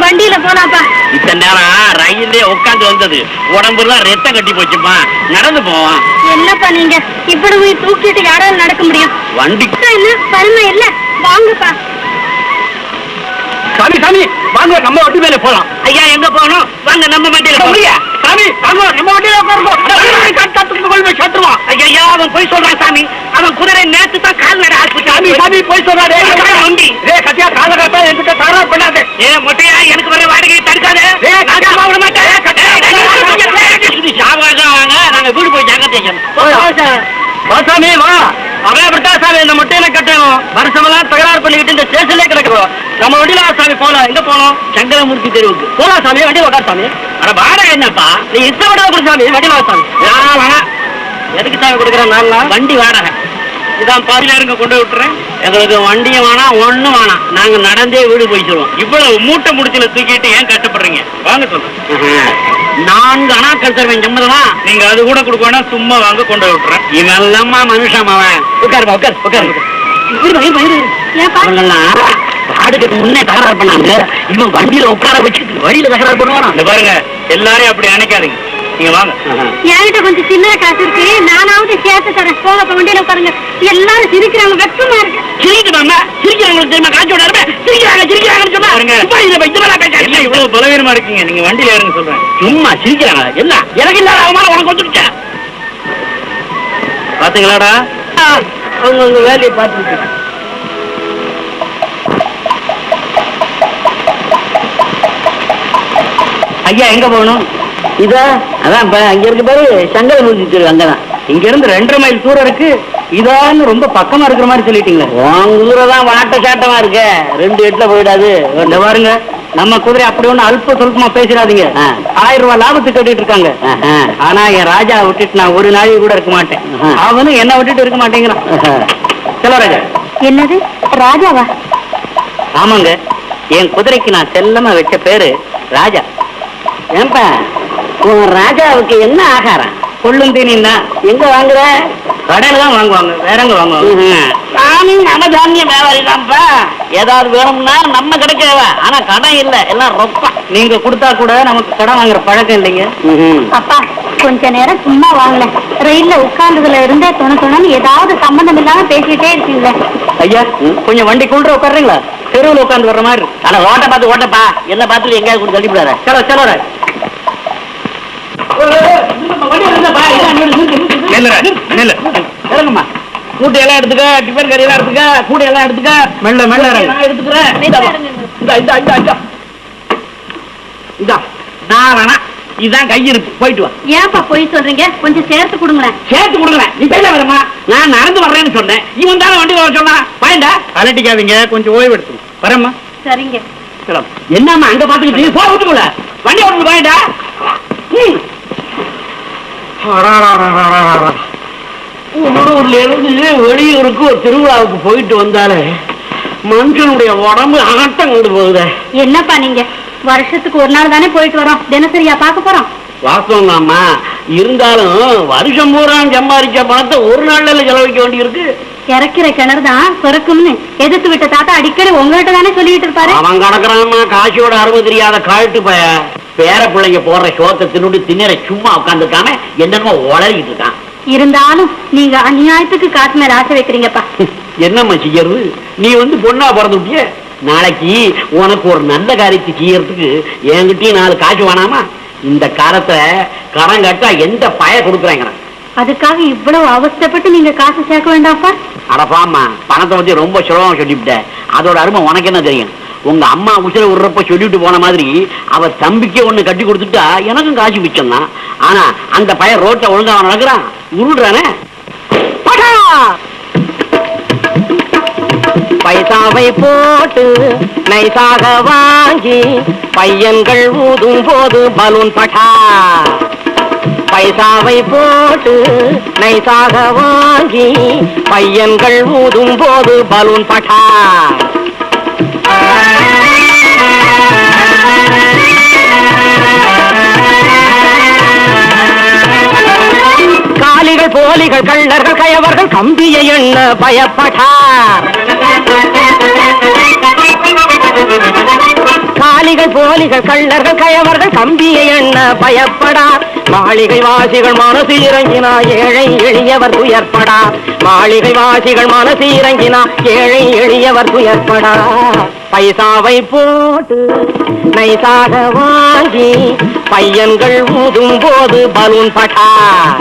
வண்டியில போனாப்பா. இத்தனை நேரம் ரயிலே உட்காந்து வந்தது, உடம்புலாம் ரத்தம் கட்டி போச்சுமா. நடந்து போவான். என்னப்பா நீங்க இப்படி தூக்கிட்டு யாராலும் நடக்க முடியும்? வண்டி என்ன பருமை இல்ல, வாங்கப்பா. சாமி சாமி வாங்க, நம்ம வண்டி மேல போலாம். ஐயா எங்க போகணும்? வாங்க நம்ம வண்டியில போறியா? சாமி வாங்க, நம்ம வண்டியில உட்காருவோம். ஐயா அவன் போய் சொல்றான் சாமி. அவன் குதிரை நேத்து தான் கால்நடை ஆஸ்பத்திரி. சாமி சாமி போய் சொல்றாரு. வண்டி கத்தியா காலகட்டா என்கிட்ட தகராறு பண்ணாது. ஏ எனக்கு வர வாடகையை தடுக்காது. விட மாட்டேன். நாங்க வீடு போய் ஜாக்கிரதை. சாமி வா. அவன் அப்படித்தா சாமி இந்த மொட்டையில கட்டணும். வருஷமெல்லாம் தகராறு பண்ணிக்கிட்டு இந்த ஸ்டேஷன்ல கிடக்குறோம். நம்ம வண்டியில சாமி போலாம். எங்க போனோம்? சங்கரமூர்த்தி தெருவுக்கு போலாம் சாமி. வண்டியில உட்கார் சாமி. ஆனா வாடகை என்னப்பா? நீ இஷ்டப்பட சாமி. வண்டியில சாமி. எதுக்கு சாமி கொடுக்குறேன்? நான் வண்டி வாடகை இதான் பாதியில இருங்க கொண்டு விட்டுறேன். எங்களுக்கு வண்டியும் வேணாம், ஒண்ணும் வேணாம். நாங்க நடந்தே வீடு போயிடுவோம். இவ்வளவு மூட்டை முடிச்சுல தூக்கிட்டு ஏன் கஷ்டப்படுறீங்க? வாங்க சொல்றேன். 4 அணாக்கள் தருவேன் சம்மதமா? நீங்க அது கூட கொடுக்கணும். சும்மா வாங்க கொண்டு விட்டுறேன். இவெல்லாம் மனுஷன் அவன். உட்காருமா உட்கார் உட்காரு. வாடகைக்கு முன்னே தகராறு பண்ணாங்க. இவன் வண்டியில உட்கார வச்சு வழியில தகராறு பண்ணுவானா? பாருங்க, எல்லாரையும் அப்படி நினைக்காதீங்க. நீங்க வாங்க. என்கிட்ட கொஞ்சம் சின்ன காசு இருக்கு, நானாவது சேர்த்து தரேன். போக வண்டியில உட்காருங்க. எல்லாரும் சிரிக்கிறாங்க, வெக்கமா இருக்கு. சிரிக்கிறாங்க சிரிக்கிறாங்களுக்கு தெரியுமா? காய்ச்சோட சிரிக்கிறாங்க சிரிக்கிறாங்கன்னு சொன்னா என்ன இவ்வளவு பலவீனமா இருக்கீங்க? நீங்க வண்டியில ஏறுங்க சொல்றேன். சும்மா சிரிக்கிறாங்க. என்ன எனக்கு இல்லாத அவமானம் உனக்கு வந்துருச்சா? பாத்தீங்களாடா, அவங்க வேலையை பார்த்துட்டு. ஐயா எங்க போகணும்? இதா அதான் அங்க இருக்கு பாரு, சங்கரமூர்த்தி தெரு. அங்கதான். இங்க இருந்து 2.5 மைல் தூரம் இருக்கு. இதான்னு ரொம்ப பக்கமா இருக்கிற மாதிரி சொல்லிட்டீங்களே. உங்க தூரம் தான் வாட்ட சாட்டமா இருக்கு. 2 எட்டுல போயிடாது. இந்த பாருங்க, நம்ம குதிரை அப்படி ஒண்ணு அல்ப சொல்பமா பேசிடாதீங்க. 1000 ரூபாய் லாபத்துக்கு கட்டிட்டு இருக்காங்க. ஆனா என் ராஜா விட்டுட்டு நான் ஒரு நாளைக்கு கூட இருக்க மாட்டேன். அவனும் என்ன விட்டுட்டு இருக்க மாட்டேங்கிறான். செல்வராஜா. என்னது ராஜாவா? ஆமாங்க, என் குதிரைக்கு நான் செல்லமா வச்ச பேரு ராஜா. ஏன்பா உன் ராஜாவுக்கு என்ன ஆகாரம்? கொள்ளும் தீனின்னா எங்க வாங்குற? கடையில தான் வாங்குவாங்க. வேற எங்க வாங்குவாங்க? நானும் நவதானிய வியாபாரி தான்ப்பா. ஏதாவது வேணும்னா நம்ம கிடைக்கவா? ஆனா கடை இல்ல, எல்லாம் ரொப்பா. நீங்க கொடுத்தா கூட நமக்கு கடன் வாங்குற பழக்கம் இல்லைங்க. அப்பா கொஞ்ச நேரம் சும்மா வாங்கல. ரயில்ல உட்கார்ந்ததுல இருந்தே துணை ஏதாவது சம்பந்தம் இல்லாம பேசிட்டே இருக்கீங்களே. ஐயா கொஞ்சம் வண்டி கொண்டு உட்காருங்களா? தெருவில் உட்காந்து வர்ற மாதிரி. ஆனா ஓட்ட பார்த்து ஓட்டப்பா. என்ன பார்த்து எங்கேயாவது கொண்டு தள்ளிவிடாத. சலோ சலோ கூட்டை எல்லாம் எடுத்துக்க, டிஃபன் கறி எல்லாம் எடுத்துக்க, கூடை எல்லாம் எடுத்துக்க. மெல்ல மெல்ல எடுத்துக்கிறேன். இதுதான் கையிருப்பு. போயிட்டு வா. ஏன்ப்பா போய் சொல்றீங்க? கொஞ்சம் சேர்த்து கொடுங்களேன். சேர்த்து கொடுங்களேன். நீ பேச வரமா? நான் நடந்து வர்றேன்னு சொன்னேன். இவன் தானே வண்டி வர சொன்னா. வாய்ண்டா அலட்டிக்காதீங்க, கொஞ்சம் ஓய்வு எடுத்து வரேம்மா. சரிங்க. என்னம்மா அங்க பாத்துக்கிட்டு போ, விட்டுக்கூட வண்டி ஓட்டு. வாய்ண்டா. உள்ளூர்ல இருந்து வெளியூருக்கு ஒரு திருவிழாவுக்கு போயிட்டு வந்தாலே மனுஷனுடைய உடம்பு ஆட்டம் கொண்டு போகுது. என்னப்பா நீங்க வருஷத்துக்கு ஒரு நாள் தானே போயிட்டு வரோம், தினசரியா பார்க்க போறோம்? வாஸ்தவம் தான்மா, இருந்தாலும் வருஷம் பூரா சம்பாதிச்ச பணத்தை ஒரு நாள்ல செலவழிக்க வேண்டி இருக்கு. இறக்கிற கிணறு தான் பிறக்கும்னு எதிர்த்து விட்ட தாத்தா அடிக்கடி உங்ககிட்ட தானே சொல்லிட்டு இருப்பாரு. அவன் கிடக்குறான்மா காசியோட அருமை தெரியாத காழ்ட்டு பய. பேர பிள்ளைங்க போடுற சோத்தை தின்னுட்டு திண்ணற சும்மா உட்காந்துருக்காம என்னமோ உளறிட்டு இருக்கான். இருந்தாலும் நீங்க அநியாயத்துக்கு காசு மேல ஆசை வைக்கிறீங்கப்பா. என்னம்மா செய்யறது? நீ பொண்ணா பிறந்து விட்டிய. நாளைக்கு உனக்கு ஒரு நல்ல காரியத்தை செய்யறதுக்கு என்கிட்டயும் 4 காசு வேணாமா? இந்த காலத்துல கடன் கட்டா எந்த பய கொடுக்குறாங்க? அதுக்காக இவ்வளவு அவஸ்தப்பட்டு நீங்க காசு சேர்க்க வேண்டாம்ப்பா. அடப்பாமா, பணத்தை பத்தி ரொம்ப சுலபமா சொல்லிவிட்ட. அதோட அருமை உனக்கு என்ன தெரியும்? உங்க அம்மா உசுர விடுறப்ப சொல்லிட்டு போன மாதிரி அவ தம்பிக்கே ஒண்ணு கட்டி கொடுத்துட்டா எனக்கும் காசு மிச்சம் தான். ஆனா அந்த பையன் ரோட்ல ஒழுங்கா நடக்கிறான், உருடுறானே. பைசாவை போட்டு நைசாக வாங்கி பையன்கள் ஊதும் போது பலூன் பட்டா. பைசாவை போட்டு நைசாக வாங்கி பையன்கள் ஊதும் போது பலூன் பட்டா. காலிகள் காளிகள் போலிகள் கள்ளர்கள் கயவர்கள் கம்பியை எண்ண பயப்பட்டார். காளிகள் போலிகள் கள்ளர்கள் கயவர்கள் கம்பியை எண்ண பயப்படார். மாளிகை வாசிகள் மனசு இறங்கினா ஏழை எளியவர் துயர்படார். மாளிகை வாசிகள் மனசு இறங்கினா ஏழை எளியவர் துயர்படார். பைசாவை போட்டு நைசாக வாங்கி பையன்கள் ஊதும் போது பலூன் பட்டார்.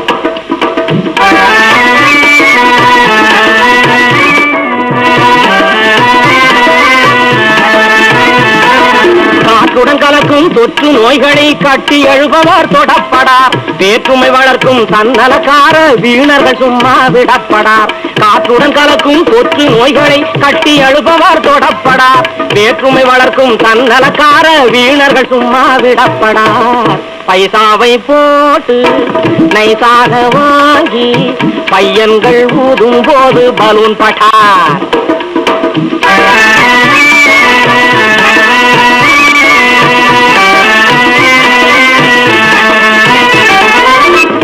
காற்றுடன் கலக்கும் தொற்று நோய்களை கட்டி எழுபவர் தொடப்படார். வேற்றுமை வளர்க்கும் தன்னலக்கார வீணர்கள் சும்மா விடப்படார். காற்றுடன் கலக்கும் தொற்று நோய்களை கட்டி எழுபவர் தொடப்படார். வேற்றுமை வளர்க்கும் தன்னலக்கார வீணர்கள் சும்மா விடப்படார். பைசாவை போட்டு நைசாக வாங்கி பையன்கள் ஊதும் போது பலூன் பட்டார்.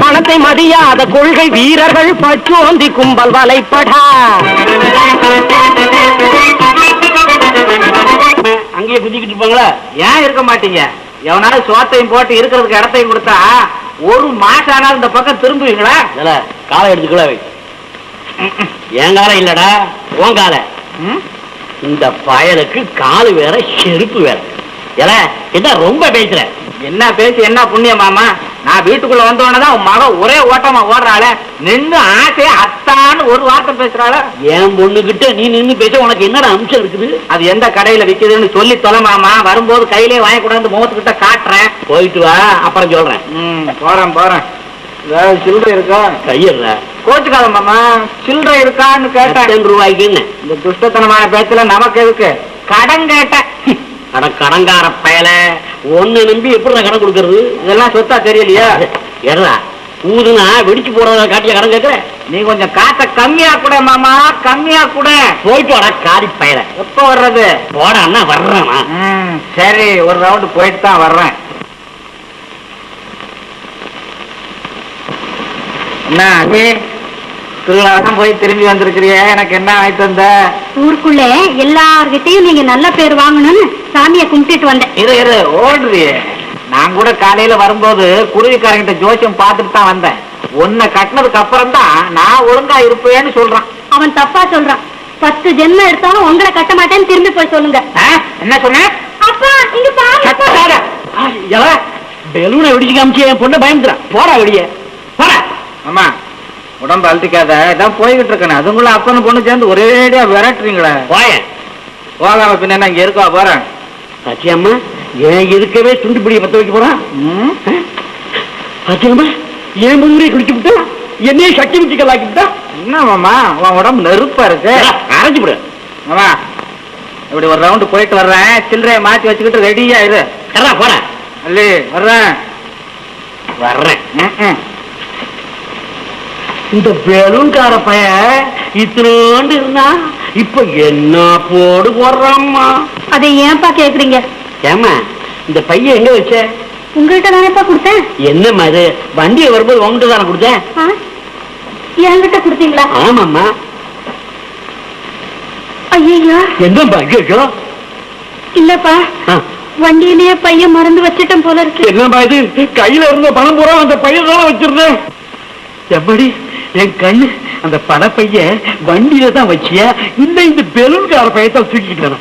பணத்தை மதியாத கொள்கை வீரர்கள் பச்சோந்தி கும்பல் வலைப்படா. அங்கேயே குதிக்கிட்டு இருப்பாங்களா? ஏன் இருக்க மாட்டீங்க? எவனாவது சோத்தையும் போட்டு இருக்கிறதுக்கு இடத்தையும் கொடுத்தா ஒரு மாசம் ஆனாலும் இந்த பக்கம் திரும்புவீங்களா? காலை எடுத்துக்கல என் காலம் இல்லடா உன் கால. இந்த பயலுக்கு காலு வேற செருப்பு வேற. என்ன ரொம்ப பேசுற? என்ன பேசி என்ன புண்ணியம் மாமா? நான் வீட்டுக்குள்ள வந்தோடனதான் உன் மக ஒரே ஓட்டமா ஓடுறாள. நின்று ஆசைய அத்தான்னு ஒரு வார்த்தை பேசுறாள. என் பொண்ணுகிட்ட நீ நின்று பேச உனக்கு என்னடா அம்சம் இருக்குது? அது எந்த கடையில விக்குதுன்னு சொல்லி தொலை மாமா. வரும்போது கையிலே வாங்கி கொண்டாந்து முகத்துக்கிட்ட காட்டுறேன். போயிட்டு வா, அப்புறம் சொல்றேன். போறேன் போறேன். சில்லறை இருக்கா? கையிடுற கோச்சுக்காத மாமா. சில்லறை இருக்கான்னு கேட்டேன். ரூபாய்க்குன்னு இந்த துஷ்டத்தனமான பேச்சுல நமக்கு எதுக்கு? கடன் கேட்டேன். கடங்கார பயல ஒன்னு நம்பி எப்படி கடன் கொடுக்கறது? இதெல்லாம் சொத்தா தெரியலையா? ஏறா ஊதுனா வெடிச்சு போறத காட்டிய கடன் கேட்கற? நீ கொஞ்சம் காசை கம்மியா கூட மாமா, கம்மியா கூட. போயிட்டு வாடா காரி பயல. எப்ப வர்றது? போட அண்ணா வர்றேன். சரி ஒரு ரவுண்டு போயிட்டு தான் வர்றேன். என்ன திருவிழாதான் போய் திரும்பி வந்திருக்கிறிய? எனக்கு என்ன ஆயிட்டு வந்த? ஊருக்குள்ள எல்லார்கிட்டையும் நீங்க நல்ல பேர் வாங்கணும்னு சாமியை கும்பிட்டு வந்தேன். இரு ஓடுறிய. நான் கூட காலையில வரும்போது குருவிக்காரங்கிட்ட ஜோசியம் பார்த்துட்டு தான் வந்தேன். உன்னை கட்டினதுக்கு அப்புறம் தான் நான் ஒழுங்கா இருப்பேன்னு சொல்றான். அவன் தப்பா சொல்றான். 10 ஜென்மம் எடுத்தாலும் உங்களை கட்ட மாட்டேன்னு திரும்பி போய் சொல்லுங்க. என்ன சொன்ன? அப்பா இங்க பாருங்க. பெலூனை வெடிச்சு காமிச்சு என் பொண்ணை பயந்துறான். போடா வெளியே போடா. ஆமா உடம்பு அழுத்திக்காத. இதான் போய்கிட்டு இருக்கேன். அதுக்குள்ள அப்பனு பொண்ணு சேர்ந்து ஒரேடியா விரட்டுறீங்களே. போகாம பின்ன என்ன இங்க இருக்கா? போறேன். சத்தியம்மா ஏன் இருக்கவே துண்டு பிடிய பத்த வைக்க போறான். சத்தியம்மா ஏன் முன்னே குடிச்சு விட்டா என்னையே சக்தி முட்டிக்கல் ஆக்கிவிட்டா. என்ன மாமா உன் உடம்பு நெருப்பா இருக்கு. அரைஞ்சு விடு மாமா. இப்படி ஒரு ரவுண்டு போயிட்டு வர்றேன். சில்லறைய மாத்தி வச்சுக்கிட்டு ரெடியா இரு. போறேன் அல்லி வர்றேன் வர்றேன். இந்த பெலூன்கார பைய இத்தனோண்டு இருந்தா இப்ப என்ன போடு போடுறாம்மா. அதை ஏன்பா கேக்குறீங்க? ஏமா இந்த பையன் எங்க வச்ச? உங்கள்கிட்ட தானேப்பா கொடுத்தேன். என்னம்மா இது? வண்டியை வரும்போது உங்ககிட்ட தானே கொடுத்தேன். என்கிட்ட கொடுத்தீங்களா? ஆமாம்மா. ஐயா என்னப்பா கேட்கோ? இல்லப்பா வண்டியிலேயே பையன் மறந்து வச்சுட்டேன் போல இருக்கு. என்னப்பா இது? கையில இருந்த பணம் பூரா அந்த பையன் தானே வச்சிருந்தேன். எப்படி என் கண்ணு அந்த பணப்பைய வண்டியில தான் வச்சியா இல்ல இந்த பெலூன்கார பையத்தான் தூக்கிட்டு?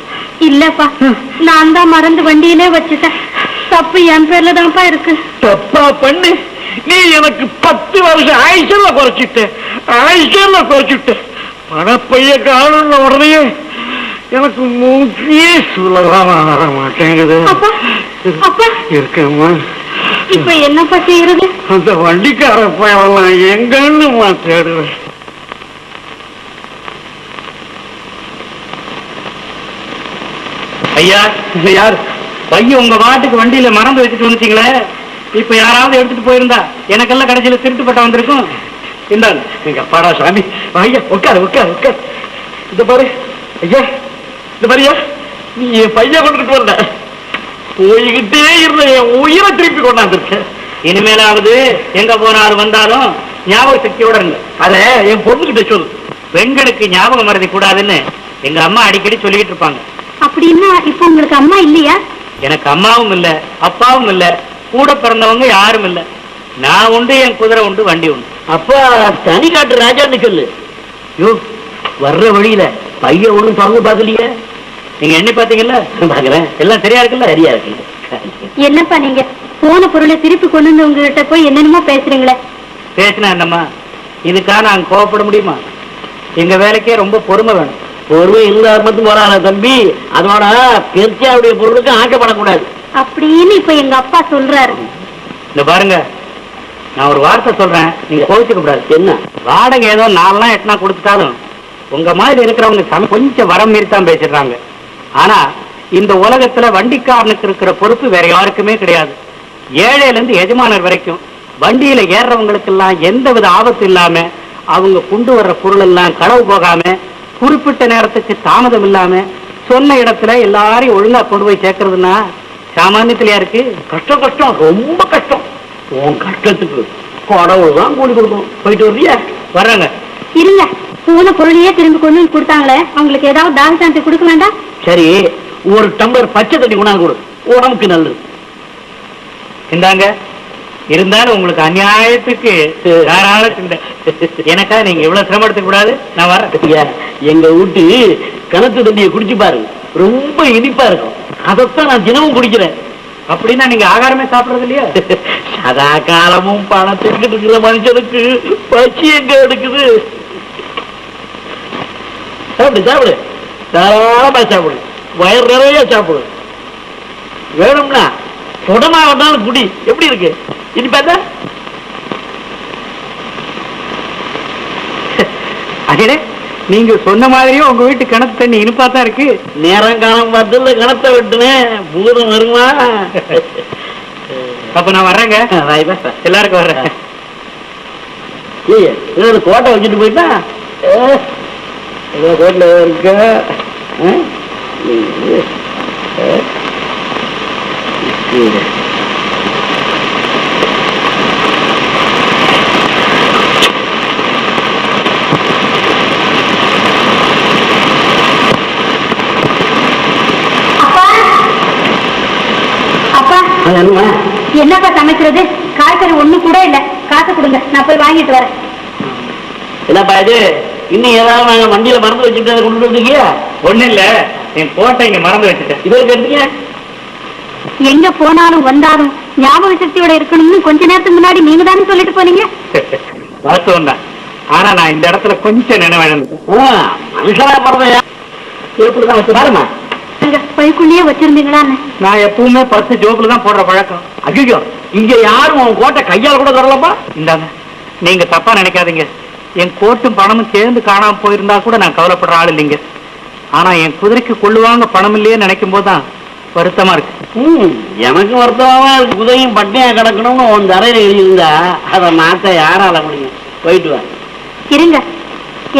இல்லப்பா நான் தான் மறந்து வண்டியிலே வச்சுட்டேன். தப்பு என் பேர்ல தான்ப்பா இருக்கு. தப்பா பண்ணு நீ எனக்கு 10 வருஷம் ஆயுஷல்ல குறைச்சிட்ட. பணப்பைய காணும்னு உடனே எனக்கு மூக்கியே சுலபமா வர மாட்டேங்குது. இருக்கம்மா இப்ப என்னப்பா செய்யறது? அந்த வண்டிக்கார பயலாம் எங்கன்னு தேடுவேன். ஐயா யார் பையன் உங்க வாட்டுக்கு வண்டியில மறந்து வச்சுட்டு வந்துட்டீங்களே. இப்ப யாராவது எடுத்துட்டு போயிருந்தா எனக்கெல்லாம் கடைசியில திருட்டுப்பட்ட வந்திருக்கும். இந்தாங்க நீங்க அப்பாடா சாமி. ஐயா உட்காரு. இந்த பாரு ஐயா, இந்த பாரியா நீ என் பையன் கொண்டுகிட்டு வரல. போய்கிட்டே இருந்த என் உயிரை திருப்பி கொண்டாந்துருக்க. இனிமேலாவது எங்க போனாலும் வந்தாலும் ஞாபக சக்தியோட இருங்க. அத என் பொண்ணுகிட்ட சொல்லு. பெண்களுக்கு ஞாபகம் மறதி கூடாதுன்னு எங்க அம்மா அடிக்கடி சொல்லிக்கிட்டு இருப்பாங்க. அப்படின்னா இப்ப உங்களுக்கு அம்மா இல்லையா? எனக்கு அம்மாவும் இல்ல, அப்பாவும் இல்ல, கூட பிறந்தவங்க யாரும் இல்ல. நான் உண்டு, என் குதிரை உண்டு, வண்டி உண்டு. அப்ப தனி காட்டு ராஜான்னு சொல்லு. யோ, வர்ற வழியில பையன் ஒண்ணும் திறந்து பாக்கலையே? நீங்க எண்ணி பாத்தீங்கல்ல? பாக்குறேன். எல்லாம் சரியா இருக்குல்ல? சரியா இருக்கு. என்னப்பா நீங்க போன பொருளை திருப்பி கொண்டு வந்து உங்ககிட்ட போய் என்னென்னமோ பேசுறீங்களே? பேசினா என்னம்மா, இதுக்காக நாங்க கோவப்பட முடியுமா? எங்க வேலைக்கே ரொம்ப பொறுமை வேணும். பொறுமை இல்லாத மட்டும் போறான தம்பி, அதோட பெருச்சாவுடைய பொருளுக்கு ஆக்கப்படக்கூடாது அப்படின்னு இப்ப எங்க அப்பா சொல்றாரு. இந்த பாருங்க, நான் ஒரு வார்த்தை சொல்றேன், நீங்க கோவிச்சுக்க கூடாது. என்ன? வாடகை ஏதோ 4 8 கொடுத்துட்டாலும் உங்க மாதிரி இருக்கிறவங்க கொஞ்சம் வரம் மீறி தான் பேசிடுறாங்க. ஆனா இந்த உலகத்துல வண்டிக்காரனுக்கு இருக்கிற பொறுப்பு வேற யாருக்குமே கிடையாது. ஏழையில இருந்து எஜமானர் வரைக்கும் வண்டியில ஏறுறவங்களுக்கு எல்லாம் எந்தவித ஆபத்து இல்லாம, அவங்க கொண்டு வர்ற பொருள் எல்லாம் களவு போகாம, குறிப்பிட்ட நேரத்துக்கு தாமதம் இல்லாம சொன்ன இடத்துல எல்லாரையும் ஒழுங்கா கொண்டு போய் சேர்க்கறதுன்னா சாமானியத்திலயா இருக்கு? கஷ்டம் கஷ்டம், ரொம்ப கஷ்டம். உன் கஷ்டத்துக்கு கடவுள் தான் கூலி கொடுக்கணும். போயிட்டு வர்றியா? வர்றாங்க. இருங்க, போன பொருளையே திரும்பி கொண்டு வந்து கொடுத்தாங்களே, அவங்களுக்கு ஏதாவது தாகசாந்தி கொடுக்க வேண்டாம்? சரி, ஒரு டம்ளர் பச்சை தண்ணி கொண்டாந்து கொடு, உடம்புக்கு நல்லது. இந்தாங்க. இருந்தாலும் உங்களுக்கு அநியாயத்துக்கு எனக்கா நீங்க இவ்வளவு சிரமம் எடுத்துக்க கூடாது. நான் வரேன். எங்க வீட்டு கிணத்து தண்ணியை குடிச்சு பாரு, ரொம்ப இனிப்பா இருக்கும். அதைத்தான் நான் தினமும் குடிக்கிறேன். அப்படின்னா நீங்க ஆகாரமே சாப்பிடுறது இல்லையா? சதா காலமும் பணத்துக்கு இருக்கிற மனுஷனுக்கு பசி எங்க எடுக்குது? சாப்பிடு சாப்பிடு, தாராளமா சாப்பிடு, வயிறு நிறைய சாப்பிடு. வேணும்னா சுடமா வேணாலும் குடி. எப்படி இருக்கு இனி பார்த்தா? அடே, நீங்க சொன்ன மாதிரியும் உங்க வீட்டு கிணத்து தண்ணி இனிப்பா தான் இருக்கு. நேரம் காலம் பார்த்து கிணத்தை வெட்டுனேன், பூதம் வருமா? அப்ப நான் வர்றேங்க. எல்லாருக்கும் வர்றேன். கோட்டை வச்சுட்டு போயிட்டா கோட்டில் இருக்க. என்னப்பா சமைக்கிறது? காய்கறி ஒண்ணு கூட இல்ல. காசு கொடுங்க, நான் போய் வாங்கிட்டு வரேன். என்னப்பா இது, இன்னும் ஏதாவது நாங்க வண்டியில மறந்து வச்சுட்டு கொண்டு வந்தீங்க? ஒண்ணு இல்ல, என் கோட்டை இங்க மறந்து வச்சுட்டேன். இதற்கு எடுத்தீங்க? எங்க போனாலும் வந்தாலும் ஞாபக சக்தியோட இருக்கணும்னு கொஞ்ச நேரத்துக்கு முன்னாடி நீங்க தானே சொல்லிட்டு போனீங்க. வாஸ்தவம் தான். ஆனா நான் இந்த இடத்துல கொஞ்சம் நினைவேன். மனுஷனா பிறந்தையா எப்படிதான் வச்சு பாருமா. பைக்குள்ளேயே வச்சிருந்தீங்களான்னு? நான் எப்பவுமே 10 ஜோப்புல தான் போடுற பழக்கம். ஐயோ, இங்க யாரும் உன் கோட்டை கையால் கூட தரலப்பா. இந்தாங்க, நீங்க தப்பா நினைக்காதீங்க. என் கோட்டும் பணமும் சேர்ந்து காணாம போயிருந்தா கூட நான் கவலைப்படுற ஆள் இல்லைங்க. ஆனா என் குதிரைக்கு கொள்ளுவாங்க பணம் இல்லையே நினைக்கும் போதுதான் வருத்தமா இருக்கு. எனக்கு வருத்தமா இருக்கு. குதிரையும் பட்டினியா கிடக்கணும்னு உன் தரையில எழுதியிருந்தா அதை மாத்த யாரால முடியும்? போயிட்டு வா. இருங்க,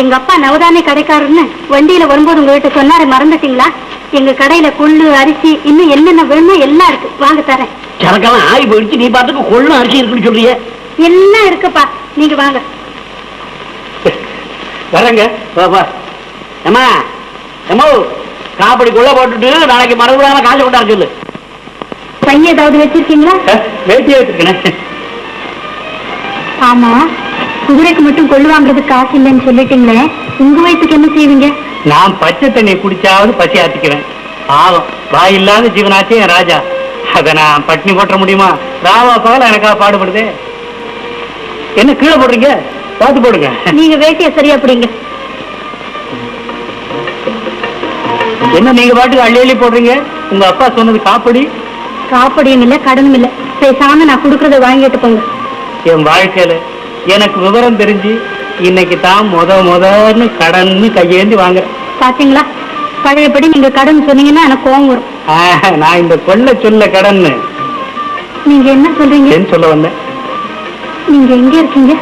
எங்க அப்பா நவதானிய கடைக்காரன்னு வண்டியில வரும்போது உங்ககிட்ட சொன்னாரு, மறந்துட்டீங்களா? எங்க கடையில கொள்ளு, அரிசி, இன்னும் என்னென்ன வேணுமோ எல்லாம் இருக்கு, வாங்க தரேன். சரக்கெல்லாம் ஆகி போயிடுச்சு, நீ பாட்டுக்கு கொள்ளும் அரிசி இருக்குன்னு சொல்றிய? எல்லாம் இருக்குப்பா, நீங்க வாங்க. வரங்க. ஏமா ஏமா, காப்படி கொள்ள போட்டுட்டு நாளைக்கு மறுபடியும் காசு கொண்டாரு சொல்லு. பையன் ஏதாவது வச்சிருக்கீங்களா? வேட்டியே வச்சிருக்கேன். ஆமா, குதிரைக்கு மட்டும் கொள்ளு வாங்குறதுக்கு காசு இல்லைன்னு சொல்லிட்டீங்களே, உங்க வயசுக்கு என்ன செய்வீங்க? நான் பச்சை தண்ணியை குடிச்சாவது பசி ஆத்திக்குவேன். பாவம், வாய் இல்லாத ஜீவனாச்சே என் ராஜா. அதை நான் பட்டினி போட்ட முடியுமா? ராவா பகல எனக்காக பாடுபடுதே. என்ன கீழே போடுறீங்க? பார்த்து போடுங்க. நீங்க வேட்டிய சரியா பிடிங்க. என்ன நீங்க பாட்டுக்கு அள்ளி அள்ளி போடுறீங்க? உங்க அப்பா சொன்னது காப்படி. காப்படியும் இல்ல, கடனும் இல்ல. பேசாம நான் குடுக்கறத வாங்கிட்டு போங்க. என் வாழ்க்கையில எனக்கு விவரம் தெரிஞ்சு இன்னைக்கு தான் முதன்னு கடன் கையேந்தி வாங்குறேன். பாத்தீங்களா, பழையபடி நீங்க கடன் சொன்னீங்கன்னா எனக்கு கோவம் வரும். நான் இந்த கொள்ள சொல்ல கடன். நீங்க என்ன சொல்றீங்க? சொல்ல வந்தேன். நீங்க எங்க இருக்கீங்க?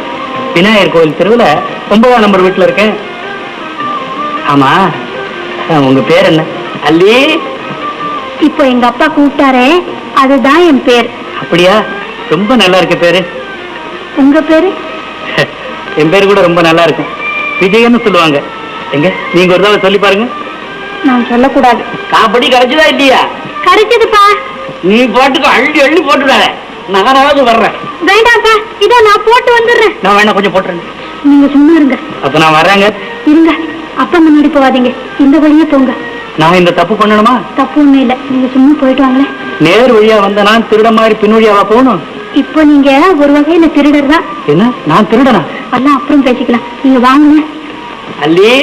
விநாயகர் கோவில் தெருவுல 9ஆம் நம்பர் வீட்டுல இருக்கேன். ஆமா, உங்க பேர் என்ன? அல்லி. இப்போ எங்க அப்பா கூப்பிட்டாரே, அதுதான் என் பேர். அப்படியா? ரொம்ப நல்லா இருக்க பேரு. உங்க பேரு? என் பேரு கூட ரொம்ப நல்லா இருக்கும், விஜயன்னு சொல்லுவாங்க. எங்க நீங்க ஒரு தடவை சொல்லி பாருங்க. நான் சொல்லக்கூடாது. காப்படி கிடைச்சதா இல்லையா? கிடைச்சதுப்பா. நீ பாட்டுக்கு அள்ளி அள்ளி போட்டுடாத, நானாவது வர்றேன். வேண்டாம்ப்பா, இதோ நான் போட்டு வந்துடுறேன். நான் வேணா கொஞ்சம் போட்டுறேன். நீங்க சும்மா இருங்க. அப்ப நான் வர்றேங்க. இருங்க, அப்பா முன்னாடி போவாதீங்க, இந்த வழியே போங்க. நான் இந்த தப்பு பண்ணணுமா? தப்பு ஒண்ணும் இல்ல, நீங்க சும்மா போயிட்டு வாங்களேன். நேர் வழியா வந்த நான் திருட மாதிரி பின் வழியாவா போகணும்? இப்போ நீங்க ஒரு வகையில திருடர் தான். என்ன, நான் திருடனா? எல்லாம் அப்புறம் பேசிக்கலாம், நீங்க வாங்க. அல்லி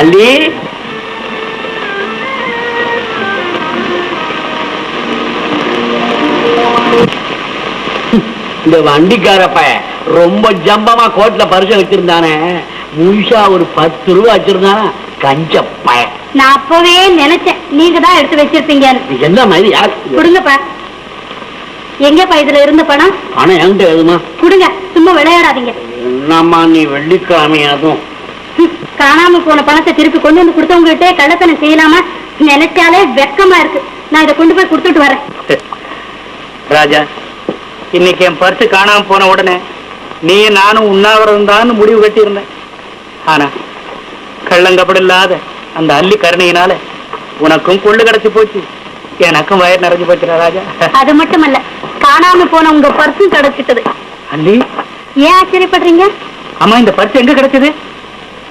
அல்லி, இந்த வண்டிக்கார பையன் ரொம்ப ஜம்பமா கோட்ல பரிசு வச்சிருந்தானே, முழுசா ஒரு 10 ரூபா வச்சிருந்தானா, கஞ்ச பையன். நான் அப்பவே நினைச்சேன் நீங்க தான் எடுத்து வச்சிருப்பீங்க. என்ன மாதிரி யார் கொடுங்கப்பா. எங்கப்பா இதுல இருந்த பணம்? ஆனா என்கிட்ட எதுமா கொடுங்க, சும்மா விளையாடாதீங்க. என்னம்மா நீ வெள்ளிக்கிழமையாதும் காணாம போன பணத்தை திருப்பி கொண்டு வந்து கொடுத்தவங்ககிட்டே கள்ளத்தனம் செய்யலாமா? நினைச்சாலே வெக்கமா இருக்கு. நான் இதை கொண்டு போய் கொடுத்துட்டு வரேன். ராஜா, இன்னைக்கு என் பர்ஸ் காணாம போன உடனே நீ நானும் உண்ணாவிரதம் தான் முடிவு கட்டி இருந்தேன். ஆனா கள்ளங்கப்பட இல்லாத அந்த அள்ளி கருணையினால உனக்கும் கொள்ளு கிடைச்சு போச்சு, எனக்கும் வயிறு நிறைஞ்சு போச்சுடா ராஜா. அது மட்டுமல்ல, காணாம போன உங்க பர்ஸும் கிடைச்சிட்டது. அள்ளி, ஏன் ஆச்சரியப்படுறீங்க? ஆமா, இந்த பர்ஸ் எங்க கிடைச்சது?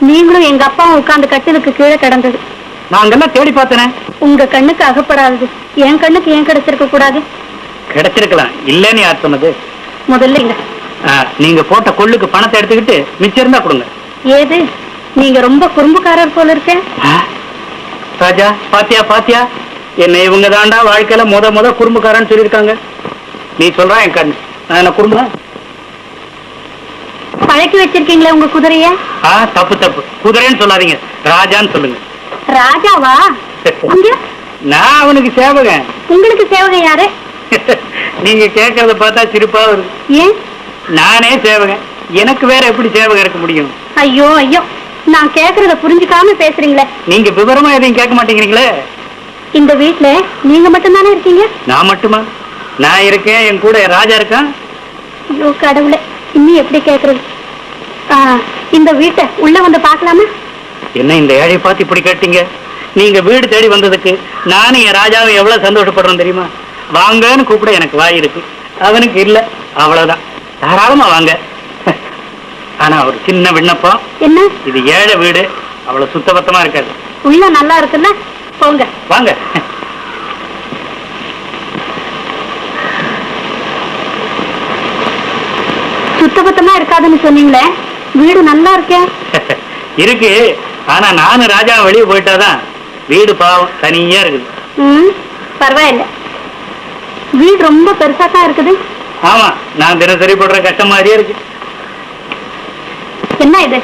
நீங்களும் எங்க அப்பாவும் உட்கார்ந்து கட்டிலுக்கு கீழே கிடந்தது. நாங்கெல்லாம் தேடி பார்த்தனே. உங்க கண்ணுக்கு அகப்படாதது என் கண்ணுக்கு ஏன் கிடைச்சிருக்க கூடாது? கிடைச்சிருக்கலாம், இல்லன்னு யார் சொன்னது? முதல்ல இங்க நீங்க போட்ட கொள்ளுக்கு பணத்தை எடுத்துக்கிட்டு மிச்சம் இருந்தா கொடுங்க. ஏது, நீங்க ரொம்ப குறும்புக்காரர் போல இருக்க. ராஜா, பாத்தியா பாத்தியா, என்ன இவங்க தாண்டா வாழ்க்கையில முத குறும்புக்காரன்னு சொல்லியிருக்காங்க. நீ சொல்றா என் கண், நான் என்ன குறும்பா? பழக்கி வச்சிருக்கீங்களே உங்க குதிரைய. தப்பு தப்பு, குதிரைன்னு சொல்லாதீங்க, ராஜான்னு சொல்லுங்க. ராஜாவா? நான் அவனுக்கு சேவகன். உங்களுக்கு சேவகன் யாரு? நீங்க கேட்கறத பார்த்தா சிரிப்பா வருது. ஏன்? நானே சேவகன், எனக்கு வேற எப்படி சேவகன் இருக்க முடியும்? ஐயோ ஐயோ, நான் கேக்குறத புரிஞ்சுக்காம பேசுறீங்களே. நீங்க விவரமா எதையும் கேட்க மாட்டேங்கிறீங்களே. இந்த வீட்டுல நீங்க மட்டும் தானே இருக்கீங்க? நான் மட்டுமா? நான் இருக்கேன், என் கூட ராஜா இருக்கான். ஐயோ கடவுளே, இன்னும் எப்படி கேக்குறது? இந்த வீட்டை உள்ள வந்து பாக்கலாமா? என்ன இந்த ஏழையை பார்த்து இப்படி கேட்டீங்க? நீங்க வீடு தேடி வந்ததுக்கு நானும் என் ராஜாவும் எவ்வளவு சந்தோஷப்படுறோம் தெரியுமா? வாங்கன்னு கூப்பிட எனக்கு வாய் இருக்கு, அவனுக்கு இல்ல, அவ்வளவுதான். தாராளமா வாங்க. ஆனா ஒரு சின்ன விண்ணப்பம். என்ன? இது ஏழை வீடு, அவ்வளவு சுத்தபத்தமா இருக்காது. உள்ள நல்லா இருக்குல்ல, போங்க வாங்க. சுத்தபத்தமா இருக்காதுன்னு சொன்னீங்களே, வீடு நல்லா இருக்கே. இருக்கு, ஆனா நானும் ராஜா வெளியே போயிட்டாதான் வீடு பாவம் தனியா இருக்குது. பரவாயில்ல, வீடு ரொம்ப பெருசா தான் இருக்குது. ஆமா, நான் தினசரி போடுற கஷ்டம் மாதிரியே இருக்கு. என்ன இது?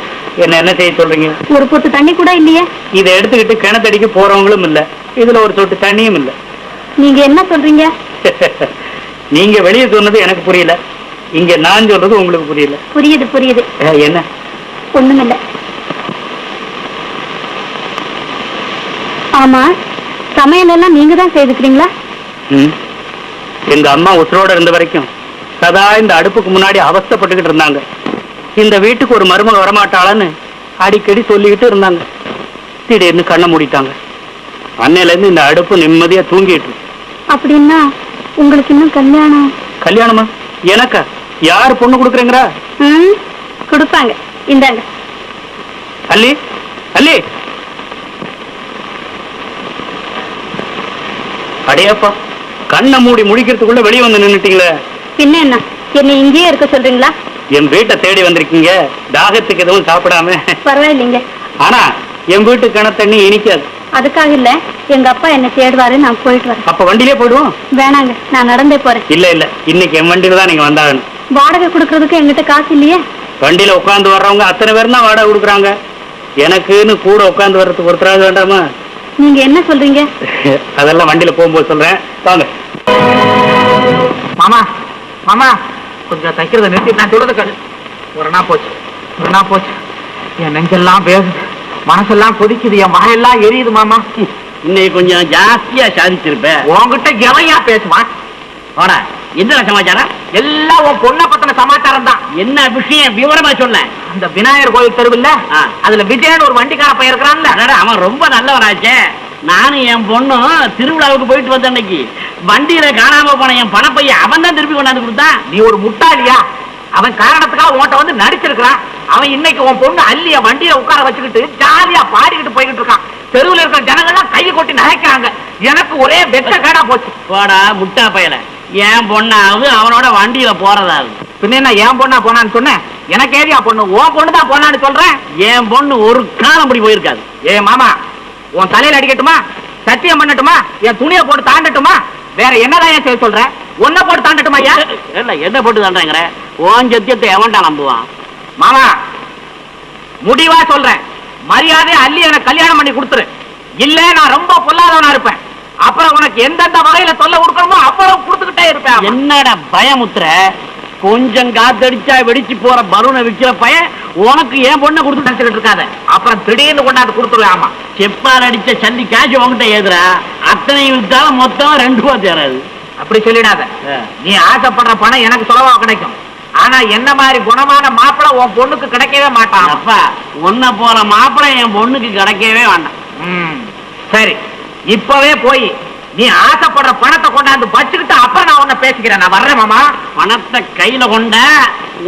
என்ன செய்ய சொல்றீங்க? ஒரு பொட்டு தண்ணி கூட இல்லையே. இதை எடுத்துக்கிட்டு கிணத்தடிக்கு போறவங்களும் இல்ல, இதுல ஒரு சொட்டு தண்ணியும் இல்ல. நீங்க என்ன சொல்றீங்க? நீங்க வெளியே சொன்னது எனக்கு புரியல, இங்க நான் சொல்றது உங்களுக்கு புரியல. புரியுது புரியுது. என்ன? ஒண்ணுமில்ல. ஆமா, சமையல் எல்லாம் நீங்க தான் செய்துக்கிறீங்களா? எங்க அம்மா உசுரோட இருந்த வரைக்கும் சதா இந்த அடுப்புக்கு முன்னாடி அவஸ்தைப்பட்டுக்கிட்டு இருந்தாங்க. இந்த வீட்டுக்கு ஒரு மருமக வரமாட்டாளன்னு அடிக்கடி சொல்லிக்கிட்டு இருந்தாங்க. திடீர்னு கண்ணை மூடிட்டாங்க. அன்னையில இருந்து இந்த அடுப்பு நிம்மதியா தூங்கிட்டு. அப்படின்னா உங்களுக்கு இன்னும் கல்யாணம்? கல்யாணமா? எனக்கா? யாரு பொண்ணு கொடுக்குறீங்களா? கொடுப்பாங்க, இந்தாங்க. அல்லி, அல்லி, அடையப்பா, கண்ணை மூடி முடிக்கிறதுக்குள்ள வெளியே வந்து நின்னுட்டீங்களே. பின்ன என்ன, என்னை இங்கேயே இருக்க சொல்றீங்களா? என் வீட்டை தேடி வந்திருக்கீங்க, தாகத்துக்கு எதுவும் சாப்பிடாம. பரவாயில்லைங்க, ஆனா என் வீட்டு கிணத்தண்ணி இனிக்காது. அதுக்காக இல்ல, எங்க அப்பா என்ன தேடுவாரு, நான் போயிட்டு வரேன். அப்ப வண்டியிலே போயிடுவோம். வேணாங்க, நான் நடந்தே போறேன். இல்ல இல்ல, இன்னைக்கு என் வண்டியில தான் நீங்க வந்தாகணும். வாடகை கொடுக்கறதுக்கு என்கிட்ட காசு இல்லையே. வண்டியில உட்காந்து வர்றவங்க அத்தனை பேர் தான் வாடகை கொடுக்குறாங்க. எனக்குன்னு கூட உட்காந்து வர்றதுக்கு ஒருத்தராக வேண்டாமா? நீங்க என்ன சொல்றீங்க? அதெல்லாம் வண்டியில போகும்போது சொல்றேன், வாங்க. மாமா மாமா, கொஞ்சம் தைக்கிறத நிறுத்தி, நான் சொல்றது கரு. ஒரு நாள் போச்சு, என் நெஞ்செல்லாம் பேசுது, மனசெல்லாம் கொதிக்குது, என் வாயெல்லாம் எரியுது மாமா. இன்னைக்கு கொஞ்சம் ஜாஸ்தியா சாதிச்சிருப்ப. உங்ககிட்ட எவையா பேசுவான்? என்ன சமாச்சாரம்? எல்லாம் உன் பொண்ணை பத்தின சமாச்சாரம் தான். என்ன விஷயம் விவரமா சொல்ல? அந்த விநாயகர் கோயில் தெருவில் அதுல விஜயன் ஒரு வண்டிக்கார பையன் இருக்கிறான்ல, அவன் ரொம்ப நல்லவனாச்சே. நானும் என் பொண்ணும் திருவிழாவுக்கு போயிட்டு வந்த அன்னைக்கு வண்டியில காணாம போன என் பணப்பைய அவன் தான் திருப்பி கொண்டாந்து கொடுத்தான். நீ ஒரு முட்டாளியா? அவன் காரணத்துக்காக உன்கிட்ட வந்து நடிச்சிருக்கிறான். அவன் இன்னைக்கு உன் பொண்ணு அல்லிய வண்டியில உட்கார வச்சுக்கிட்டு ஜாலியா பாடிக்கிட்டு போய்கிட்டு இருக்கான். தெருவில் இருக்கிற ஜனங்கள்லாம் கையை கொட்டி நகைக்கிறாங்க. எனக்கு ஒரே வெட்ட கேடா போச்சு. போடா முட்டா பயல, என் பொண்ணாவது அவனோட வண்டியில போறதாவது. பின்ன என்ன என் பொண்ணா போனான்னு சொன்னேன்? எனக்கு ஏரியா பொண்ணு, உன் பொண்ணு தான் போனான்னு சொல்றேன். என் பொண்ணு ஒரு காலம் அப்படி போயிருக்காது. ஏ மாமா, உன் தலையில அடிக்கட்டுமா? சத்தியம் பண்ணட்டுமா? என் துணியை போட்டு தாண்டட்டுமா? வேற என்னதான் ஏன் செய்ய சொல்ற? ஒன்ன போட்டு தாண்டட்டுமா? இல்ல என்ன போட்டு தாண்டாங்கிற? உன் சத்தியத்தை எவன்டா நம்புவான்? மாமா, முடிவா சொல்றேன், மரியாதை அள்ளி எனக்கு கல்யாணம் பண்ணி கொடுத்துரு. இல்ல நான் ரொம்ப பொல்லாதவனா இருப்பேன். அப்புறம் உனக்கு எந்தெந்த வகையில தொல்லை கொடுக்கணுமோ அப்புறம் கொடுத்துக்கிட்டே இருப்பேன். என்னடா பயமுத்துற? கொஞ்சம் காத்தடிச்சா வெடிச்சு போற பலூனை விற்கிற பையன் உனக்கு ஏன் பொண்ணை கொடுத்து நினைச்சுட்டு இருக்காத. அப்புறம் திடீர்னு கொண்டாந்து கொடுத்துருவேன். ஆமா, செப்பால் அடிச்ச சல்லி காய்ச்சி உங்ககிட்ட ஏதுரா, அத்தனை வித்தாலும் மொத்தம் 2 ரூபா தேராது. அப்படி சொல்லிடாத. நீ ஆசைப்படுற பணம் எனக்கு சுலபமா கிடைக்கும். ஆனா என்ன மாதிரி குணமான மாப்பிளை உன் பொண்ணுக்கு கிடைக்கவே மாட்டான். அப்பா, உன்னை போற மாப்பிளை என் பொண்ணுக்கு கிடைக்கவே வேண்டாம். சரி, இப்பவே போய் நீ ஆசைப்படுற பணத்தை கொண்டாந்து வச்சுக்கிட்டு அப்புறம் நான் உன்னை பேசிக்கிறேன். நான் வர்றேன் மாமா. பணத்தை கையில கொண்ட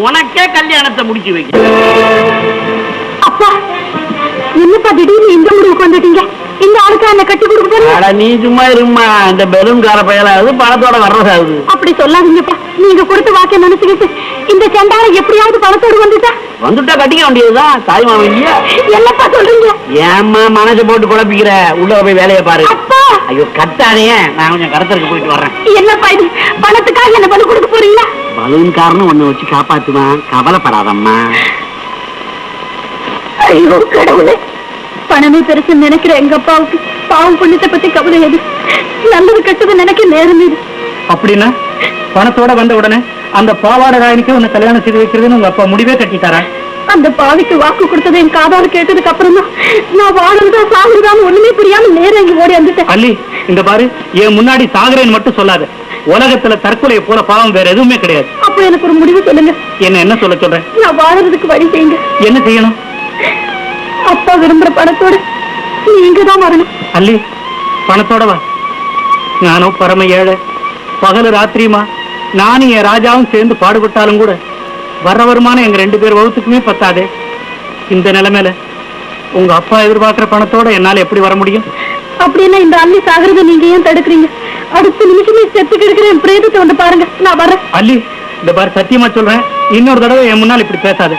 உனக்கே கல்யாணத்தை முடிச்சு வைக்க. அப்பா, என்னப்பா திடீர்னு இந்த முடிவுக்கு வந்துட்டீங்க? இந்த ஆளுக்கு என்ன கட்டி கொடுக்க போறீங்க? நீ சும்மா இருமா, இந்த பெலூன் கார பயலாவது பணத்தோட வர்றதாவது. அப்படி சொல்லாதீங்கப்பா. நீங்க கொடுத்து வாக்க நினைச்சுக்கிட்டு இந்த சண்டால எப்படியாவது பணத்தோடு வந்துட்டா கட்டிக்க வேண்டியதுதான். தாய்மாம இல்லையா? என்னப்பா சொல்றீங்க? ஏம்மா மனசை போட்டு குழப்பிக்கிற? உள்ள போய் வேலையை பாரு. அப்பா, ஐயோ கட்டானே, நான் கொஞ்சம் கடத்தருக்கு போயிட்டு வர்றேன். என்னப்பா இது? பணத்துக்காக என்ன பலு கொடுக்க போறீங்களா? பலூன் காரனும் ஒண்ணு வச்சு காப்பாத்துவான், கவலைப்படாதம்மா. ஐயோ கடவுளே, பணமே பெருசு நினைக்கிற எங்க அப்பாவுக்கு பாவம் புண்ணியத்தை பத்தி கவலை எது? நல்லது கெட்டது நினைக்க நேரம் இது. அப்படின்னா பணத்தோட வந்த உடனே அந்த பாவாடை ராயனுக்கு உன்னை கல்யாணம் செய்து வைக்கிறதுன்னு உங்க அப்பா முடிவே கட்டிட்டாரா? அந்த பாவிக்கு வாக்கு கொடுத்ததை என் காதால கேட்டதுக்கு அப்புறம் தான் நான் வாழ்றதா சாகுறதான்னு ஒண்ணுமே புரியாம நேரம் இங்க ஓடி வந்துட்டேன். அல்லி, இந்த பாரு, என் முன்னாடி சாகுறேன்னு மட்டும் சொல்லாத. உலகத்துல தற்கொலையை போல பாவம் வேற எதுவுமே கிடையாது. அப்ப எனக்கு ஒரு முடிவு சொல்லுங்க. என்ன சொல்ல சொல்றேன்? நான் வாழறதுக்கு வழி செய்யுங்க. என்ன செய்யணும்? அப்பா விரும்புற பணத்தோட நீங்க தான் வரணும். அல்லி, பணத்தோட வா. நானும் பரம ஏழை, பகல் ராத்திரியுமா நானும் என் ராஜாவும் சேர்ந்து பாடுபட்டாலும் கூட வர்ற வருமானம் எங்க 2 பேர் வகுத்துக்குமே பத்தாதே. இந்த நிலைமையில உங்க அப்பா எதிர்பார்க்கிற பணத்தோட என்னால எப்படி வர முடியும்? அப்படின்னா இந்த அள்ளி சாகிறத நீங்க ஏன் தடுக்கிறீங்க? அடுத்த நிமிஷமே செத்து கிடக்கிற என் பிரேதத்தை வந்து பாருங்க. நான் வரேன். அல்லி, இந்த பாரு, சத்தியமா சொல்றேன், இன்னொரு தடவை என் முன்னால் இப்படி பேசாது.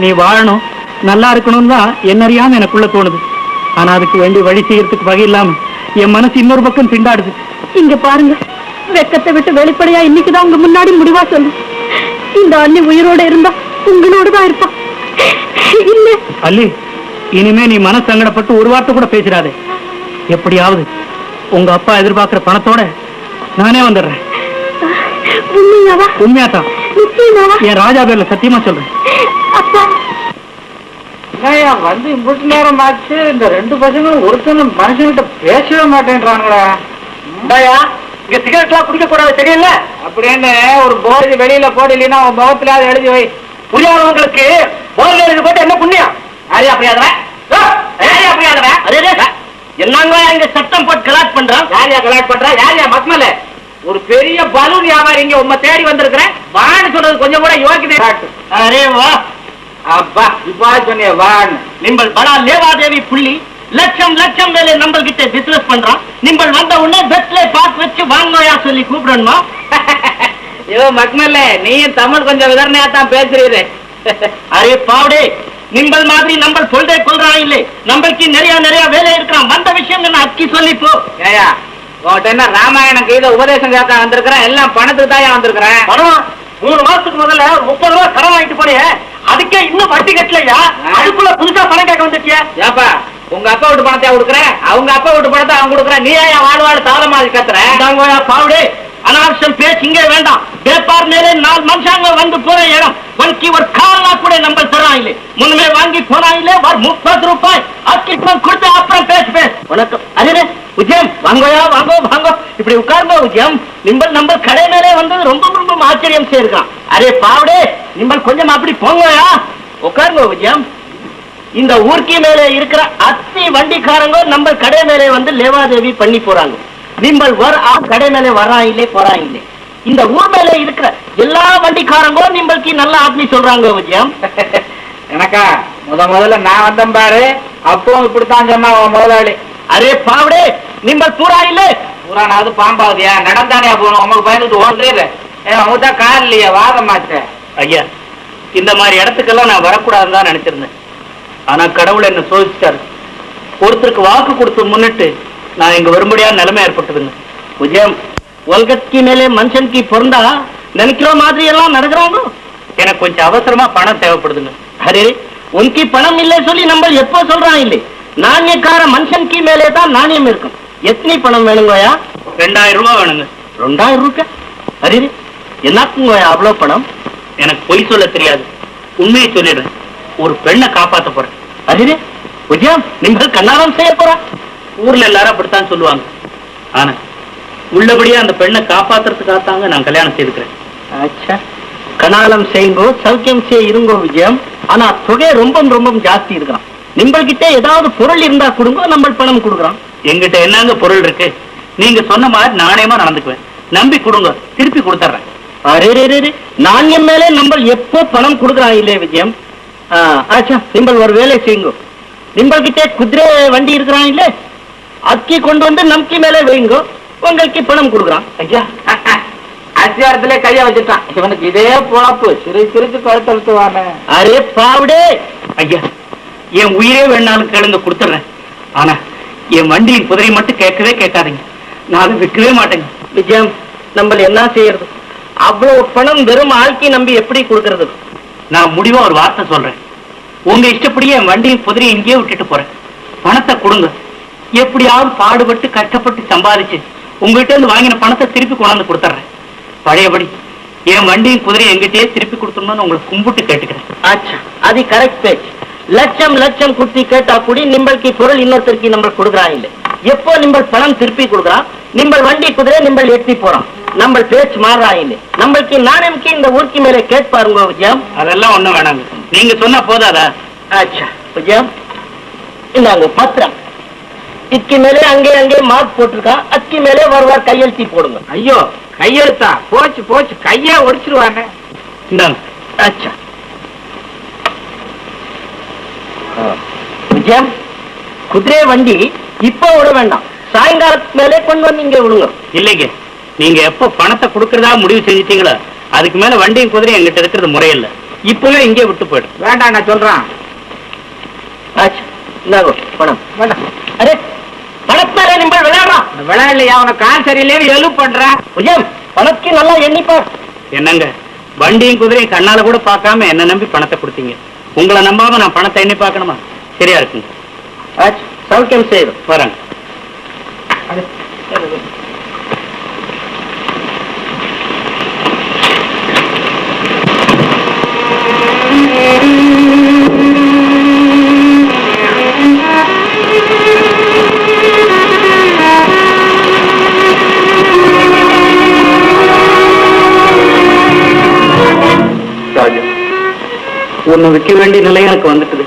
நீ வாழணும், நல்லா இருக்கணும் தான் என்னறியாம எனக்குள்ள தோணுது. ஆனா அதுக்கு வேண்டி வழி செய்யறதுக்கு வகை இல்லாம என் மனசு இன்னொரு பக்கம் திண்டாடுது. இங்க பாருங்க, வெக்கத்தை விட்டு வெளிப்படையா இன்னைக்குதான் உங்க முன்னாடி முடிவா சொல்லு. இந்த அள்ளி உயிரோட இருந்தா உங்களோட தான் இருப்பான். இல்ல அல்லி, இனிமே நீ மன சங்கடப்பட்டு ஒரு வார்த்தை கூட பேசிடாதே. எப்படியாவது உங்க அப்பா எதிர்பார்க்கிற பணத்தோட நானே வந்துடுறேன். உண்மையாவா? உண்மையாதான், நிச்சயமாவா? என் ராஜா பேர்ல சத்தியமா சொல்றேன். அப்பா வந்து இம்புட்டு நேரம் ஆச்சு, இந்த 2 பசங்களும் ஒருத்தனும் மனுஷன்கிட்ட பேசவே மாட்டேன்றாங்களா? இங்க சிகரெட் எல்லாம் குடிக்க கூடாது, தெரியல? அப்படின்னு ஒரு போர்டு வெளியில போடு, இல்லைன்னா உன் முகத்திலாவது எழுதி வை. புரியாதவங்களுக்கு போர்டு எழுதி போட்டு என்ன புண்ணியம்? யாரையா புரியாதவன்? யாரையா புரியாதவன்? என்னங்க இங்க சத்தம் போட்டு கலாட் பண்றான்? யாரையா கலாட் பண்ற? யாரையா மத்மல? ஒரு பெரிய பலூன் வியாபாரி இங்க உண்மை தேடி வந்திருக்கிறேன். வான்னு சொல்றது கொஞ்சம் கூட யோகிதை. அரே வா, அப்பா இப்பா சொன்னிய வான்னு. நிம்பல் படா லேவாதேவி புள்ளி லட்சம் லட்சம் வேலை நம்ம கிட்ட பிசினஸ் பண்றான். நிம்பல் வந்த உடனே பெட்ல பார்த்து வச்சு வாங்கயா சொல்லி கூப்பிடணுமா? ஐயோ மக்மல்ல, நீயும் தமிழ் கொஞ்சம் விதர்ணையா தான் பேசுறீரு. அரே பாவடே, நிம்பல் மாதிரி நம்ம சொல்றே கொள்றான் இல்லை, நம்மளுக்கு நிறைய வேலை இருக்கிறான். வந்த விஷயம் என்ன அக்கி சொல்லி போ. ஏயா, உன்கிட்ட என்ன ராமாயணம் கீத உபதேசம் கேட்க வந்திருக்கிறேன்? எல்லாம் பணத்துக்கு தான் வந்திருக்கிறேன். பணம் 3 மாசத்துக்கு முதல்ல 30 ரூபாய் கடன் வாங்கிட்டு போனியே, அதுக்கே இன்னும் வட்டி கட்டலையா? அதுக்குள்ள புதுசா பணம் கேட்க வந்துட்டியா? ஏப்பா, உங்க அப்பா வீட்டு பணத்தை கொடுக்குறேன், அவங்க அப்பா வீட்டு பணத்தை அவன் கொடுக்குறேன். நீ ஏன் வாழ் தாளமா கத்துற? பாவடே, அனாவசியம் பேச்சு இங்கே வேண்டாம். व्यापार मेले 4 मनुष्यांग வந்து போற இடம் உனக்கு ஒரு கால்னா கூட நம்பர் தரா இல்ல முன்னமே வாங்கி போனா இல்ல ஒரு 30 ரூபாய் அக்கிட்டம் கொடுத்து அப்புறம் பேச வணக்கம் அரே உஜயம் வாங்கோயா வாங்கோ இப்படி உட்கார்ந்தோ உஜயம் நிம்பல் நம்பர் கடை மேலே வந்து ரொம்ப ஆச்சரியம் செய்யிருக்கான் அரே பாவடே நிம்பல் கொஞ்சம் அப்படி போங்கோயா உட்கார்ந்தோ உஜயம் இந்த ஊர்க்கி மேலே இருக்கிற அத்தி வண்டிக்காரங்க நம்ம கடை மேலே வந்து லேவாதேவி பண்ணி போறாங்க நிம்பல் கடை மேலே வரா இல்லே போறா இல்லே இந்த ஊர் மேல இருக்கிற எல்லா வண்டிக்காரங்க நிம்பளுக்கு நல்ல ஆத்மி சொல்றாங்க விஜயம் எனக்கா முதல்ல நான் வந்தேன் பாரு அப்போ இப்படித்தான் சொன்னா முதலாளி அரே பாவடே நிம்பல் பூரா இல்ல பூரா நான் அது பாம்பாவதியா நடந்தானே போகணும் உங்களுக்கு பயந்துட்டு ஓடுறே அவங்க தான் கார் இல்லையா வாதமாச்ச ஐயா இந்த மாதிரி இடத்துக்கெல்லாம் நான் வரக்கூடாதுன்னு தான் நினைச்சிருந்தேன் ஆனா கடவுள் என்ன சோதிச்சிட்டாரு ஒருத்தருக்கு வாக்கு கொடுத்து முன்னிட்டு நான் இங்க வரும்படியா நிலைமை ஏற்பட்டதுங்க விஜயம் உலகத்துக்கு மேலே மனுஷனுக்கு பிறந்தா நினைக்கிற மாதிரி எல்லாம் நடக்கிறாங்க எனக்கு கொஞ்சம் அவசரமா பணம் தேவைப்படுதுங்க அரே உனக்கு பணம் இல்லை சொல்லி நம்ம எப்போ சொல்றான் இல்லை நாணயக்கார மனுஷனுக்கு மேலே தான் நாணயம் இருக்கும் எத்தனை பணம் வேணுங்கோயா 2000 ரூபாய் வேணுங்க 2000 ரூபாய் அரே என்னக்குங்கோயா அவ்வளவு பணம் எனக்கு பொய் சொல்ல தெரியாது உண்மையை சொல்லிடுறேன் ஒரு பெண்ணை காப்பாத்த போறேன் அரே விஜயம் நீங்கள் கண்ணாரம் செய்ய போறா ஊர்ல எல்லாரும் அப்படித்தான் சொல்லுவாங்க ஆனா உள்ளபடியே அந்த பெண்ணை காப்பாத்துறதுக்காகத்தாங்க நான் கல்யாணம் செய்துக்கிறேன் அச்சா கனாலம் செய்யுங்கோ சௌக்கியம் செய்ய இருங்கோ விஜயம் ஆனா தொகை ரொம்ப ஜாஸ்தி இருக்கான் நிம்பள்கிட்ட ஏதாவது பொருள் இருந்தா கொடுங்க நம்ம பணம் கொடுக்குறோம் எங்கிட்ட என்னங்க பொருள் இருக்கு நீங்க சொன்ன மாதிரி நாணயமா நடந்துக்குவேன் நம்பி கொடுங்க திருப்பி கொடுத்துறேன் அரே நாணயம் மேலே நம்ம எப்போ பணம் கொடுக்குறான் இல்லையே விஜயம் ஆச்சா நிம்பள் ஒரு வேலை செய்யுங்க நிம்பள்கிட்ட குதிரை வண்டி இருக்கிறான் இல்ல அக்கி கொண்டு வந்து நம்பி மேலே வைங்கோ உங்களுக்கு பணம் கொடுக்குறான் ஐயா அதிகாரத்திலே கைய வச்சுட்டான் இவனுக்கு இதே பொழப்பு சிரிச்சு கழுத்தழுத்துவானே அரே பாவடே ஐயா என் உயிரே வேணாலும் கேளுங்க கொடுத்துறேன் ஆனா என் வண்டியின் குதிரை மட்டும் கேட்கவே கேட்காதீங்க நான் விற்கவே மாட்டேங்க விஜயம் நம்ம என்ன செய்யறது அவ்வளவு பணம் வெறும் ஆழ்க்கி நம்பி எப்படி கொடுக்கறது நான் முடிவா ஒரு வார்த்தை சொல்றேன் உங்க இஷ்டப்படியே என் வண்டியின் குதிரையை இங்கேயே விட்டுட்டு போறேன் பணத்தை கொடுங்க எப்படியாவது பாடுபட்டு கஷ்டப்பட்டு சம்பாதிச்சு உங்ககிட்ட இருந்து வாங்கின பணத்தை திருப்பி கொண்டாந்து கொடுத்துறேன் பழையபடி என் வண்டியின் குதிரை எங்கிட்டே திருப்பி கொடுத்துடணும்னு உங்களை கும்பிட்டு கேட்டுக்கிறேன் ஆச்சா அது கரெக்ட் பேச்சு லட்சம் குத்தி கேட்டா கூடி நிம்பளுக்கு பொருள் இன்னொருத்தருக்கு நம்ம கொடுக்குறான் இல்லை எப்போ நிம்பள் பணம் திருப்பி கொடுக்குறான் நிம்பள் வண்டி குதிரை நிம்பள் எட்டி போறான் நம்ம பேச்சு மாறா இல்லை நம்மளுக்கு நாணயம்க்கு இந்த ஊர்க்கு மேலே கேட்பாருங்க விஜயம் அதெல்லாம் ஒண்ணும் வேணாங்க நீங்க சொன்னா போதாதா ஆச்சா விஜயம் இந்தாங்க பத்திரம் இதுக்கு மேலே அங்கே மார்க் போட்டிருக்கா அதுக்கு மேலே வருவார் கையெழுத்தி போடுங்க ஐயோ கையெழுத்தா போச்சு கையா ஒடிச்சிருவாங்க இந்தாங்க ஆச்சா விஜயம் குதிரை வண்டி இப்ப விட வேண்டாம் சாயங்காலத்துக்கு மேலே கொண்டு வந்து இங்க விடுங்க இல்லைங்க நீங்க எப்ப பணத்தை கொடுக்கறதா முடிவு செஞ்சிட்டீங்களோ அதுக்கு மேல வண்டியும் குதிரை எங்கிட்ட இருக்கிறது முறையில்லை இப்பவே இங்கே விட்டு போயிடும் வேண்டாம் நான் சொல்றேன் ஆச்சா இந்தாங்க பணம் வேண்டாம் அரே பணத்தாலே நிம்பள் விளையாடுறான் விளையாடலையா அவனை கால் சரியில்லையே எழு பண்றேன் விஜயம் பணத்துக்கு நல்லா எண்ணிப்பார் என்னங்க வண்டியும் குதிரையும் கண்ணால கூட பார்க்காம என்ன நம்பி பணத்தை கொடுத்தீங்க உங்களை நம்பாம நான் பணத்தை எண்ணி பார்க்கணுமா சரியா இருக்குங்க ஆச்சு சௌக்கியம் செய்யும் வரேங்க ஒன்னு விற்க வேண்டிய நிலை எனக்கு வந்துட்டுது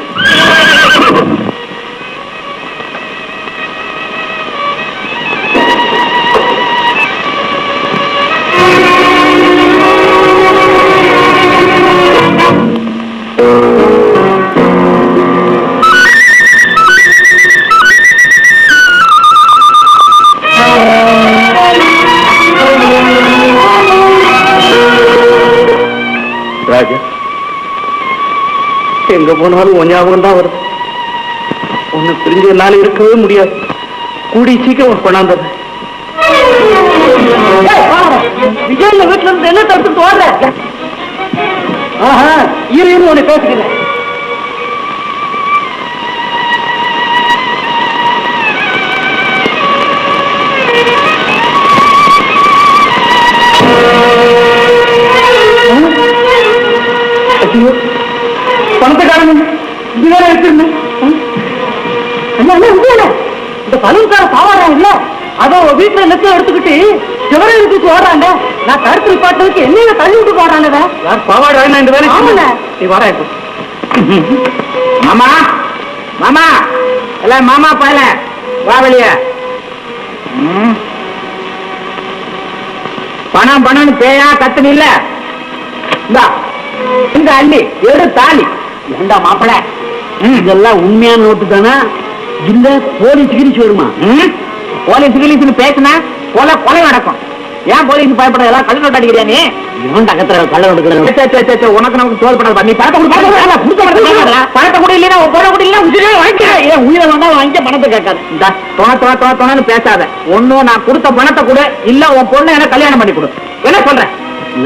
ராஜா எங்க போனாலும் உன் ஞாபகம் தான் வருது ஒன்னு பிரிஞ்சு என்னால இருக்கவே முடியாது கூடி சீக்கிரம் கொண்டாந்தது விஜய் வீட்டுல இருந்து என்ன தடுத்துட்டு ஓடுற இரு உன்னை பேசுகிறேன் அந்த பலூன்கார பாவாடா இல்ல அதோ வீட்டுல நெத்து எடுத்துக்கிட்டு சிவரத்துக்கு ஓடுறாங்க. நான் கருத்து பாட்டுக்கு என்னைய தள்ளி விட்டு போடுறாங்க. யார் பாவாடா இந்த வேலை? நீ வர இப்போ. மாமா மாமா இல்ல மாமா பாயல வா வெளிய. பணம் பணம்னு பேயா கத்துன இல்ல இந்த அள்ளி எடு தாலி. ஏண்டா மாப்பிள இதெல்லாம் உண்மையான நோட்டு தானா இல்ல போலீஸ் கிரிச்சு வருமா? போலீஸ் கிரிச்சுன்னு பேசுனா கொலை கொலை நடக்கும். ஏன் போலீஸ் பயப்பட எல்லாம் கள்ள நோட்டு அடிக்கிறியா நீ? இவன் கள்ள நோட்டு உனக்கு நமக்கு தோல்படாது. நீ பணத்தை கூட இல்லைன்னா பொண்ணை கூட இல்ல உயிரை வந்தா வாங்கி பணத்தை கேட்காது. இந்த தொணன்னு பேசாத. ஒன்னும் நான் கொடுத்த பணத்தை கூட இல்ல உன் பொண்ணு எனக்கு கல்யாணம் பண்ணி கொடு. என்ன சொல்றேன்?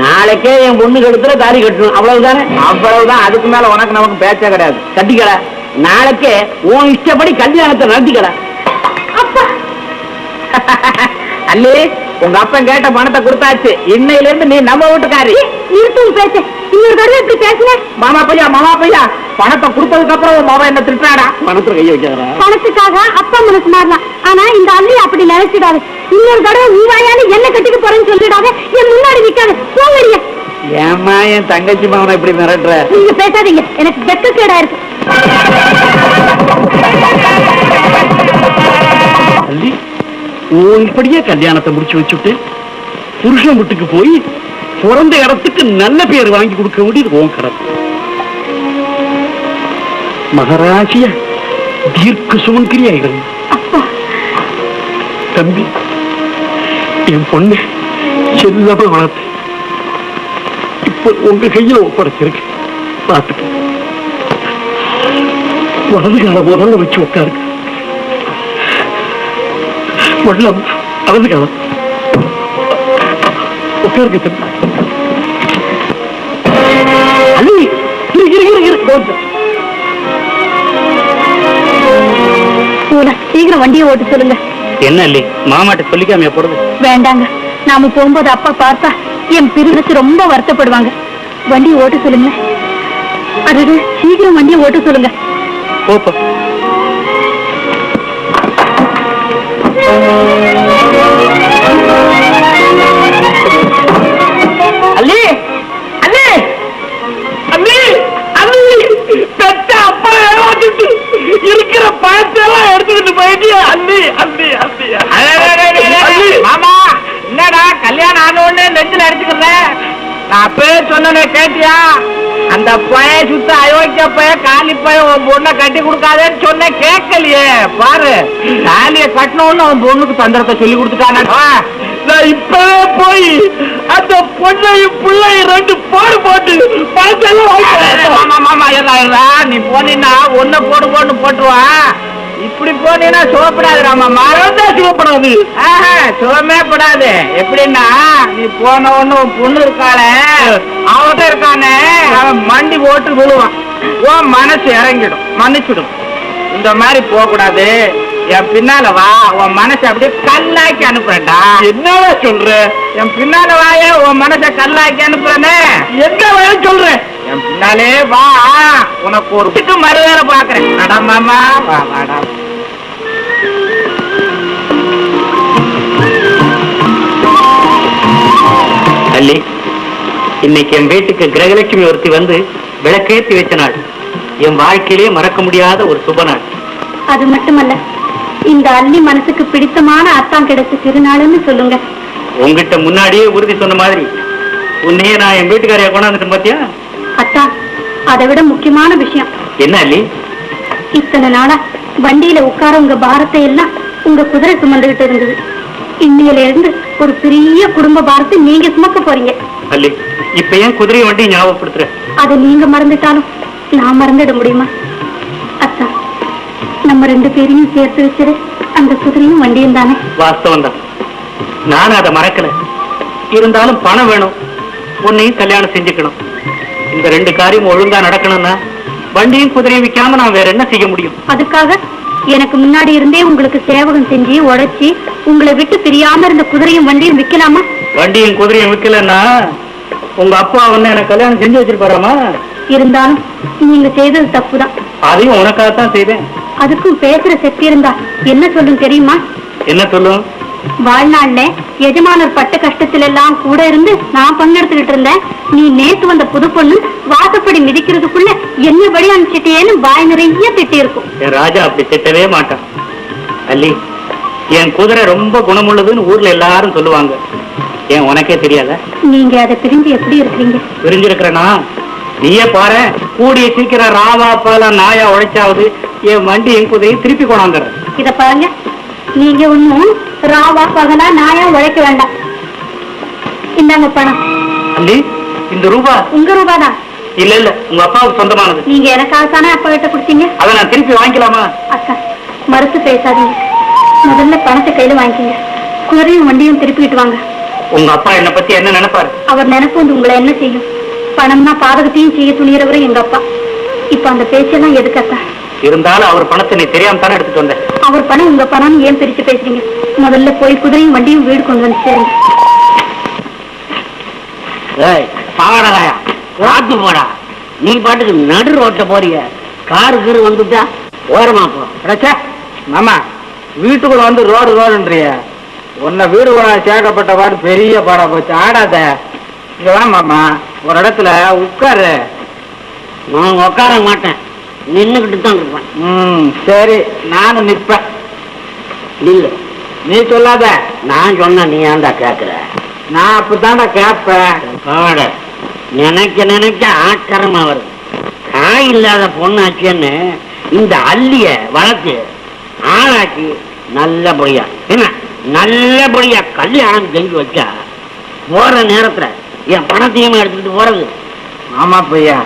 நாளைக்கே என் பொண்ணு கெடுத்துல தாரி கட்டணும். அவ்வளவுதானே? அவ்வளவுதான். அதுக்கு மேல உனக்கு நமக்கு பேச்சே கிடையாது. கட்டிக்கல நாளைக்கே உன் இஷ்டப்படி கல்யாணத்தை நடத்திக்கல. அல்லி உங்க அப்பன் கேட்ட பணத்தை கொடுத்தாச்சு. இன்னையில இருந்து நீ நம்ம வீட்டுக்காரி. நிறுத்தும் பேச. இன்னொரு தடவை இப்படி பேசுன மாமா பையா பணத்தை கொடுத்ததுக்கு அப்புறம் உன் மாமா என்ன திட்டாடா? பணத்துல கைய வைக்கிறா. பணத்துக்காக அப்பா மனசு மாறலாம். ஆனா இந்த அள்ளி அப்படி நினைச்சிடாது. இன்னொரு தடவை நீ வாயால என்ன கட்டிக்கு போறேன்னு சொல்லிடாத. என் முன்னாடி நிக்காது. போங்கடிய. ஏமா என் தங்கச்சி மாவனை இப்படி மிரட்டுற? நீங்க பேசாதீங்க. எனக்கு வெக்க கேடா இருக்கு. அல்லி இப்படியே கல்யாணத்தை முடிச்சு வச்சுட்டு புருஷன் வீட்டுக்கு போய் பிறந்த இடத்துக்கு நல்ல பேர் வாங்கி கொடுக்க வேண்டியது உன் கடமை. மகராசிய தீர்க்க சுமங்கிரியாயிரும். தம்பி என் பொண்ணு செல்லமா வளர்த்து இப்ப உங்க கையில ஒப்படைச்சிருக்கு. பார்த்துக்க வலது கால முதல்ல வச்சு உட்காருக்கு. வல்லம் வலது காலம் உட்காருங்க தம்பி. சீக்கிரம் வண்டியை ஓட்டு சொல்லுங்க. என்ன இல்லை மாமாட்ட சொல்லிக்காமையா போறது? வேண்டாங்க. நாம போகும்போது அப்பா பார்த்தா என் பிரிவுக்கு ரொம்ப வருத்தப்படுவாங்க. வண்டியை ஓட்டு சொல்லுங்க. அதாவது சீக்கிரம் வண்டியை ஓட்டு சொல்லுங்க. போப்பா. அல்லி அல்லி அல்லி அல்லி பெத்த அப்பா ஏமாத்திட்டு இருக்கிற பணத்தை எல்லாம் எடுத்துக்கிட்டு போயிட்டியா? அல்லி அல்லி அல்லி மாமா என்னடா கல்யாணம் ஆன உடனே நெஞ்சில் அடிச்சுக்கிறத? நான் அப்பவே சொன்னே கேட்டியா? அந்த பய சுத்த அயோக்கிய பய காலி பய உன் பொண்ணை கட்டி கொடுக்காதேன்னு சொன்ன கேட்கலையே. பாரு தாலிய கட்டணும்னு அவன் பொண்ணுக்கு தந்திரத்தை சொல்லி கொடுத்துட்டானா? நான் இப்பவே போய் அந்த பொண்ணையும் பிள்ளையும் ரெண்டு போடு போட்டு நீ போனீன்னா ஒன்ன போடு போட்டுருவா. இப்படி போனீங்கன்னா சுவப்படாது. ராமா சுவப்படாது. சுவமே படாது. எப்படின்னா நீ போன ஒண்ணு உன் பொண்ணு இருக்காள அவன் இருக்கானே அவன் மண்டி போட்டு விழுவான். உன் மனசு இறங்கிடும். மன்னிச்சுடும். இந்த மாதிரி போக கூடாது. என் பின்னால வா. உன் மனசை அப்படியே கல்லாக்கி அனுப்புறேன்டா. என்னவா சொல்ற? என் பின்னால வாய உன் மனசை கல்லாக்கி அனுப்புறேனே. என்ன வாய சொல்றேன்? என் பின்னாலே வா. உனக்கு ஒரு பிட்டு மறுவேலை பாக்குறேன். நடா மாமா வா வாடா. அல்லி இன்னைக்கு என் வீட்டுக்கு கிரகலட்சுமி ஒருத்தி வந்து விளக்கேற்றி வச்ச நாள். என் வாழ்க்கையிலேயே மறக்க முடியாத ஒரு சுப நாள். அது மட்டுமல்ல, இந்த அள்ளி மனசுக்கு பிடித்தமான அத்தான் கிடைச்ச திருநாள்னு சொல்லுங்க. உங்ககிட்ட முன்னாடியே உறுதி சொன்ன மாதிரி உன்னையே நான் என் வீட்டுக்காரைய கொண்டாந்துட்டேன் பாத்தியா? அத்தா, அதை விட முக்கியமான விஷயம் என்ன அல்லி? இத்தனை நாளா வண்டியில உட்கார உங்க பாரத்தை எல்லாம் உங்க குதிரை சுமந்துகிட்டு இருந்தது. இன்னையில இருந்து ஒரு பெரிய குடும்ப பாரத்தை நீங்க சுமக்க போறீங்க. அல்லி, இப்ப ஏன் குதிரை வண்டி ஞாபகப்படுத்துற? அதை நீங்க மறந்துட்டாலும் நான் மறந்துட முடியுமா? அத்தா, நம்ம ரெண்டு பேரையும் சேர்த்து வச்சிரு அந்த குதிரையும் வண்டியும் தானே. வாஸ்தவம் தான். நானும் அதை மறக்கல. இருந்தாலும் பணம் வேணும். உன்னையும் கல்யாணம் செஞ்சுக்கணும். இந்த ரெண்டு காரியம் ஒழுங்கா நடக்கணும்னா வண்டியும் குதிரையும் விற்காம நான் வேற என்ன செய்ய முடியும்? அதுக்காக எனக்கு முன்னாடி இருந்தே உங்களுக்கு சேவகம் செஞ்சு உழைச்சி உங்களை விட்டு பிரியாம இருந்த குதிரையும் வண்டியும் விற்கலாமா? வண்டியும் குதிரையும் விற்கலன்னா உங்க அப்பா வந்து எனக்கு கல்யாணம் செஞ்சு வச்சிருப்பாராமா? இருந்தாலும் நீங்க செய்தது தப்புதான். அதையும் உனக்காகத்தான் செய்தேன். அதுக்கும் பேசுற சக்தி இருந்தா என்ன சொல்லும் தெரியுமா? என்ன சொல்லும்? வாழ்நாள்ல எஜமானர் பட்ட கஷ்டத்துல எல்லாம் கூட இருந்து நான் பங்கெடுத்துக்கிட்டு இருந்தேன். நீ நேத்து வந்த புது பொண்ணு வாசப்படி மிதிக்கிறதுக்குள்ள என்ன படி அனுப்பிச்சிட்டேன்னு வாய் நிறைய திட்டி இருக்கும். என் ராஜா அப்படி திட்டவே மாட்டான். அல்லி, என் குதிரை ரொம்ப குணமுள்ளதுன்னு ஊர்ல எல்லாரும் சொல்லுவாங்க. ஏன் உனக்கே தெரியாத? நீங்க அதை பிரிஞ்சு எப்படி இருக்கிறீங்க? பிரிஞ்சிருக்கிறனா? நீயே பாரு, கூடிய சீக்கிரம் ராவா பால நாயா உழைச்சாவது என் வண்டி என் குதிரையை திருப்பி கொண்டாந்துற. இத பாருங்க, நீங்க ஒண்ணும் ராவா பகலா நாயா உழைக்க வேண்டாம். இந்தாங்க பணம். அல்லி, இந்த ரூபா உங்க ரூபாதான். இல்ல இல்ல, உங்க அப்பாவுக்கு சொந்தமானது. நீங்க எனக்காக தானே அப்பா கிட்ட கொடுத்தீங்க. அதை நான் திருப்பி வாங்கிக்கலாமா? அக்கா, மறுத்து பேசாதீங்க. முதல்ல பணத்தை கையில வாங்கிக்கீங்க. குதிரையும் வண்டியும் திருப்பிட்டு வாங்க. உங்க அப்பா என்ன பத்தி என்ன நினைப்பாரு? அவர் நினைப்பு வந்து உங்களை என்ன செய்யும்? பணம்னா பாதகத்தையும் செய்ய துணிகிறவரும் எங்க அப்பா. இப்ப அந்த பேச்செல்லாம் எதுக்கக்கா? இருந்தாலும் அவர் பணத்தை நீ தெரியாம தானே எடுத்துட்டு வந்த. அவர் பணம் உங்க பணம் ஏன் பிரிச்சு பேசுறீங்க? முதல்ல போய் குதிரையும் வண்டியும் வீடு கொண்டு வந்து சேருங்க. பாவாடகாயா, காத்து போடா. நீ பாட்டுக்கு நடு ரோட்ல போறிய, காரு கீரு வந்துட்டா ஓரமா போ. மாமா, வீட்டுக்குள்ள வந்து ரோடு ரோடுன்றிய, உன்னை வீடு சேர்க்கப்பட்ட பாடு பெரிய பாடா போச்சு. ஆடாத, இங்க வா மாமா, ஒரு இடத்துல உட்காரு. நான் உட்கார மாட்டேன், நின்னுகிட்டு தான் இருப்பேன். சரி, நானும் நிப்பேன். இல்ல, நீ சொல்லாத. நான் சொன்ன நீ ஏன்டா கேக்குற? நான் அப்படித்தான்டா கேட்பேன். பாவாட நினைக்க நினைக்க ஆச்சரியமா வருது. காய் இல்லாத பொண்ணாச்சுன்னு இந்த அள்ளிய வளர்த்து ஆளாக்கி நல்லபடியா என்ன நல்லபடியா கல்யாணம் செஞ்சு வச்சா போற நேரத்துல என் பணத்தையும் எடுத்துக்கிட்டு போறது. ஆமா பையா,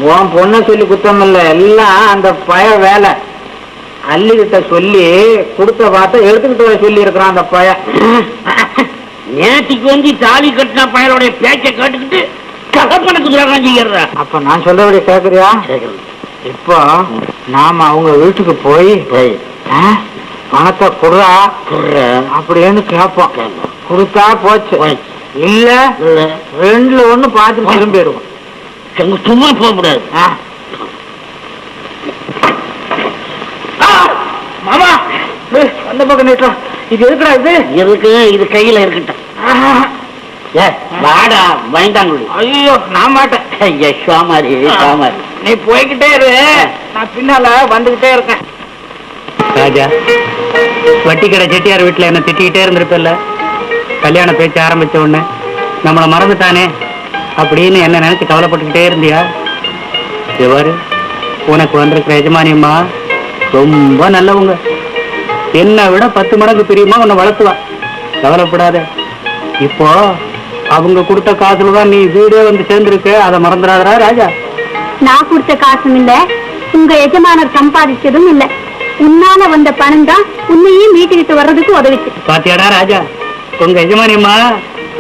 உன் பொண்ணை சொல்லி குத்தம் இல்ல, எல்லாம் அந்த பய வேலை. அள்ளிக்கிட்ட சொல்லி கொடுத்த பார்த்த எடுத்துக்கிட்டு வர சொல்லி இருக்கிறான் அந்த பய. நேற்றுக்கு வந்து தாலி கட்டின பயலுடைய பேச்சை கேட்டுக்கிட்டு கலப்பணக்கு துரோகம் செய்யற. அப்ப நான் சொல்றபடி கேக்குறியா? இப்போ நாம அவங்க வீட்டுக்கு போய் பணத்தை குடுறா அப்படின்னு கேட்போம். கொடுத்தா போச்சு, இல்ல ரெண்டுல ஒண்ணு பார்த்து திரும்பிடுவோம். சும்மா போக முடியாது. மாமா, அந்த பக்கம் நீட்டம். இது இருக்கிறா? இது கையில இருக்கட்டும். வாடா பயந்தாங்க. ஐயோ, நான் மாட்டேன். நீ போய்கிட்டே இரு, நான் பின்னால வந்துகிட்டே இருக்கேன். ராஜா, வட்டி கடை செட்டியார் வீட்டுல என்ன திட்டிக்கிட்டே இருந்திருப்பல்ல. கல்யாண பேச்சு ஆரம்பிச்ச உடனே நம்மளை மறந்துட்டானே அப்படின்னு என்ன நினைச்சு கவலைப்பட்டுக்கிட்டே இருந்தியா? எவ்வாறு உனக்கு வந்திருக்கிற எஜமானியம்மா ரொம்ப நல்லவங்க. என்னை விட 10 மடங்கு பிரியமா உன்னை வளர்த்துவா. கவலைப்படாத. இப்போ அவங்க கொடுத்த காசுலதான் நீ வீடே வந்து சேர்ந்திருக்க, அதை மறந்துடாதரா ராஜா. நான் கொடுத்த காசும் இல்ல, உங்க எஜமானர் சம்பாதிச்சதும் இல்ல. உன்னால வந்த பணம் தான் உன்னையும் வீட்டுக்கிட்டு வர்றதுக்கு உதவிச்சு. பாத்தியாடா ராஜா, உங்க எஜமானியம்மா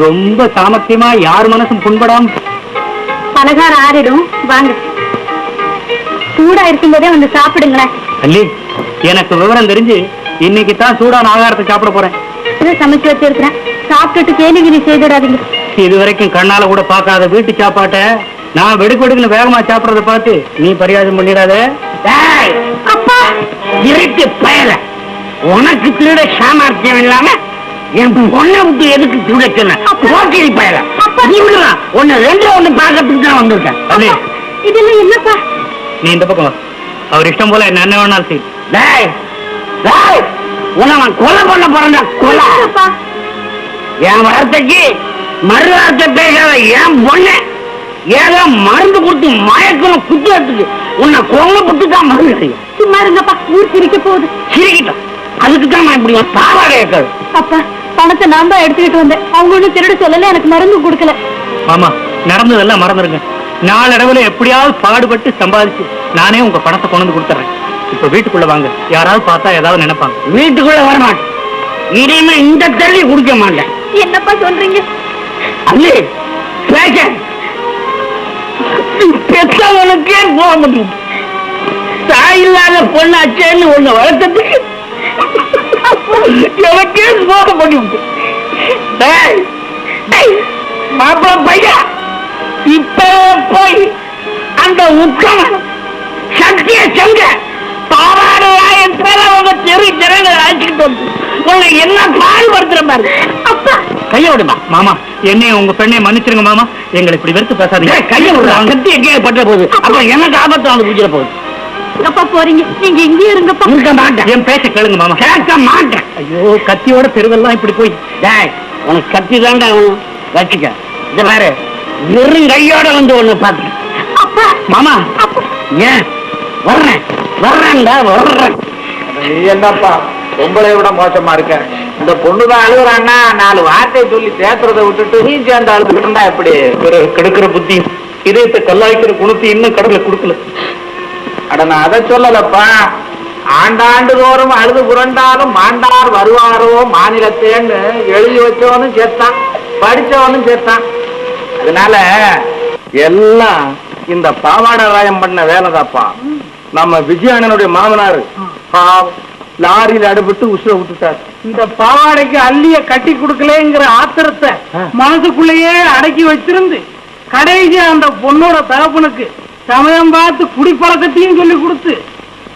ரொம்ப சாமர்த்தியமா யார் மனசும் புண்படாம. பலகாரம் ஆறிடும், வாங்க. சூடா இருக்கும்போதே வந்து சாப்பிடுங்களேன். அல்லி, எனக்கு விவரம் தெரிஞ்சு இன்னைக்கு தான் சூடான ஆகாரத்தை சாப்பிட போறேன். சமைச்சு வச்சிருக்கிறேன், சாப்பிட்டுட்டு கேலிகிரி செய்திடாதீங்க. இது வரைக்கும் கண்ணால கூட பார்க்காத வீட்டு சாப்பாட்ட நான் வெடுக்கு வெடுக்குன்னு வேகமா சாப்பிடறத பார்த்து நீ பரியாசம் பண்ணிடாத. அப்பா, இருட்டு பயல, உனக்கு திருட சாமர்த்தியம் இல்லாம என் பொண்ணை விட்டு எதுக்கு திருட சொன்ன? பயல நீ விடுறா, ஒன்னு ரெண்டு ஒண்ணு பார்க்கறதுக்கு தான் வந்திருக்கேன். இதெல்லாம் என்னப்பா? நீ இந்த பக்கம், அவர் இஷ்டம் போல என்ன வேணாலும் செய். உன்னை கொலை பண்ண போறேன்டா, கொலை. என் வார்த்தைக்கு மறுவார்த்தை பேசாத என் பொண்ணு ஏதோ மருந்து கொடுத்து மயக்கணும் குத்துறதுக்கு உன்னை கொலை புட்டு தான் மருந்து செய்யும். சும்மா இருங்கப்பா, ஊர் சிரிக்க போகுது. சிரிக்கிட்டோம், அதுக்கு தான் நான் இப்படி பாவாடை இருக்காது. அப்பா, பணத்தை நான் தான் எடுத்துக்கிட்டு வந்தேன். அவங்க ஒன்னும் திருட சொல்லல, எனக்கு மருந்து கொடுக்கல. ஆமா, நடந்ததெல்லாம் மறந்துருங்க. நாளடைவுல எப்படியாவது பாடுபட்டு சம்பாதிச்சு நானே உங்க பணத்தை கொண்டு வந்து கொடுத்துறேன். இப்ப வீட்டுக்குள்ள வாங்க, யாராவது பார்த்தா ஏதாவது நினைப்பாங்க. வீட்டுக்குள்ள வரமாட்டேன், இனிமே இந்த தள்ளி குடிக்க மாட்டேன். என்னப்பா சொல்றீங்க? அல்ல பேச பெத்தவனுக்கே போக முடியும், தாய் இல்லாத பொண்ணாச்சேன்னு ஒண்ணு வளர்த்ததுக்கு எனக்கே போக முடியும். மாப்பிள்ள பையா, இப்ப போய் அந்த உத்தமன் சத்திய செங்க பாவாடை உங்க தெரு ஜனங்களை அழைச்சிக்கிட்டு வந்து உங்களை என்ன பாடுபடுத்துற மாதிரி. அப்பா கைய விடுமா மாமா, என்னையும் உங்க பெண்ணையும் மன்னிச்சிருங்க மாமா. எங்களை இப்படி வெறுத்து பேசாதீங்க. கைய விடுறாங்க கத்தி எங்கேயே பற்ற போகுது. அப்புறம் எனக்கு ஆபத்து வந்து பிடிச்சிட போகுது. அப்பா போறீங்க, நீங்க இங்கே இருங்கப்பா. இருக்க மாட்டேன். என் பேச்ச கேளுங்க மாமா. கேட்க மாட்டேன். ஐயோ கத்தியோட தெருவெல்லாம் இப்படி போய் உனக்கு கத்தி தாண்டா வச்சுக்க. இந்த மாதிரி வெறும் கையோட வந்து ஒண்ணு பாத்து அப்பா மாமா. ஏன் வர்றேன் வர்றேன்டா வர்றேன். என்னப்பா பொம்பளை விட மோசமா இருக்க. இந்த பொண்ணுதான் அழுகுறான்னா 4 வார்த்தை சொல்லி தேத்துறதை விட்டுட்டு நீ சேர்ந்து அழுதுகிட்டு இருந்தா எப்படி? கெடுக்கிற புத்தி இதயத்தை கல்லாய்க்கிற குணத்தை இன்னும் கடவுளை கொடுக்கல. அட நான் அதை சொல்லலப்பா. ஆண்டாண்டு தோறும் அழுது புரண்டாலும் மாண்டார் வருவாரோ மாநிலத்தேன்னு எழுதி வச்சவனும் சேர்த்தான், படிச்சவனும் சேர்த்தான். அதனால எல்லாம் இந்த பாவாடராயம் பண்ண வேலைதாப்பா. நம்ம விஜயானனுடைய மாமனார் லாரியில அடுபட்டு உசுர விட்டுட்டார். இந்த பாவாடைக்கு அள்ளிய கட்டி கொடுக்கலங்கிற ஆத்திரத்தை மனசுக்குள்ளேயே அடக்கி வச்சிருந்து கடைசி அந்த பொண்ணோட தகப்பனுக்கு சமயம் பார்த்து குடிப்பழக்கத்தையும் சொல்லி கொடுத்து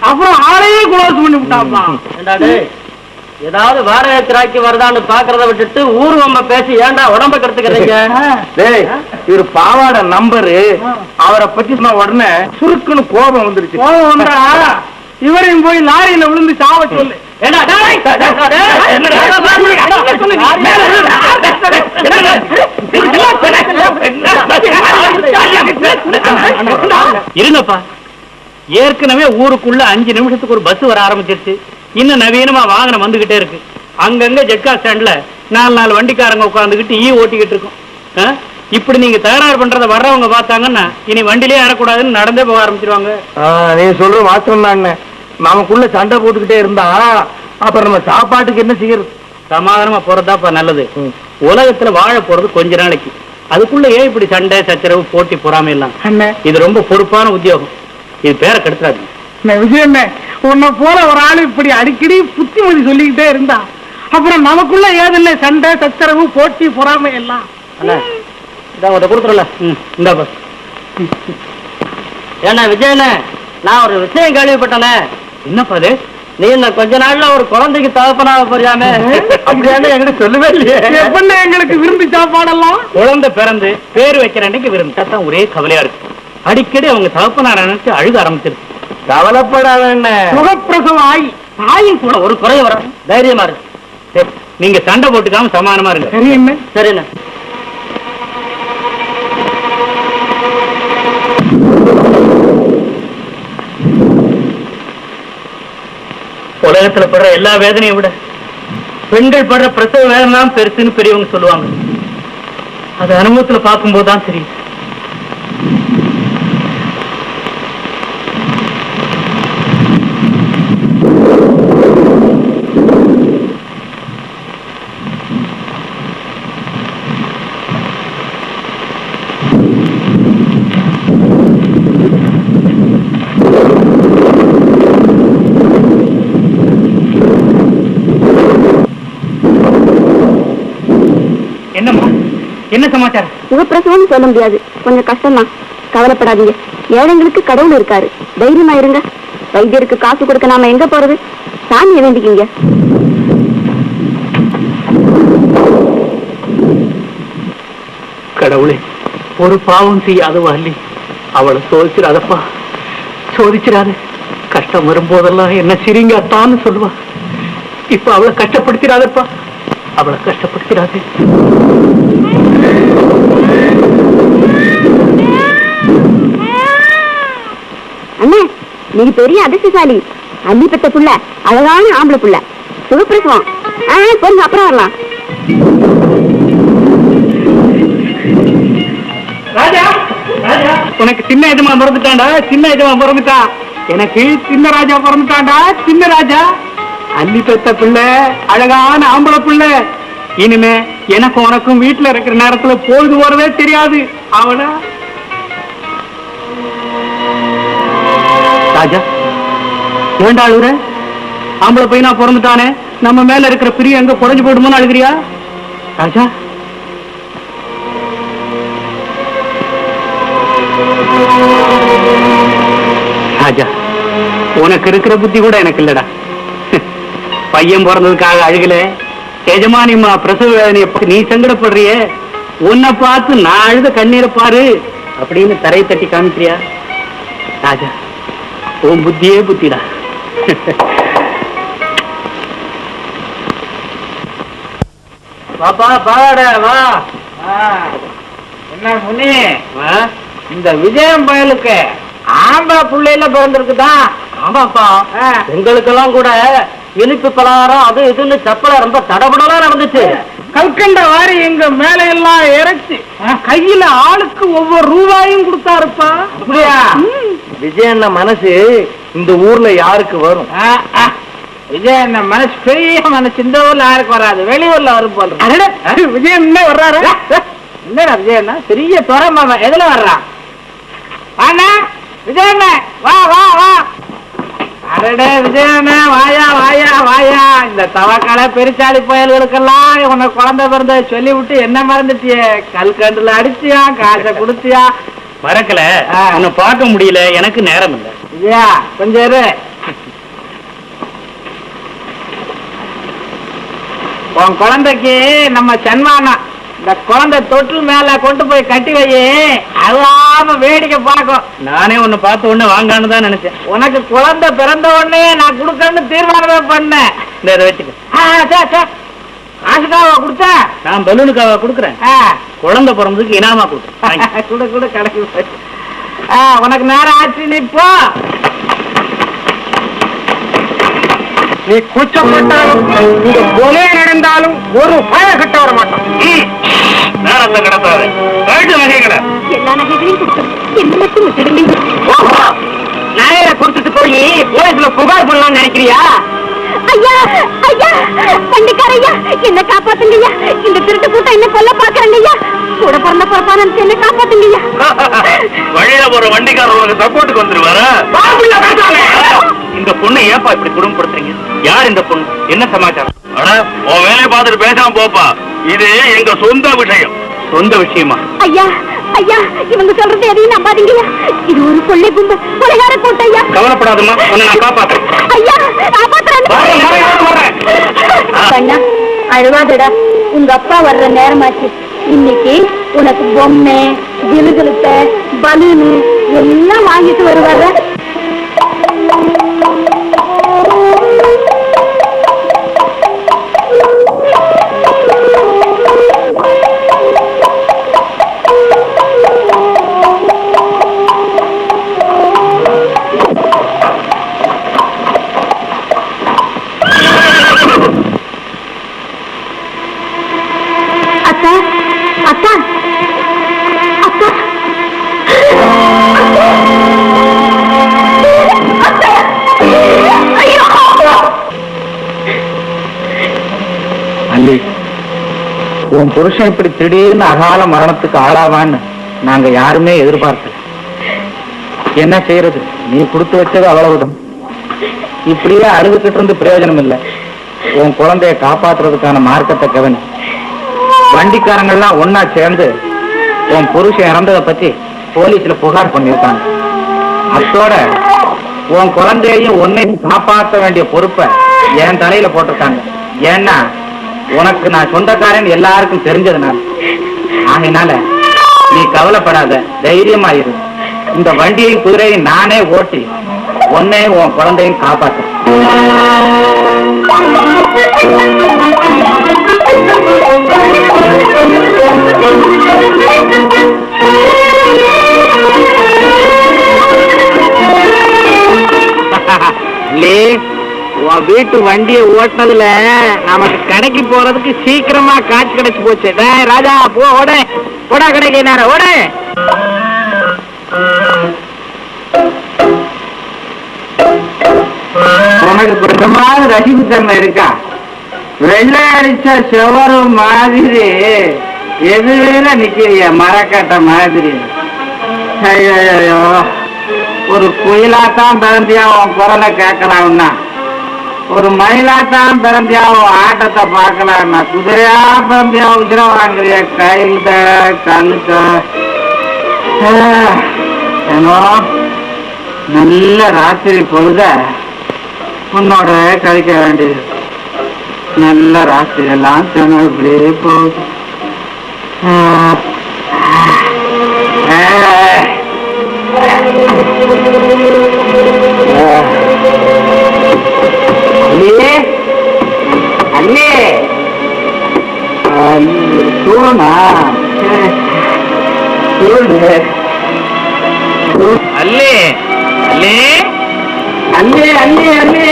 அப்புறம் ஆளையே குளோஸ் பண்ணி விட்டாப்பா. ஏதாவது வாடகை கிராக்கி வருதான்னு பாக்குறத விட்டுட்டு ஊர்வம்ப பேசி ஏன்டா உடம்ப கெடுத்துக்கிறீங்க? இவரு பாவாடை நம்பரு. அவரை பத்தி சொன்ன உடனே சுருக்குன்னு கோபம் வந்துருச்சு. கோபம் வந்தா இவரையும் போய் லாரியில விழுந்து சாவ சொல்லு. இருங்கப்பா, ஏற்கனவே ஊருக்குள்ள 5 நிமிஷத்துக்கு ஒரு பஸ் வர ஆரம்பிச்சிருச்சு. இன்னும் நவீனமா வாகனம் வந்துகிட்டே இருக்கு. அங்கங்க ஜெட்கா ஸ்டாண்ட்ல 4 வண்டிக்காரங்க உட்காந்துக்கிட்டு ஓட்டிக்கிட்டு இருக்கும். இப்படி நீங்க தகராறு பண்றத வர்றவங்க பார்த்தாங்கன்னா இனி வண்டிலே ஏறக்கூடாதுன்னு நடந்தே போக ஆரம்பிச்சிருவாங்க. நீ சொல்ற மாற்றம் தான். நமக்குள்ள சண்டை போட்டுக்கிட்டே இருந்தா அப்புறம் நம்ம சாப்பாட்டுக்கு என்ன செய்யறது? சமாதானமா போறதாப்பா நல்லது. உலகத்துல வாழ போறது கொஞ்ச நாளைக்கு. அதுக்குள்ள ஏன் இப்படி சண்டை சச்சரவு போட்டி பொறாமை எல்லாம்? இது ரொம்ப பொறுப்பான உத்தியோகம். இது பேரை கெடுத்துறாது. விஜயண்ணே, உன்னை போல ஒரு ஆளு இப்படி அடிக்கடி புத்திமதி சொல்லிக்கிட்டே இருந்தா அப்புறம் நமக்குள்ள ஏதில்லை சண்டை சச்சரவு போட்டி பொறாமை எல்லாம். கொடுத்துறல இந்தாப்பா. ஏன்னா விஜயண்ணே, நான் ஒரு விஷயம் கேள்விப்பட்டனே. என்னப்பா அது? நீ இந்த கொஞ்ச நாள்ல ஒரு குழந்தைக்கு தகப்பனாக போறியாமே? அப்படியான எங்கிட்ட சொல்லவே இல்லையே. எப்படின்னா எங்களுக்கு விரும்பி சாப்பாடெல்லாம் குழந்தை பிறந்து பேர் வைக்கிற அன்னைக்கு விரும்பி ஒரே கவலையா இருக்கு. அடிக்கடி அவங்க தகப்பனார நினைச்சு அழுக ஆரம்பிச்சிருக்கு. கவலைப்படாத என்ன, சுகப்பிரசவம் ஆகி தாயும் கூட ஒரு குறைய வர தைரியமா இருக்கு. சரி, நீங்க சண்டை போட்டுக்காம சமாதானமா இருங்க. சரி என்ன? சரி என்ன? உலகத்துல படுற எல்லா வேதனையும் விட பெண்கள் படுற பிரசவ வேதனை தான் பெருசுன்னு பெரியவங்க சொல்லுவாங்க. அது அனுபவத்துல பார்க்கும்போது தான் தெரியும். என்ன சமாச்சாரம்? சுகப்பிரசவம்னு சொல்ல முடியாது, கொஞ்சம் கஷ்டம் தான். கவலைப்படாதீங்க, ஏழைங்களுக்கு கடவுள் இருக்காரு, தைரியமா இருங்க. வைத்தியருக்கு காசு கொடுக்க நாம எங்க போறது? சாமியை வேண்டிக்கிங்க. கடவுளே, ஒரு பாவம் செய்யாதவா அல்லி, அவளை சோதிச்சிடாதப்பா, சோதிச்சிடாத. கஷ்டம் வரும்போதெல்லாம் என்ன சிரிங்க அத்தான்னு சொல்லுவா. இப்ப அவளை கஷ்டப்படுத்திடாதப்பா, அவளை கஷ்டப்படுத்திடாதே. அண்ணா, நீங்க பெரிய அதிர்ஷ்டசாலி. அள்ளி பெத்த புள்ள, அழகான ஆம்பளை புள்ள, சுகப்பிரசவம். போங்க, அப்புறம் வரலாம். ராஜா, ராஜா, உனக்கு சின்ன எஜமா பிறந்துட்டான்டா, சின்ன எஜமா பிறந்துட்டான். எனக்கு சின்ன ராஜா பிறந்துட்டான்டா, சின்ன ராஜா. அள்ளி பெத்த பிள்ளை, அழகான ஆம்பளை பிள்ளை. இனிமே எனக்கும் உனக்கும் வீட்டுல இருக்கிற நேரத்துல பொழுது போறதே தெரியாது. அவனா ராஜா, ஏண்டா அழுகுற? ஆம்பளை பையனா பிறந்துட்டானே, நம்ம மேல இருக்கிற பிரியம் எங்க குறைஞ்சு போயிடுமோன்னு அழுகிறியா ராஜா? ராஜா, உனக்கு இருக்கிற புத்தி கூட எனக்கு இல்லடா. பையன் பிறந்ததுக்காக அழுகல, எஜமானியம்மா பிரசவ வேதனையை பத்தி நீ சங்கடப்படுறிய, உன்னை பார்த்து நான் அழுத கண்ணீரை பாரு அப்படின்னு தரையை தட்டி காமிக்கிறியா? ராஜா, உன் புத்தியே புத்திடா. வாப்பா பாட வா. என்ன முனி, இந்த விஜயம் பயலுக்கு ஆம்பா புள்ளையில பிறந்திருக்குதான். ஆமாப்பா, எங்களுக்கெல்லாம் கூட இனிப்பு பலகாரம் அது இதுன்னு சப்பல ரொம்ப தடபடலாம் நடந்துச்சு. கல்கண்ட வாரி எங்க மேல எல்லாம் இறச்சி கையில ஆளுக்கு ஒவ்வொரு ரூபாயும் கொடுத்தாருப்பா. அப்படியா? விஜயண்ண மனசு இந்த ஊர்ல யாருக்கு வரும்? விஜயண்ண மனசு பெரிய மனசு இந்த ஊர்ல யாருக்கு வராது, வெளியூர்ல வரும் போல. விஜயண்ண வர்றாரு. என்னடா விஜயண்ணா பெரிய துறமாவ, எதுல வர்றான்? வாண்ணா விஜயண்ண, வா வா வா. அடடே விஜயண்ண, வாயா வாயா வாயா. இந்த தவக்கால பெருச்சாளி புயல்களுக்கெல்லாம் உன்னை குழந்தை பிறந்த சொல்லி விட்டு என்ன மறந்துட்டிய? கல்கண்டுல அடிச்சியா, காசை கொடுத்தியா? மறக்கல, உன்னை பார்க்க முடியல, எனக்கு நேரம் இல்லை. விஜயா கொஞ்சம் இரு. உன் குழந்தைக்கு நம்ம சன்மானம், இந்த குழந்தை தொற்று மேல கொண்டு போய் கட்டி வையே, அழாம வேடிக்கை பார்க்கும். நானே உன்னை பார்த்த உடனே வாங்கான்னு தான் நினைச்சேன். உனக்கு குழந்தை பிறந்த உடனே நான் கொடுக்கணும்னு தீர்மானமே பண்ணேன். இந்த இதை வச்சுக்க. காசுக்காவா கொடுத்த? நான் பலூனுக்காவா கொடுக்குறேன். குழந்தை பிறந்ததுக்கு இனாமா கொடுத்தேன். குடு குடு கடைக்கு. உனக்கு நேரம் ஆச்சு, நீ போ. நீ கூச்சப்பட்டாலும் இந்த கொலை நடந்தாலும் ஒரு பய கட்ட வர மாட்டோம். நேரத்தை கிடப்பாரு நகைகளை எல்லா நகைகளையும் கொடுத்து நகைகளை கொடுத்துட்டு போய் போலீஸ்ல புகார் பண்ணலாம்னு நினைக்கிறியா? ஐயா ஐயா, வண்டிக்காரையா என்ன காப்பாத்துங்கய்யா, இந்த திருட்டு கூட்டம் என்ன கொல்ல பாக்குறேங்கய்யா, கூட பிறந்த பொறுப்பான என்ன காப்பாத்துங்கய்யா. வழியில போற வண்டிக்காரர் உனக்கு சப்போர்ட்டுக்கு வந்துருவாரா? இந்த பொண்ணு ஏப்பா இப்படி குடும்பப்படுத்துறீங்க? யார் இந்த பொண்ணு, என்ன சமாச்சாரம்? ஆனா உன் வேலையை பார்த்துட்டு பேசாம போப்பா, இது எங்க சொந்த விஷயம். சொந்த விஷயமா? ஐயா ஐயா, இவங்க சொல்றது எதையும் நம்பாதீங்கய்யா, இது ஒரு கொள்ளை கும்பு, கொலைகார கூட்டம் ஐயா. கவலைப்படாதம்மா, உன்னை நான் காப்பாத்துறேன். ஐயா காப்பாத்துறேன். கண்ணா அழுவாதடா, உங்க அப்பா வர்ற நேரமாச்சு. இன்னைக்கு உனக்கு பொம்மை, கிலுகிலுத்த, பலூனு எல்லாம் வாங்கிட்டு வருவார. அத்தா அத்தா அத்தா அல்லி, உன் புருஷன் இப்படி திடீர்னு அகால மரணத்துக்கு ஆளாவான்னு நாங்க யாருமே எதிர்பார்க்கல. என்ன செய்யறது, நீ கொடுத்து வச்சது அவ்வளவுதான். இப்படியே அழுதுகிட்டு இருந்து பிரயோஜனம் இல்லை. உன் குழந்தைய காப்பாத்துறதுக்கான மார்க்கத்தை கவனி. வண்டிக்காரங்கள்லாம் ஒன்னா சேர்ந்து உன் புருஷன் இறந்ததை பத்தி போலீஸ்ல புகார் பண்ணியிருக்காங்க. அத்தோட உன் குழந்தையையும் உன்னையும் காப்பாற்ற வேண்டிய பொறுப்பை என் தலையில போட்டிருக்காங்க. ஏன்னா உனக்கு நான் சொந்தக்காரன் எல்லாருக்கும் தெரிஞ்சதுனால. ஆகையினால நீ கவலைப்படாத, தைரியமா இரு. இந்த வண்டியையும் குதிரையும் நானே ஓட்டி உன்னையும் உன் குழந்தையும் காப்பாற்றுறேன். உன் வீட்டு வண்டியை ஓட்டினதுல நமக்கு கடைக்கு போறதுக்கு சீக்கிரமா காட்சி கிடைச்சு போச்சு. ராஜா போ, ஓட ஓடா கடைக்கு நேரம் ஓட. உனக்கு கொஞ்சமாவது ரசிப்பு தன்மை இருக்கா? வெள்ளை அடிச்ச செவரு மாதிரி எதுல நிக்கிறிய மரக்கட்ட மாதிரி. ஐயோ, ஒரு குயிலாத்தான் பிறந்தியா உன் குரலை கேட்கலாம்னா, ஒரு மயிலாத்தான் பிறந்தியா உன் ஆட்டத்தை பார்க்கலாம்னா, குதிரையா பிறந்தியா உதிரம் வாங்குறிய கையில கழுத்த. ஏனோ நல்ல ராத்திரி பொழுத உன்னோட கழிக்க வேண்டியது. நல்ல ராத்திரி எல்லாம் இப்படியே போகுது. அண்ணே தூணா அல்லே அல்லே அல்லே அல்லே அல்லே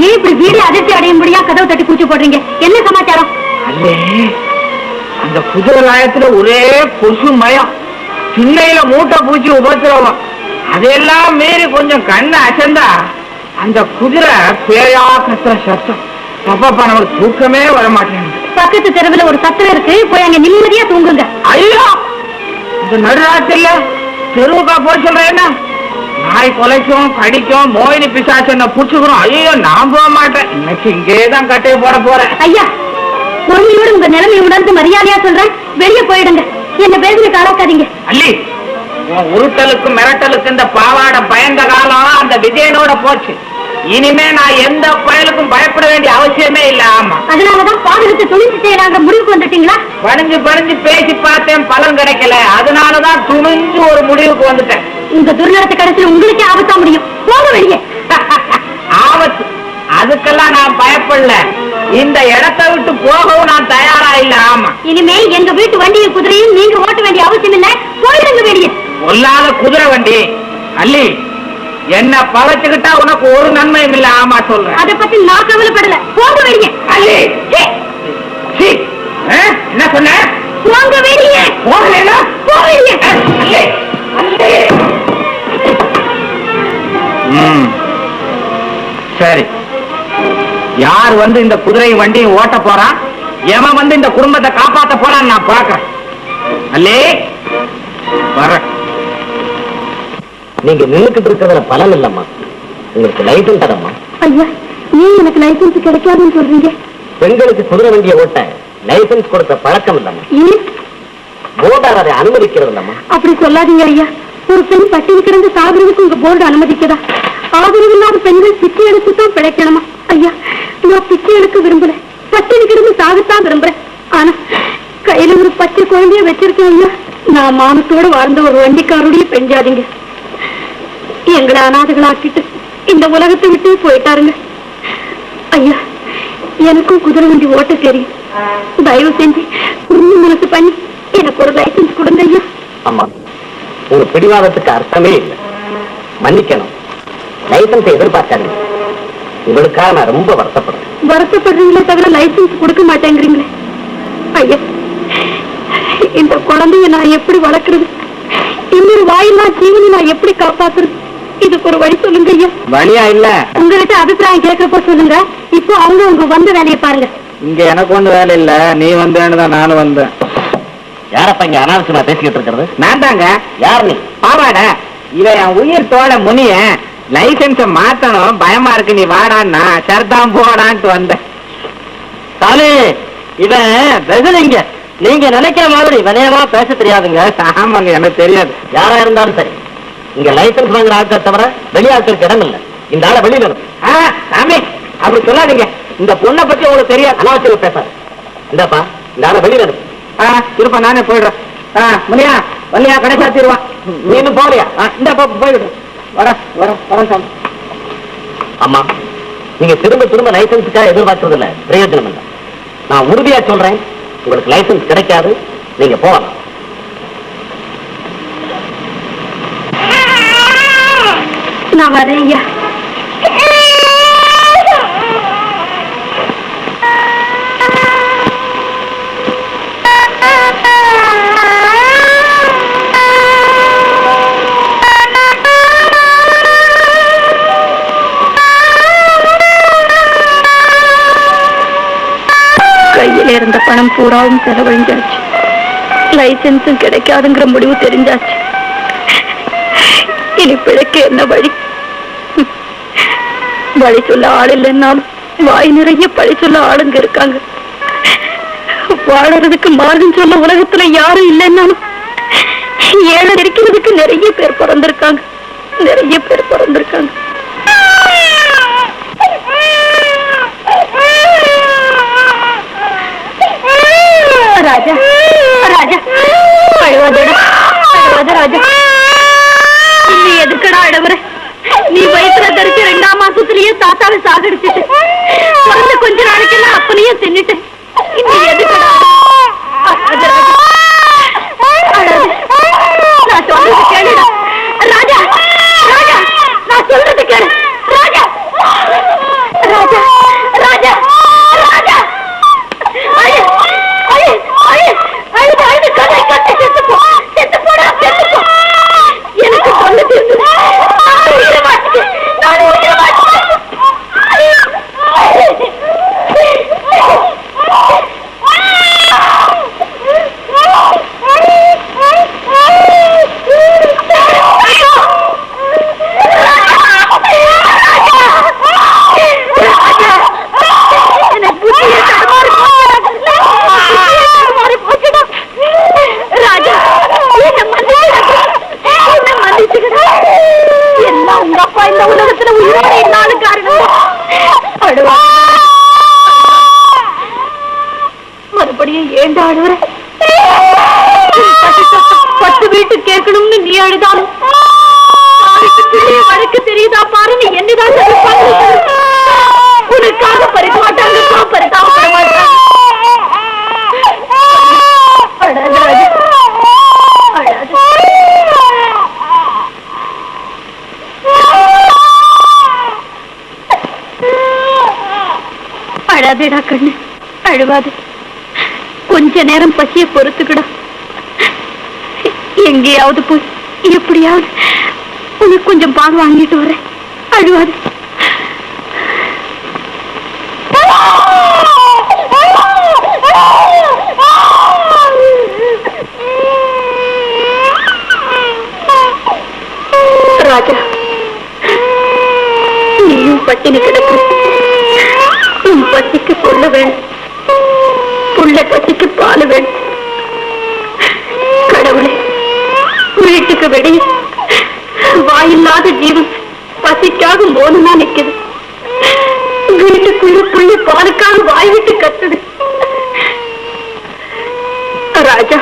ஏன் இப்படி வீடு அதிர்ச்சி அடையும்படியா கதவு தட்டி கூச்சு போடுறீங்க? என்ன சமாச்சாரம்? அல்லே அந்த குதிரை லாயத்துல ஒரே கொசு மயம், சின்னையில மூட்டை பூச்சி உபத்திரவம். அதெல்லாம் மீறி கொஞ்சம் கண்ணு அசந்தா அந்த குதிரை பேயா கத்துற சத்தம். அப்பப்பா நமக்கு தூக்கமே வர மாட்டேங்குது. பக்கத்து தெருவில் ஒரு சத்திரம் இருக்கு, போய் அங்க நிம்மதியா தூங்குங்க. ஐயோ இந்த நடுராத்திரில தெருவுக்கா போய் சொல்றேன்னா நாய் கொலைக்கும் கடிக்கும் மோயினி பிசாசு என்ன புடிச்சுக்கிறோம். ஐயோ நான் போக மாட்டேன், இன்னைக்கு இங்கேதான் கட்டையை போட போறேன். ஐயா பொறுமையோடு உங்க நிலைமை உணர்ந்து மரியாதையா சொல்றேன், வெளியே போயிடுங்க. என்ன பேசுறதுக்கு ஆளாக்காதீங்க. அல்லி உன் உருட்டலுக்கு மிரட்டலுக்கு இந்த பாவாடை பயந்த காலம் அந்த விஜயனோட போச்சு. இனிமே நான் எந்த பயலுக்கும் பயப்பட வேண்டிய அவசியமே இல்ல. ஆமா, அதனாலதான் பாதுகாத்து துணிஞ்சு செய்யறாங்க முடிவுக்கு வந்துட்டீங்களா? பணிஞ்சு பணிஞ்சு பேசி பார்த்தேன், பலன் கிடைக்கல. அதனாலதான் துணிஞ்சு ஒரு முடிவுக்கு வந்துட்டேன். உங்க துர்நடத்தை கடைசியில் உங்களுக்கே ஆபத்தா முடியும். போக வெளியே. ஆபத்து அதுக்கெல்லாம் நான் பயப்படல. இந்த இடத்தை விட்டு போகவும் நான் தயாரா இல்ல. ஆமா, இனிமே எங்க வீட்டு வண்டியை குதிரையும் நீங்க ஓட்ட வேண்டிய அவசியம் இல்ல. போயிடுங்க வெளியே. பொல்லாத குதிரை வண்டி. அல்லி என்ன பழச்சுக்கிட்டா உனக்கு ஒரு நன்மையும் இல்ல. ஆமா சொல்றேன், அதை பத்தி நான் கவலைப்படல. போக வெளியே. அல்லி என்ன சொன்ன? போங்க வெளியே. போகல போக வெளியே. சரி, யார் வந்து இந்த குதிரை வண்டியும் ஓட்ட போறான், எவன் வந்து இந்த குடும்பத்தை காப்பாத்த போறான்னு நான் பாக்குறேன். அல்லே வர. நீங்க நின்றுட்டு இருக்கிறதுல பலன் இல்லம்மா, உங்களுக்கு லைசன்ஸ் தரம்மா. ஐயா ஏன் எனக்கு லைசன்ஸ் கிடைக்காதுன்னு சொல்றீங்க? பெண்களுக்கு குதிரை வண்டியை ஓட்ட லைசன்ஸ் கொடுத்த பழக்கம் இல்லம்மா, ஏன் போர்டார் அதை அனுமதிக்கிறது இல்லம்மா. அப்படி சொல்லாதீங்க ஐயா. ஒரு பெண் பட்டினி கிடந்து சாகுறதுக்கு உங்க போர்டு அனுமதிக்கதா? ஆதரவு இல்லாத பெண்கள் பிச்சை எடுத்துதான் பிழைக்கணுமா? ஐயா நான் பிச்சை எடுக்க விரும்பல, பட்டினி கிடந்து சாகத்தான் விரும்புறேன். ஆனா கையில ஒரு பச்சை குழந்தைய வச்சிருக்கேன் ஐயா. நான் மானத்தோடு வாழ்ந்த ஒரு வண்டிக்காருடைய பெஞ்சாதீங்க. எங்களை அநாதைகளாக்கிட்டு இந்த உலகத்தை விட்டு போயிட்டாருங்க. ஐயா எனக்கும் குதிரை வண்டி ஓட்ட தெரியும். தயவு செஞ்சு மனசு பண்ணி எனக்கு ஒரு லைசன்ஸ் கொடுங்க ஐயா. அம்மா உங்க பிடிவாதத்துக்கு அர்த்தமே இல்லை, மன்னிக்கணும். லைசன்ஸை எதிர்பார்க்காதீங்க. உங்களுக்காக நான் ரொம்ப வருத்தப்படுறேன். வருத்தப்படுறீங்களே தவிர லைசன்ஸ் கொடுக்க மாட்டேங்கிறீங்களே. ஐயா இந்த குழந்தைய நான் எப்படி வளர்க்கறது? இன்னொரு வாயில்லா ஜீவனை நான் எப்படி காப்பாத்துறது? இதுக்கு ஒரு வழி சொல்லுங்க ஐயா. வழியா இல்ல, உங்ககிட்ட அபிப்பிராயம் கேட்கறப்ப சொல்லுங்க. இப்போ அவங்க உங்க வந்த வேலையை பாருங்க. இங்க எனக்கு ஒண்ணு வேலை இல்ல, நீ வந்தேன்னுதான் நானும் வந்தேன். யாரப்ப இங்க அனாவசியமா பேசிக்கிட்டு இருக்கிறது? நான் தாங்க. யார் நீ? பாவாட இவன் என் உயிர் தோழ முனிய. லைசன்ஸ மாத்தணும், பயமா இருக்கு, நீ வாடான்னா சரிதான் போடான்ட்டு வந்தேன். சாலி இவன் பெசலிங்க. நீங்க நினைக்கிற மாதிரி வினயமா பேச தெரியாதுங்க. ஆமாங்க, எனக்கு தெரியாது. யாரா இருந்தாலும் சரி, இங்க லைசன்ஸ் வாங்குற ஆட்கள் தவிர வெளியாட்களுக்கு இடம் இல்லை. இந்த ஆளை வெளியில சாமி அப்படி சொல்லாதீங்க. இந்த பொண்ணை பத்தி உங்களுக்கு தெரியாது. அனாவசியம் பேசாது. இந்தாப்பா இந்த ஆளை வெளியில இருக்கு. இருப்பா, நானே போயிடுறேன். முனியா வள்ளியா கடை சாத்திடுவான். நீ இன்னும் போகலையா? இந்த போயிடு. வரேன் சாமி. அம்மா நீங்க திரும்ப திரும்ப லைசன்ஸுக்காக எதிர்பார்க்கறது இல்ல, பிரயோஜனம் இல்லை. நான் உறுதியா சொல்றேன், உங்களுக்கு லைசன்ஸ் கிடைக்காது. நீங்க போகலாம். நான் வரேன் ஐயா. கையில இருந்த பணம் பூராவும் செலவழிஞ்சாச்சு. லைசன்ஸும் கிடைக்காதுங்கிற முடிவு தெரிஞ்சாச்சு. இனி பிழைக்க என்ன வழி? வழி சொல்ல ஆள் இல்லைன்னாலும் வாய் நிறைய பழி சொல்ல ஆளுங்க இருக்காங்க. வாழறதுக்கு மார்க்கம் சொல்ல உலகத்துல யாரும் இல்லைன்னாலும் ஏழை இருக்கிறதுக்கு நிறைய பேர் பிறந்திருக்காங்க. ராஜா ராஜா அழுவாதடா அழுவாத ராஜா. நீ எதுக்கடா அழுவுற? நீ வயிற்றுல தரிச்சு 2ஆம் மாசத்துலயே தாத்தாவை சாகடிச்சுட்டு பிறந்த கொஞ்ச நாளைக்கெல்லாம் அப்பனையே தின்னுட்டு நீ எதுக்கடா நான் சொல்றது கேளுடா ராஜா ராஜா. நான் சொல்றது கேளு ராஜா ராஜா ராஜா ராஜா. அழுது அழுது கதை கட்டி செத்து போ செத்து போடா செத்து போ. எனக்கு சொல்ல தெரிஞ்சு நான் உயிரை மாட்டேன். ராஜா எல்லாம் உங்க அப்பா இந்த உலகத்துல உயிரோட இல்லாத காரணம். மறுபடியும் ஏண்டா அழுவுற? பத்து வீட்டு கேட்கணும்னு நீ அழுதாலும் வழக்கு தெரியுதா பாரு. நீ என்னதான் உனக்காக பறிக்க மாட்டாங்க பரிதாபப்பட மாட்டாங்க. அழாதேடா கண்ணு அழுவாது. கொஞ்ச நேரம் பசிய பொறுத்துக்கிடா. எங்கேயாவது போய் எப்படியாவது உனக்கு கொஞ்சம் பால் வாங்கிட்டு வரேன். அழுவாது. ராஜா நீயும் பட்டினி கிடக்கு. உன் பசிக்கு பொண்ணு வேணும், புள்ள பசிக்கு பால் வேணும். கடவுளே வீட்டுக்கு வெளியே வாயில்லாத ஜீவன் பசிக்காக மோனமா நிக்குது. வீட்டுக்குள்ள புள்ள பாலுக்காக வாய் விட்டு கத்துது. ராஜா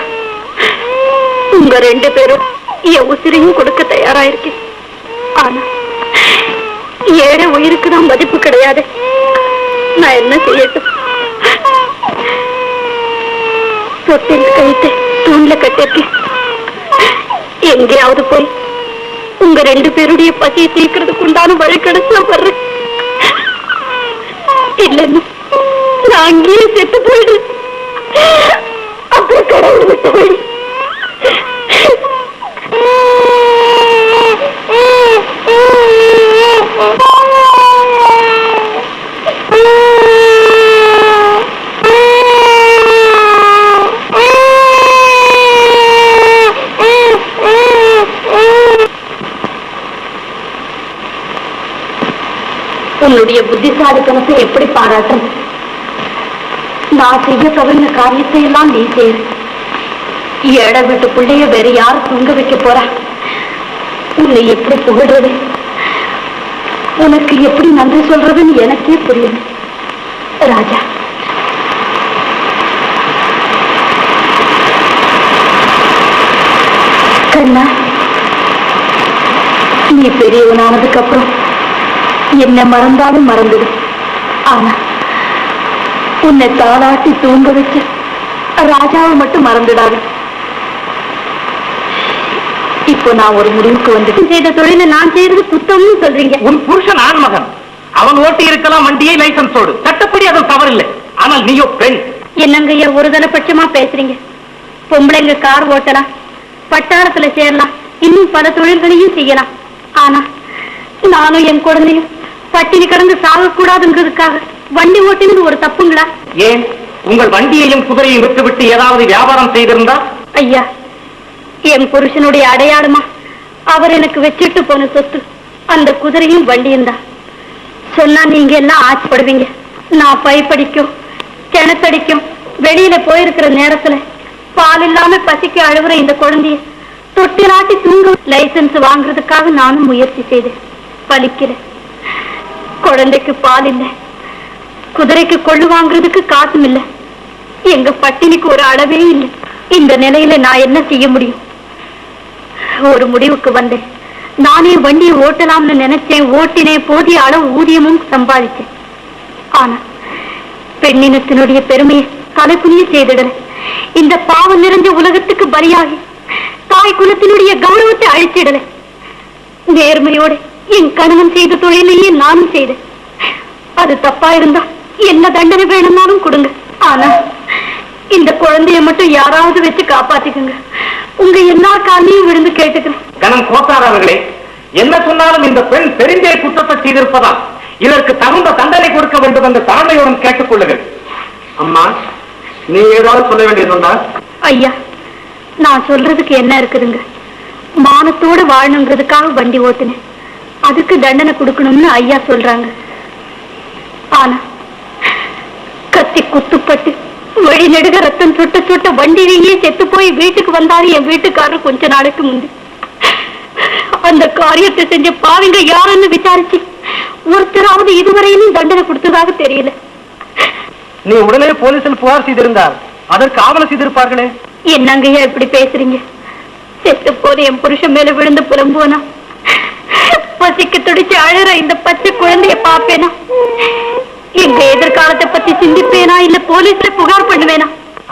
உங்க 2 பேரும் என் உசிரையும் கொடுக்க தயாராயிருக்கேன். ஆனா ஏழை உயிருக்கு தான் மதிப்பு கிடையாது. நான் என்ன செய்யட்டும்? சொத்தின் கைத்தை தூண்ல கட்டிருக்கேன். எங்கேயாவது போய் உங்க 2 பேருடைய பசியை தீர்க்கிறதுக்கு உண்டான வழி கிடைச்சா வர்றேன். இல்லைன்னு நான் அங்கேயே செத்து போயிடு. அப்புறம் கடவுள் விட்டு வழி. உன்னுடைய புத்திசாலித்தனத்தை எப்படி பாராட்டும்? நான் செய்ய தவறின காரியத்தை எல்லாம் நீ செய்ய. ஏழை வீட்டு பிள்ளைய வேற யார் தூங்க வைக்க போறா? உன்னை எப்படி புகழ்றது, உனக்கு எப்படி நன்றி சொல்றதுன்னு எனக்கே புரியுது. ராஜா கண்ணா, நீ பெரியவனானதுக்கு அப்புறம் என்ன மறந்தாலும் மறந்துடு. ஆனா உன்னை தாளாட்டி தூங்க வச்சு ராஜாவை மட்டும் மறந்துடாது. இப்போ நான் ஒரு முடிவுக்கு வந்துட்டு செய்த தொழிலை நான் செய்யறது குத்தம்னு சொல்றீங்க. உன் புருஷன் ஆண்மகன், அவன் ஓட்டி இருக்கலாம் வண்டியை லைசன்ஸோடு, சட்டப்படி அது தவறில்லை. ஆனால் நீயோ பெண். என்னங்கய்யா ஒரு தலபட்சமா பேசுறீங்க? பொம்பளைங்க கார் ஓட்டலாம், பட்டாளத்துல சேரலாம், இன்னும் பல தொழில்களையும் செய்யலாம். ஆனா நானும் என் குழந்தையும் பட்டினி கடந்து சாகக்கூடாதுங்கிறதுக்காக வண்டி ஓட்டினது ஒரு தப்புங்களா? ஏன் உங்கள் வண்டியையும் குதிரையும் விட்டுவிட்டு ஏதாவது வியாபாரம் செய்திருந்தா? ஐயா, என் புருஷனுடைய அடையாளமா அவர் எனக்கு வச்சுட்டு போன சொத்து அந்த குதிரையும் வண்டியும் தான். சொன்னா நீங்க எல்லாம் ஆச்சப்படுவீங்க. நான் பைப்படிக்கும் கிணத்தடிக்கும் வெளியில போயிருக்கிற நேரத்துல பால் இல்லாம பசிக்கு அழுவுற இந்த குழந்தைய தொட்டிலாட்டி தூங்க லைசன்ஸ் வாங்குறதுக்காக நானும் முயற்சி செய்தேன். பலிக்கல. குழந்தைக்கு பால் இல்லை, குதிரைக்கு கொள்ளு வாங்குறதுக்கு காசும் இல்லை. எங்க பட்டினிக்கு ஒரு அளவே இல்லை. இந்த நிலையில நான் என்ன செய்ய முடியும்? ஒரு முடிவுக்கு வந்தேன். நானே வண்டியை ஓட்டலாம்னு நினைச்சேன், ஓட்டினேன், போதிய அளவு ஊதியமும் சம்பாதிச்சேன். ஆனா பெண்ணினத்தினுடைய பெருமையை தலைக்குனிய செய்திடல. இந்த பாவம் நிறைஞ்ச உலகத்துக்கு பலியாகி தாய் குலத்தினுடைய கௌரவத்தை அழிச்சிடல. நேர்மையோடு என் கணவன் செய்த தொழிலையே நானும் செய்தேன். அது தப்பா இருந்தா என்ன தண்டனை வேணும்னாலும் கொடுங்க. ஆனா இந்த குழந்தைய மட்டும் யாராவது வச்சு காப்பாத்திக்குங்க. உங்க எல்லார் காலையும் விழுந்து கேட்டுக்கிறேன். கணம் கோத்தார் அவர்களே, என்ன சொன்னாலும் இந்த பெண் தெரிந்தே குற்றத்தை செய்திருப்பதா இதற்கு தகுந்த தண்டனை கொடுக்க வேண்டும் என்று தாழ்மையுடன் கேட்டுக்கொள்ளுங்கள். அம்மா, நீ ஏதாவது சொல்ல வேண்டியதுண்டா? ஐயா, நான் சொல்றதுக்கு என்ன இருக்குதுங்க? மானத்தோடு வாழணுங்கிறதுக்காக வண்டி ஓட்டுனேன். அதுக்கு தண்டனை கொடுக்கணும்னு ஐயா சொல்றாங்க. ஆனா கத்தி குத்துப்பட்டு வழி நெடுக ரத்தம் சொட்ட சொட்ட வண்டியிலேயே செத்து போய் வீட்டுக்கு வந்தாரு என் வீட்டுக்காரர் கொஞ்ச நாளைக்கு முந்தி. அந்த காரியத்தை செஞ்ச பாவிங்க யாருன்னு விசாரிச்சு ஒருத்தராவது இதுவரையிலும் தண்டனை கொடுத்ததாக தெரியல. நீ உடனே போலீசில் புகார் செய்திருந்தால் அதற்கு ஆவணம் செய்திருப்பார்களே. என்னங்கய்யா இப்படி பேசுறீங்க? செத்து போது என் புருஷன் மேல விழுந்து புலம்புவனா? பசிக்கு துடிச்சு அழற இந்த பச்சை குழந்தைய பாப்பேனா? எங்க எதிர்காலத்தை பத்தி சிந்திப்பேனா இல்ல போலீஸ்ல புகார் பண்ணுவேனா?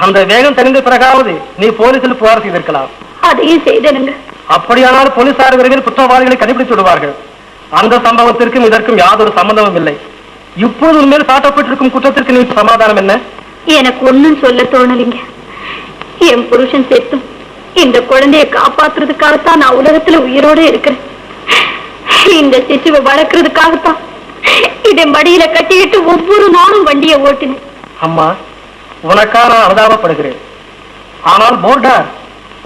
அந்த வேகம் தெரிந்த பிறகாவது நீ போலீசில் புகார் செய்திருக்கலாம். அதையும் செய்தேனுங்க. அப்படியானால் போலீசார் விரைவில் குற்றவாளிகளை கண்டுபிடித்து விடுவார்கள். அந்த சம்பவத்திற்கும் இதற்கும் யாதொரு சம்பந்தமும் இல்லை. இப்போது உண்மையில் சாட்டப்பட்டிருக்கும் குற்றத்திற்கு நீ சமாதானம் என்ன? எனக்கு ஒண்ணும் சொல்ல தோணலிங்க. என் புருஷன் செத்தும் இந்த குழந்தைய காப்பாத்துறதுக்காகத்தான் நான் உலகத்துல உயிரோட இருக்கிறேன். இந்த சிசுவை வளர்க்கறதுக்காகத்தான் இதை மடியில கட்டிக்கிட்டு ஒவ்வொரு நாளும் வண்டியை ஓட்டினேன். அம்மா, உனக்காக நான் அனுதாபப்படுகிறேன். ஆனால் போர்டார்,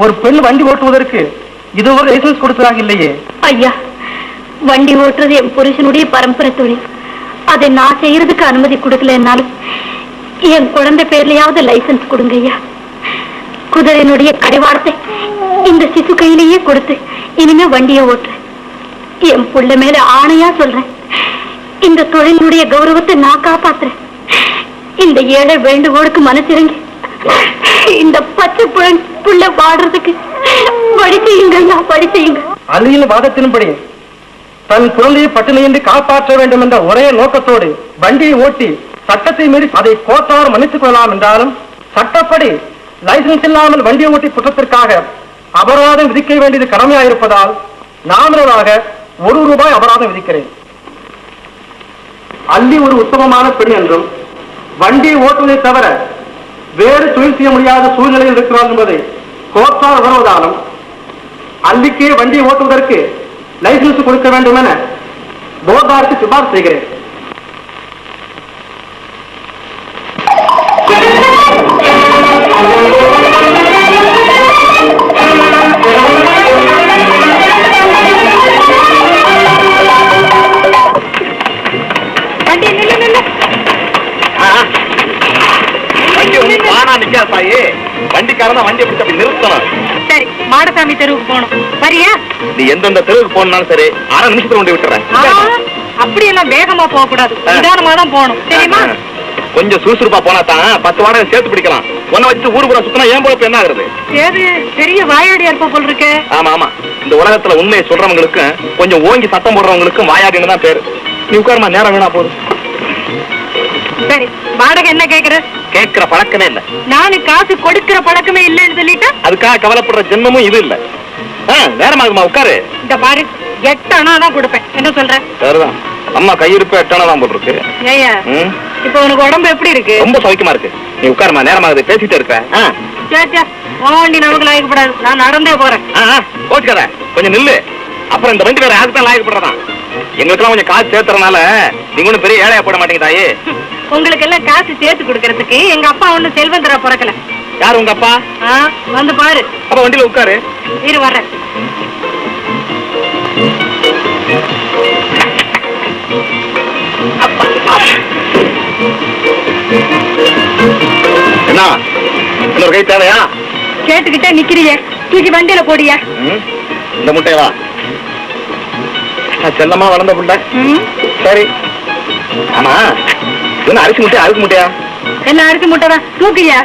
ஒரு பெண் வண்டி ஓட்டுவதற்கு இதுவரை லைசன்ஸ் கொடுத்ததாக இல்லையே. ஐயா, வண்டி ஓட்டுறது என் புருஷனுடைய பரம்பரை தொழில். அதை நான் செய்யறதுக்கு அனுமதி கொடுக்கலன்னாலும் என் குழந்தை பேர்லயாவது லைசன்ஸ் கொடுங்க ஐயா. குதிரையினுடைய கடிவாளத்தை இந்த சிசு கையிலேயே கொடுத்து இனிமே வண்டியை ஓட்டுறேன். என் புள்ள மேல ஆணையா சொல்றேன், இந்த தொழிலுடைய கௌரவத்தை நான் காப்பாத்துறேன். இந்த ஏழை வேண்டுகோளுக்கு மனசிறங்கி இந்த பச்சை புள்ள வாடுறதுக்கு வழி செய்யுங்க ஐயா, வழி செய்யுங்க. அலியின் வாதத்தின்படி தன் குழந்தையை பட்டினியின்றி காப்பாற்ற வேண்டும் என்ற ஒரே நோக்கத்தோடு வண்டியை ஓட்டி சட்டத்தை மீறி அதை கோர்ட்டார் மன்னித்துக் கொள்ளலாம் என்றாலும், சட்டப்படி லைசன்ஸ் இல்லாமல் வண்டியை ஓட்டி குற்றத்திற்காக அபராதம் விதிக்க வேண்டியது கடமையாயிருப்பதால் நாமினலாக ₹1 அபராதம் விதிக்கிறேன். அல்லி ஒரு உத்தமமான பெண் என்றும் வண்டியை ஓட்டுவதை தவிர வேறு தொழில் செய்ய முடியாத சூழ்நிலையில் இருக்கிறார் என்பதை கோர்ட்டார் உணர்வதாலும் அல்லிக்கே வண்டியை ஓட்டுவதற்கு லைசன்ஸ் கொடுக்க வேண்டும் என போர்டாருக்கு சிபாரிசு செய்கிறேன். வண்டிக்காரன் வண்டி பிடிச்சி நிறுத்தணும். சரி, மாடசாமி தெருவுக்கு போகணும். சரியா? நீ எந்தெந்த தெருவுக்கு போனாலும் சரி, 1/2 நிமிஷத்துல கொண்டு விட்டுறேன். அப்படியெல்லாம் வேகமா போக கூடாது, நிதானமா தான் போகணும். தெரியுமா? கொஞ்சம் சுறுசுறுப்பா போனா தான் 10 வாடகை சேர்த்து பிடிக்கலாம். ஒன்ன வச்சு ஊரு புறம் சுத்தினா ஏன் போல என்ன ஆகுறது? ஏது பெரிய வாயாடி இருப்ப போல் இருக்கு. ஆமா ஆமா, இந்த உலகத்துல உண்மையை சொல்றவங்களுக்கும் கொஞ்சம் ஓங்கி சத்தம் போடுறவங்களுக்கும் வாயாடின்னு தான் பேரு. நீ உட்காருமா, நேரம் வேணா போதும். சரி, வாடகை என்ன கேக்குற? கேட்கிற பழக்கமே இல்ல. நானு காசு கொடுக்கிற பழக்கமே இல்லைன்னு சொல்லிட்டு அதுக்காக கவலைப்படுற ஜென்மமும் இது இல்ல. நேரமாகுமா, உட்காரு. இந்த பாரு, 8 அணா தான் கொடுப்பேன். என்ன சொல்ற? சரிதான், அம்மா கையிருப்பு 8 அணா தான் போட்டுருக்கு. ஏய்யா, இப்ப உனக்கு உடம்பு எப்படி இருக்கு? ரொம்ப சௌக்கியமா இருக்கு. நீ உட்காருமா, நேரமாகுது, பேசிட்டே இருக்க. சே, வண்டி நமக்கு லாயக்கப்படாது, நான் நடந்தே போறேன். கோச்சுக்காத, கொஞ்சம் நில்லு. அப்புறம் இந்த வண்டி வேற யாருக்கு தான் லாயக்கப்படுறதான். எங்களுக்கெல்லாம் கொஞ்சம் காசு சேர்த்துறதுனால நீங்க ஒன்னும் பெரிய ஏழையா போட மாட்டீங்க தாயே. உங்களுக்கு எல்லாம் காசு சேர்த்து கொடுக்கறதுக்கு எங்க அப்பா ஒண்ணு செல்வந்தரா பிறக்கல. யாரு உங்க அப்பா? வந்து பாரு. அப்ப வண்டியில உட்காரு. இரு வர்றேன். என்ன இன்னொரு கை தேவையா? கேட்டுக்கிட்டே நிக்கிறிய, தூக்கி வண்டியில போடியா. இந்த முட்டையவா செல்லமா வளர்ந்த புள்ள. சரி, ஆமா, என்ன அரிசி முட்டையா அரிசி முட்டையா? என்ன அரிசி முட்டை தான், தூக்கியா.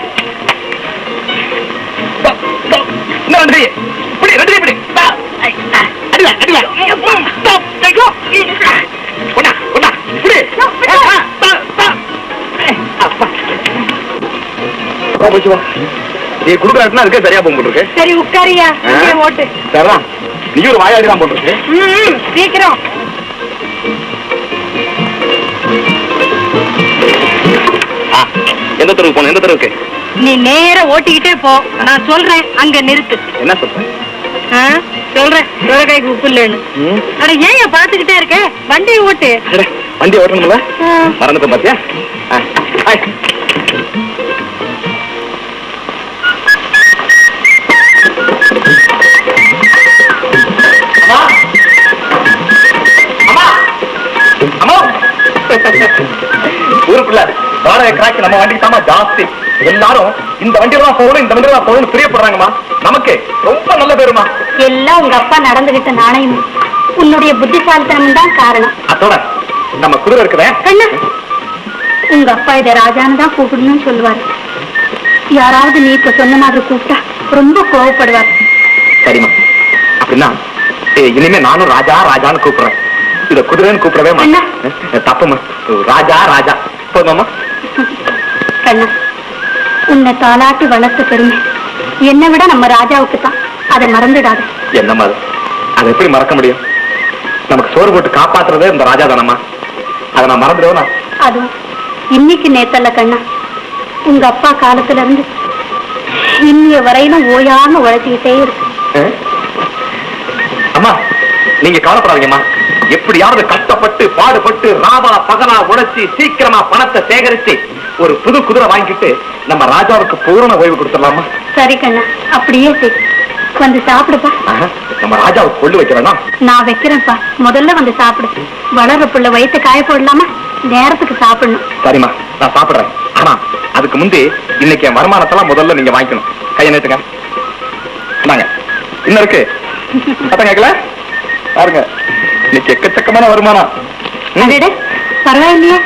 நீ குடுக்கறாட்டுனா அதுக்கே சரியா போக போட்டுருக்கு. சரி உட்காரியா ஓட்டு. சரிதான், நீ ஒரு வாயாடி தான் போட்டுருக்கு. சீக்கிரம். எந்த தெருவுக்கு போன? எந்த தெருவுக்கு? நீ நேர ஓட்டிக்கிட்டே போ, நான் சொல்றேன் அங்க நிறுத்து. என்ன சொல்றேன்? சொல்றேன் கைக்கு உப்பு இல்லைன்னு. அட ஏன் பாத்துக்கிட்டே இருக்க? வண்டியை ஓட்டு. வண்டி ஓட்டணும்ல, மறந்துட்டு பாத்தியா? ஊருக்குள்ள வாடகை கிராக்கி நம்ம வண்டிக்கு தாமா ஜாஸ்தி. எல்லாரும் இந்த வண்டியில தான் போகணும், இந்த வண்டியில தான் போகணும் பிரியப்படுறாங்கம்மா. நமக்கு ரொம்ப நல்ல பேருமா. எல்லாம் உங்க அப்பா நடந்துகிட்ட நாணயம், உன்னுடைய புத்திசாலித்தனம் தான் காரணம். அதோட நம்ம குதிரை இருக்குதே. உங்க அப்பா இதை ராஜான்னு தான் கூப்பிடணும்னு சொல்லுவாரு. யாராவது நீ இப்ப சொன்ன மாதிரி கூப்பிட்டா ரொம்ப கோவப்படுவார். சரிம்மா, அப்படின்னா இனிமே நானும் ராஜா ராஜான்னு கூப்பிடுறேன். இத குதிரைன்னு கூப்பிடவே மாட்டேன். தப்புமா, ராஜா ராஜா போதுமாமா. கண்ணா, உன்னை தாலாட்டி வளர்த்த பெருமை என்னை விட நம்ம ராஜாவுக்கு தான். அதை மறந்துடாது. என்னம்மா அது? அதை எப்படி மறக்க முடியும்? நமக்கு சோறு போட்டு காப்பாத்துறதே இந்த ராஜா தானம்மா. அதை நான் மறந்துடுவேனா? அதுவும் இன்னைக்கு நேத்தல்ல கண்ணா, உங்க அப்பா காலத்துல இருந்து இன்னைய வரையிலும் ஓயாம உழைச்சிக்கிட்டே இருக்கு. அம்மா நீங்க கவலைப்படாதீங்கம்மா. எப்படியாவது கஷ்டப்பட்டு பாடுபட்டு ராவா பகலா உழைச்சி சீக்கிரமா பணத்தை சேகரிச்சு ஒரு புது குதிரை வாங்கிட்டு நம்ம ராஜாவுக்கு பூரண ஓய்வு கொடுத்துடலாமா? சரி கண்ணா, அப்படியே சரி. வந்து சாப்பிடுப்பா. நம்ம ராஜாவுக்கு கொள்ளு வைக்கிறேன்னா? நான் வைக்கிறேன்ப்பா, முதல்ல வந்து சாப்பிடு. வளர்ற புள்ள வயிற்று காய போடலாமா? நேரத்துக்கு சாப்பிடணும். சரிம்மா, நான் சாப்பிடுறேன். ஆனா அதுக்கு முந்தி இன்னைக்கு என் வருமானத்தெல்லாம் முதல்ல நீங்க வாங்கிக்கணும். கையை நேற்றுங்க. இன்னும் இருக்கு அதான் கேட்கல பாருங்க. இன்னைக்கு எக்கச்சக்கமான வருமானம். பரவாயில்லையே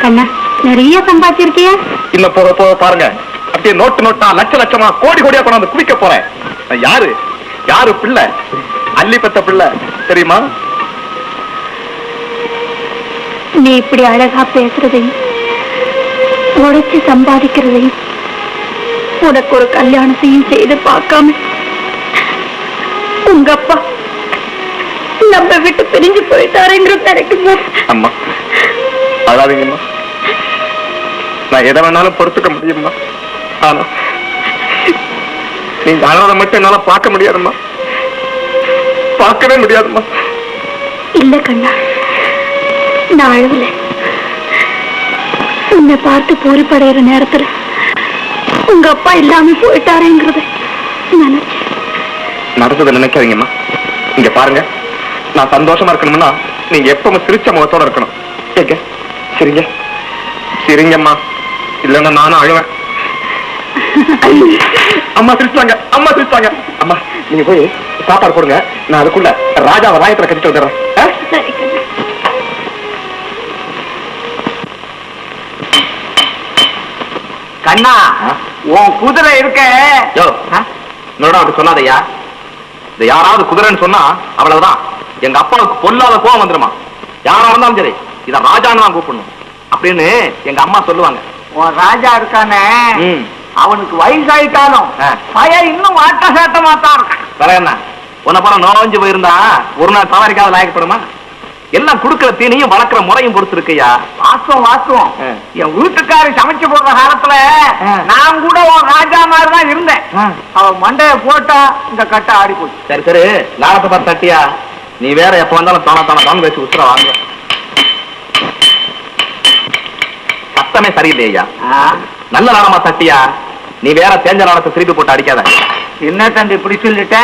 கண்ணா, நிறைய சம்பாதிச்சிருக்கியா? இன்னும் போக போக பாருங்க, அப்படியே நோட்டு நோட்டா லட்ச லட்சமா கோடி கோடியா கொண்டாந்து குவிக்க போறேன். யாரு யாரு பிள்ளை? அள்ளி பெத்த பிள்ளை தெரியுமா? நீ இப்படி அழகா பேசுறதையும் உழைச்சு சம்பாதிக்கிறதையும் உனக்கு ஒரு கல்யாணத்தையும் செய்து பார்க்காம உங்க அப்பா நம்ம விட்டு பிரிஞ்சு போயிட்டாருங்கிறது நினைக்கும் போது. அம்மா அழாதீங்கம்மா, நான் எதை வேணாலும் பொறுத்துக்க முடியும்மா. ஆனா நீங்க அழாத மட்டும் என்னால பார்க்க முடியாதும்மா, பார்க்கவே முடியாதும்மா. இல்ல கண்ணா, நான் அழுவல. உன்னை பார்த்து பூரிப்படைகிற நேரத்துல உங்க அப்பா இல்லாம போயிட்டாருங்கிறத நினைச்சு நடந்ததை நினைக்காதீங்கம்மா. இங்க பாருங்க, நான் சந்தோஷமா இருக்கணும்னா நீங்க எப்பவும் சிரிச்ச முகத்தோட இருக்கணும். கேக்க சரிங்க சரிங்கம்மா, இல்லைன்னா நானும் அழுவேன். அம்மா சிரிச்சாங்க, அம்மா சிரிச்சாங்க. அம்மா நீங்க போய் சாப்பாடு போடுங்க, நான் அதுக்குள்ள ராஜாவை ராயத்துல கட்டிட்டு வந்துடுறேன். கண்ணா, உன் குதிரை இருக்க அப்படி சொல்லாதையா. இந்த யாராவது குதிரைன்னு சொன்னா அவ்வளவுதான், எங்க அப்பாவுக்கு பொல்லாத கோவம் வந்துருமா. யாரா இருந்தாலும் சரி இத ராஜான்னு தான் கூப்பிடணும் அப்படின்னு எங்க அம்மா சொல்லுவாங்க. உன் ராஜா இருக்கானே, அவனுக்கு வயசாயிட்டாலும் பையன் இன்னும் வாட்ட சாட்டமா தான் இருக்கான். வேற என்ன, உன்னை போல நோஞ்சு போயிருந்தா ஒரு நாள் தவறிக்காத லாயக்கப்படுமா? எல்லாம் குடுக்கிற தீனியும் வளர்க்கிற முறையும் பொறுத்து இருக்கையா. வாஸ்தவம் வாஸ்தவம். என் வீட்டுக்காரி சமைச்சு போடுற காலத்துல நான் கூட ஒரு ராஜா மாதிரிதான் இருந்தேன். அவன் மண்டைய போட்டா இந்த கட்டை ஆடி போச்சு. சரி சரி, லாபத்தை பார்த்து தட்டியா. நீ வேற எப்ப வந்தாலும் தானே தானே தான் பேசி உசுர வாங்க. சத்தமே சரியில்லையா? நல்ல லாபமா தட்டியா. நீ வேற தேஞ்ச லாபத்தை திருப்பி போட்டு அடிக்காத. என்ன தம்பி இப்படி சொல்லிட்ட?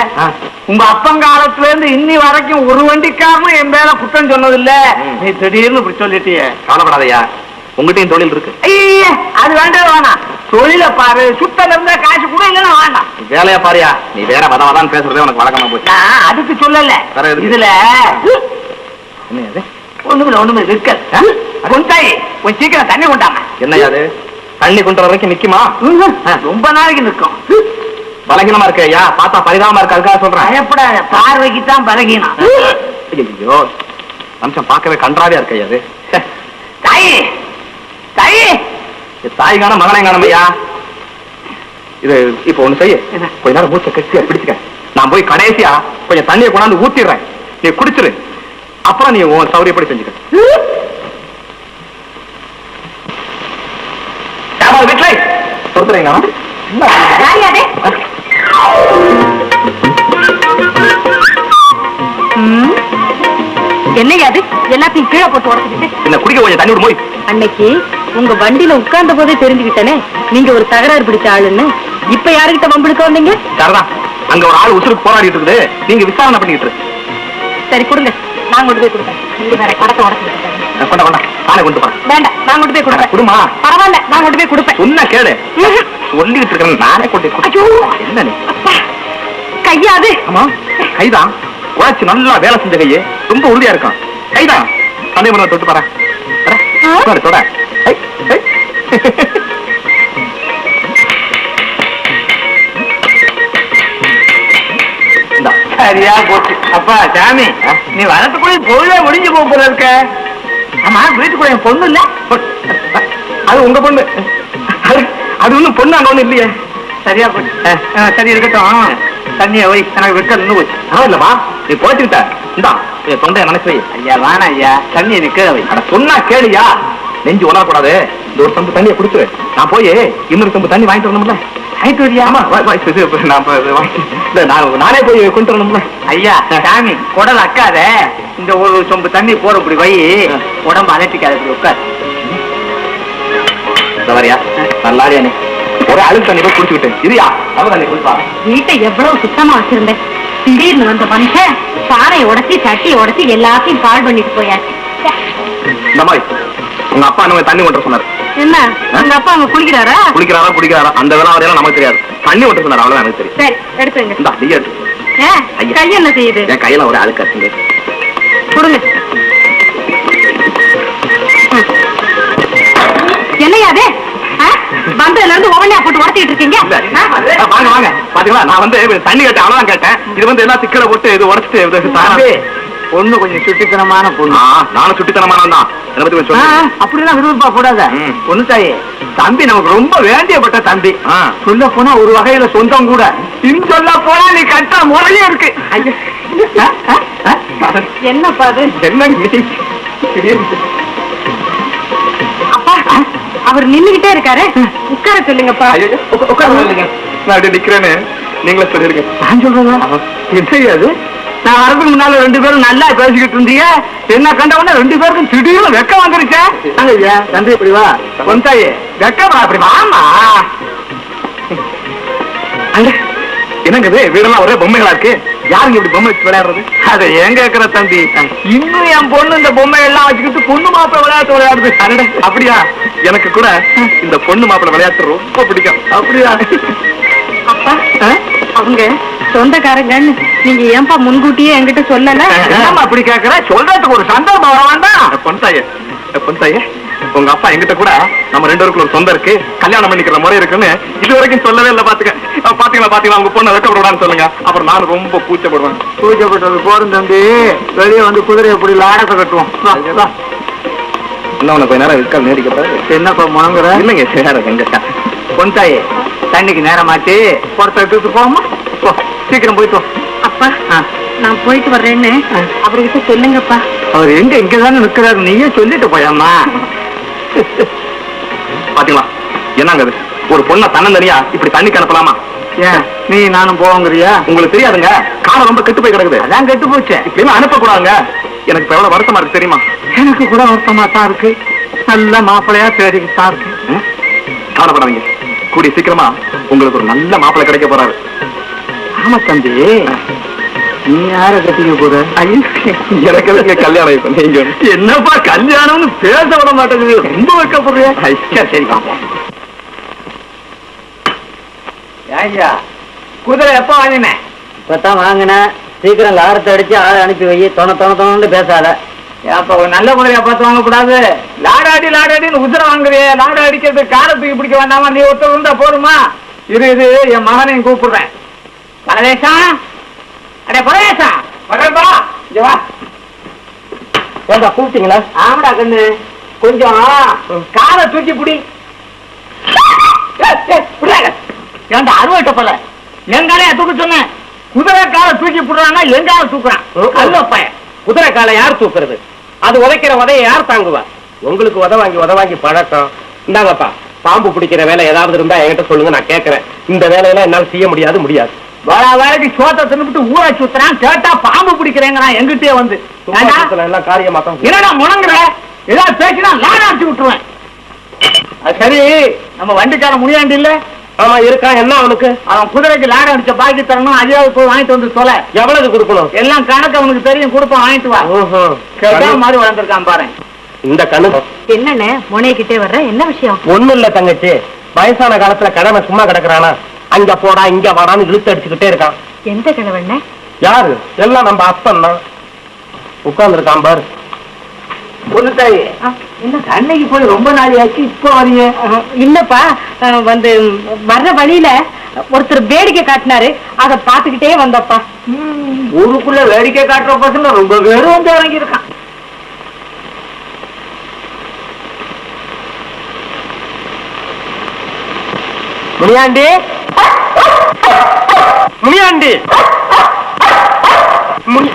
உங்க அப்பங்காலத்துல இருந்து இன்னி வரைக்கும் ஒரு வண்டிக்காரனும் என் மேல குற்றம் சொன்னதில்ல, நீ திடீர்னு இப்படி சொல்லிட்டிய. கவலைப்படாதையா, உங்ககிட்டயும் தொழில் இருக்கு. அது வேண்டாம், வேணாம். தொழில பாரு, சுத்தம் இருந்தா காசு கூட இல்லைன்னா வேண்டாம். வேலையா பாரியா, நீ வேற வதான்னு பேசுறதே உனக்கு வழக்கமா போச்சு. அதுக்கு சொல்லல, இதுல ஒண்ணுமே இருக்கல். கொண்டாய் கொஞ்சம் சீக்கிரம் தண்ணி கொண்டாங்க. என்னையாது தண்ணி கொண்டு வரைக்கும் நிக்குமா? ரொம்ப நாளைக்கு நிற்கும். பலகீனமா இருக்க ஐயா, பார்த்தா பரிதாபமா இருக்கு, அதுக்காக சொல்றேன். பயப்படாத, பார்வைக்கு தான் பலகீனம். ஐயோ மனுஷன் பார்க்கவே கன்றாவியா இருக்கு ஐயா. அது தாயி தாயி, தாய் காண மகனை காணும் ஐயா. இது இப்ப ஒண்ணு செய்ய, கொஞ்ச நேரம் மூச்சை கட்டியா பிடிச்சுக்க. நான் போய் கடைசியா கொஞ்சம் தண்ணியை கொண்டாந்து ஊத்திடுறேன், நீ குடிச்சிரு. அப்புறம் நீ உன் சௌரியப்படி செஞ்சுக்க. வீட்டுல சொல்றீங்க என்னையா அது எல்லாத்தையும் கீழே போட்டு உடச்சுக்கிட்டு? என்ன குடிக்க கொஞ்சம் தண்ணி விடும் போய். அன்னைக்கு உங்க வண்டியில உட்கார்ந்த போதே தெரிஞ்சுக்கிட்டனே நீங்க ஒரு தகராறு பிடிச்ச ஆளுன்னு. இப்ப யாருகிட்ட வம்பிடுக்க வந்தீங்க? சரிதான், அங்க ஒரு ஆள் உசுருக்கு போராடிட்டு இருக்குது, நீங்க விசாரணை பண்ணிட்டு. சரி கொடுங்க, நான் கொண்டு போய் கொடுப்பேன். நீங்க வேற கடத்தை உடச்சுக்கிட்டு கொண்டா கொண்டா, நானே கொண்டு போறேன். வேண்டாம், நான் கொண்டு போய் கொடுப்பேன். குடுமா, பரவாயில்ல, நான் கொண்டு போய் கொடுப்பேன். சொன்ன கேடு, சொல்லிட்டு இருக்கேன், நானே கொண்டு என்ன நீ கையாது? ஆமா கைதான், உழைச்சு நல்லா வேலை செஞ்ச கையே, ரொம்ப உறுதியா இருக்கான். கைதான், சண்டை பண்ண தொட்டு பாரு தொட. சரியா போச்சு. அப்பா சாமி, நீ வரத்துக்குள்ள பொழுதே முடிஞ்சு போற இருக்க. ஆமா, வீட்டுக்குள்ள என் பொண்ணு இல்ல? அது உங்க பொண்ணு. அது ஒண்ணும் பொண்ணு அங்க ஒண்ணு இல்லையே. சரியா போச்சு. சரி இருக்கட்டும், தண்ணிய வை, எனக்கு விட்டு நின்று போச்சு. இல்லவா, நீ போச்சுக்கிட்ட இந்தா தொண்டைய நினைச்சு வை. ஐயா வேணா ஐயா, தண்ணியை நிக்க வை. அட சொன்னா கேளியா, நெஞ்சு உணரக்கூடாது. இந்த ஒரு சொம்பு தண்ணியை குடிச்சு நான் போய் இன்னொரு சொம்பு தண்ணி வாங்கிட்டு வரணும்ல. வாங்கிட்டு வரியா? ஆமா, நானே போய் கொண்டு வரணும்ல. ஐயா சாமி, குடல் அக்காத, இந்த ஒரு சொம்பு தண்ணி போற இப்படி வை, உடம்பு அலட்டிக்காத, இப்படி உட்கார். வரியா நல்லாடியா, நீ ஒரு அழுக்கு தண்ணி போய் குடிச்சுக்கிட்டு இருயா. அவ தண்ணி குடிப்பா. வீட்டை எவ்வளவு சுத்தமா வச்சிருந்தேன், திடீர்னு வந்த மனுஷன் பாறையை உடச்சி சட்டியை உடச்சி எல்லாத்தையும் பால் பண்ணிட்டு போயாச்சு. இந்த மாதிரி உங்க அப்பா நம்ம தண்ணி கொண்டு சொன்னாரு. என்ன உங்க அப்பா அங்க குளிக்கிறாரா? குடிக்கிறாரா அந்த வேலை வரையெல்லாம் நமக்கு தெரியாது. தண்ணி கொண்டு சொன்னாரு, அவ்வளவுதான் எனக்கு தெரியும். சரி எடுத்துங்க. இந்தா நீ எடுத்து. கை என்ன செய்யுது? என் கையில ஒரு அழுக்கா கொடுங்க. என்னையாது வந்ததுல இருந்து ஒவ்வொன்றையா போட்டு உடச்சிட்டு இருக்கீங்க? வாங்க வாங்க, பாத்தீங்களா, நான் வந்து தண்ணி கேட்டேன், அவ்வளவுதான் கேட்டேன். இது வந்து எல்லாம் சிக்கலை போட்டு இது உடச்சிட்டு. பொண்ணு கொஞ்சம் சுட்டித்தனமான பொண்ணு. நானும் சுட்டித்தனமான தான். அப்படிலாம் விருப்பா கூடாத பொண்ணு தாயே. தம்பி நமக்கு ரொம்ப வேண்டியப்பட்ட தம்பி. சொல்ல போனா ஒரு வகையில சொந்தம் கூட. இன்னும் சொல்ல போனா நீ கட்ட முறையே இருக்கு. என்னப்பா அது? என்ன அப்பா, அவர் நின்னுகிட்டே இருக்காரு, உட்கார சொல்லுங்கப்பா. நான் அப்படி நிக்கிறேன்னு நீங்களே சொல்லிருங்க. நான் சொல்றேன் என்ன அது? நான் வரதுக்கு முன்னால ரெண்டு பேரும் நல்லா பேசிக்கிட்டு இருந்தீங்க, என்ன கண்டவன ரெண்டு பேருக்கும் திடீர்னு வெக்க வந்துருச்சேன். தம்பி இப்படி வா, பொன்தாயே வெக்கமா அப்படி வாமா. என்னங்க வீடெல்லாம் ஒரே பொம்மைகளா இருக்கு, யாருங்க இப்படி பொம்மை வச்சு விளையாடுறது? அதை ஏன் கேக்குற தம்பி, இன்னும் என் பொண்ணு இந்த பொம்மை எல்லாம் வச்சுக்கிட்டு பொண்ணு மாப்பிள்ள விளையாட்டு விளையாடுது. அப்படியா? எனக்கு கூட இந்த பொண்ணு மாப்பிள்ள விளையாட்டு ரொம்ப பிடிக்கும். அப்படியா? அப்பா, அவங்க சொந்தக்காரங்கன்னு நீங்க ஏன்பா முன்கூட்டியே என்கிட்ட சொல்லல? அப்படி கேக்குற, சொல்றதுக்கு ஒரு சந்தர்ப்பம் வர வேண்டாம். பொன்தாயே, உங்க அப்பா எங்கிட்ட கூட நம்ம ரெண்டு பேருக்கு ஒரு சொந்தம் இருக்கு, கல்யாணம் பண்ணிக்கிற முறை இருக்குன்னு இது வரைக்கும் சொல்லவே இல்லை. பாத்தீங்களா உங்க பொண்ணை வெட்டப்படான்னு சொல்லுங்க, அப்புறம் நானும் ரொம்ப கூச்சப்படுவேன். கூச்சப்பட்டது போறோம் தம்பி, வெளியே வந்து குதிரை எப்படி லாடத்தை கட்டுவோம். என்ன உனக்கு கொஞ்ச நேரம் இருக்காது நேரிக்கப்படாது. என்னப்பா முழங்குற? இல்லைங்க சேர வெங்கட்டா. பொன்தாயே, தண்ணிக்கு நேரமாச்சு, பொறுத்த எடுத்து போமா, சீக்கிரம் போயிட்டோம். அப்பா, நான் போயிட்டு வர்றேன்னு அவர்கிட்ட சொல்லுங்கப்பா. அவர் எங்க இங்கதானே நிக்கிறாரு, நீயே சொல்லிட்டு போயாமா. பாத்தீங்களா என்னங்க அது, ஒரு பொண்ணை தன்னந்தனியா இப்படி தண்ணிக்கு அனுப்பலாமா? ஏன் நீ நானும் போவங்கிறியா? உங்களுக்கு தெரியாதுங்க, காலம் ரொம்ப கெட்டு போய் கிடக்குது. அதான் கெட்டு போச்சு. இப்ப அனுப்பக்கூடாதுங்க. எனக்கு இப்ப எவ்வளவு வருத்தமா இருக்கு தெரியுமா? எனக்கு கூட வருத்தமா தான் இருக்கு. நல்ல மாப்பிள்ளையா தேடிக்கிட்டு தான் இருக்கு. கவலைப்படாதீங்க, கூடிய சீக்கிரமா உங்களுக்கு ஒரு நல்ல மாப்பிள்ளை கிடைக்க போறாரு. ஆமா தம்பி, நீ யார கட்டிக்க போற? எனக்கு கல்யாணம் இப்ப நீங்க என்னப்பா கல்யாணம்னு பேச விட மாட்டேங்குது, ரொம்ப வைக்கப்படுறியா? சரி ஐயா, குதிரை எப்ப வாங்கினேன்? இப்பதான் வாங்கினேன். சீக்கிரம் லாரத்தை அடிச்சு ஆளை அனுப்பி வை, தொண பேசாத. அப்ப ஒரு நல்ல குதிரையா பார்த்து வாங்க கூடாது. லாடாடின்னு உசுர வாங்குறிய, லாட அடிக்கிறது காரத்துக்கு பிடிக்க வேண்டாமா? நீ ஒருத்தர் இருந்தா போதுமா? இது என் மகனையும் கூப்பிடுறேன். பரதேசா, அடே பரதேசா, வரப்பா, இங்க வா. ஏண்டா கூப்பிட்டீங்களா? ஆமாடா கண்ணு, கொஞ்சம் காலை தூக்கி புடி. ஏன்டா அறுவட்ட போல எங்காலையா தூக்க சொன்னேன்? குதிரை காலை தூக்கி புடுறான்னா எங்கால தூக்குறான்? அல்லப்ப குதிரை காலை யார் தூக்குறது? அது உதைக்கிற உதைய யார் தாங்குவா? உங்களுக்கு உதவாங்கி பழக்கம். இந்தாங்கப்பா, பாம்பு பிடிக்கிற வேலை ஏதாவது இருந்தா என்கிட்ட சொல்லுங்க, நான் கேட்கறேன். இந்த வேலையெல்லாம் என்னால செய்ய முடியாது. வர வேலைக்கு சோத்தை தின்னுட்டு ஊரை சுத்துறான், கேட்டா பாம்பு பிடிக்கிறேங்கிறான் எங்கிட்டே வந்து. எல்லாம் காரியமா தான். என்னடா முழங்குற? ஏதாவது பேசினா லாட அடிச்சு விட்டுருவேன். அது சரி, நம்ம வண்டிக்கார முடியாண்டி இல்ல? ஆமா இருக்கான். என்ன அவனுக்கு? அவன் குதிரைக்கு லாடம் அடிச்ச பாக்கி தரணும், அதையாவது போய் வாங்கிட்டு வந்து சொல்ல. எவ்வளவு கொடுக்கணும்? எல்லாம் கணக்கு அவனுக்கு தெரியும், கொடுப்போம், வாங்கிட்டு வா. கேட்டா மாதிரி வளர்ந்துருக்கான் பாரு. இந்த கணு என்னன்னு முனைகிட்டே வர்ற, என்ன விஷயம்? ஒண்ணும் இல்ல தங்கச்சி, வயசான காலத்துல கடமை சும்மா கிடக்குறானா, அங்க போடா இங்க வாடான்னு இழுத்து அடிச்சுக்கிட்டே இருக்கான். எந்த கிழவண்ண? யாரு? எல்லாம் நம்ம அப்பன் தான். உட்கார்ந்து இருக்கான் பாரு. பொண்ணு தாயே, என்ன அன்னைக்கு போய் ரொம்ப நாள் ஆச்சு, இப்போ வரீங்க? இல்லப்பா, வந்து வர்ற வழியில ஒருத்தர் வேடிக்கை காட்டினாரு, அதை பாத்துக்கிட்டே வந்தப்பா. ஊருக்குள்ள வேடிக்கை காட்டுற பசங்க ரொம்ப பேரும் வந்து இறங்கி இருக்கான். முனியாண்டி, முனியாண்டி,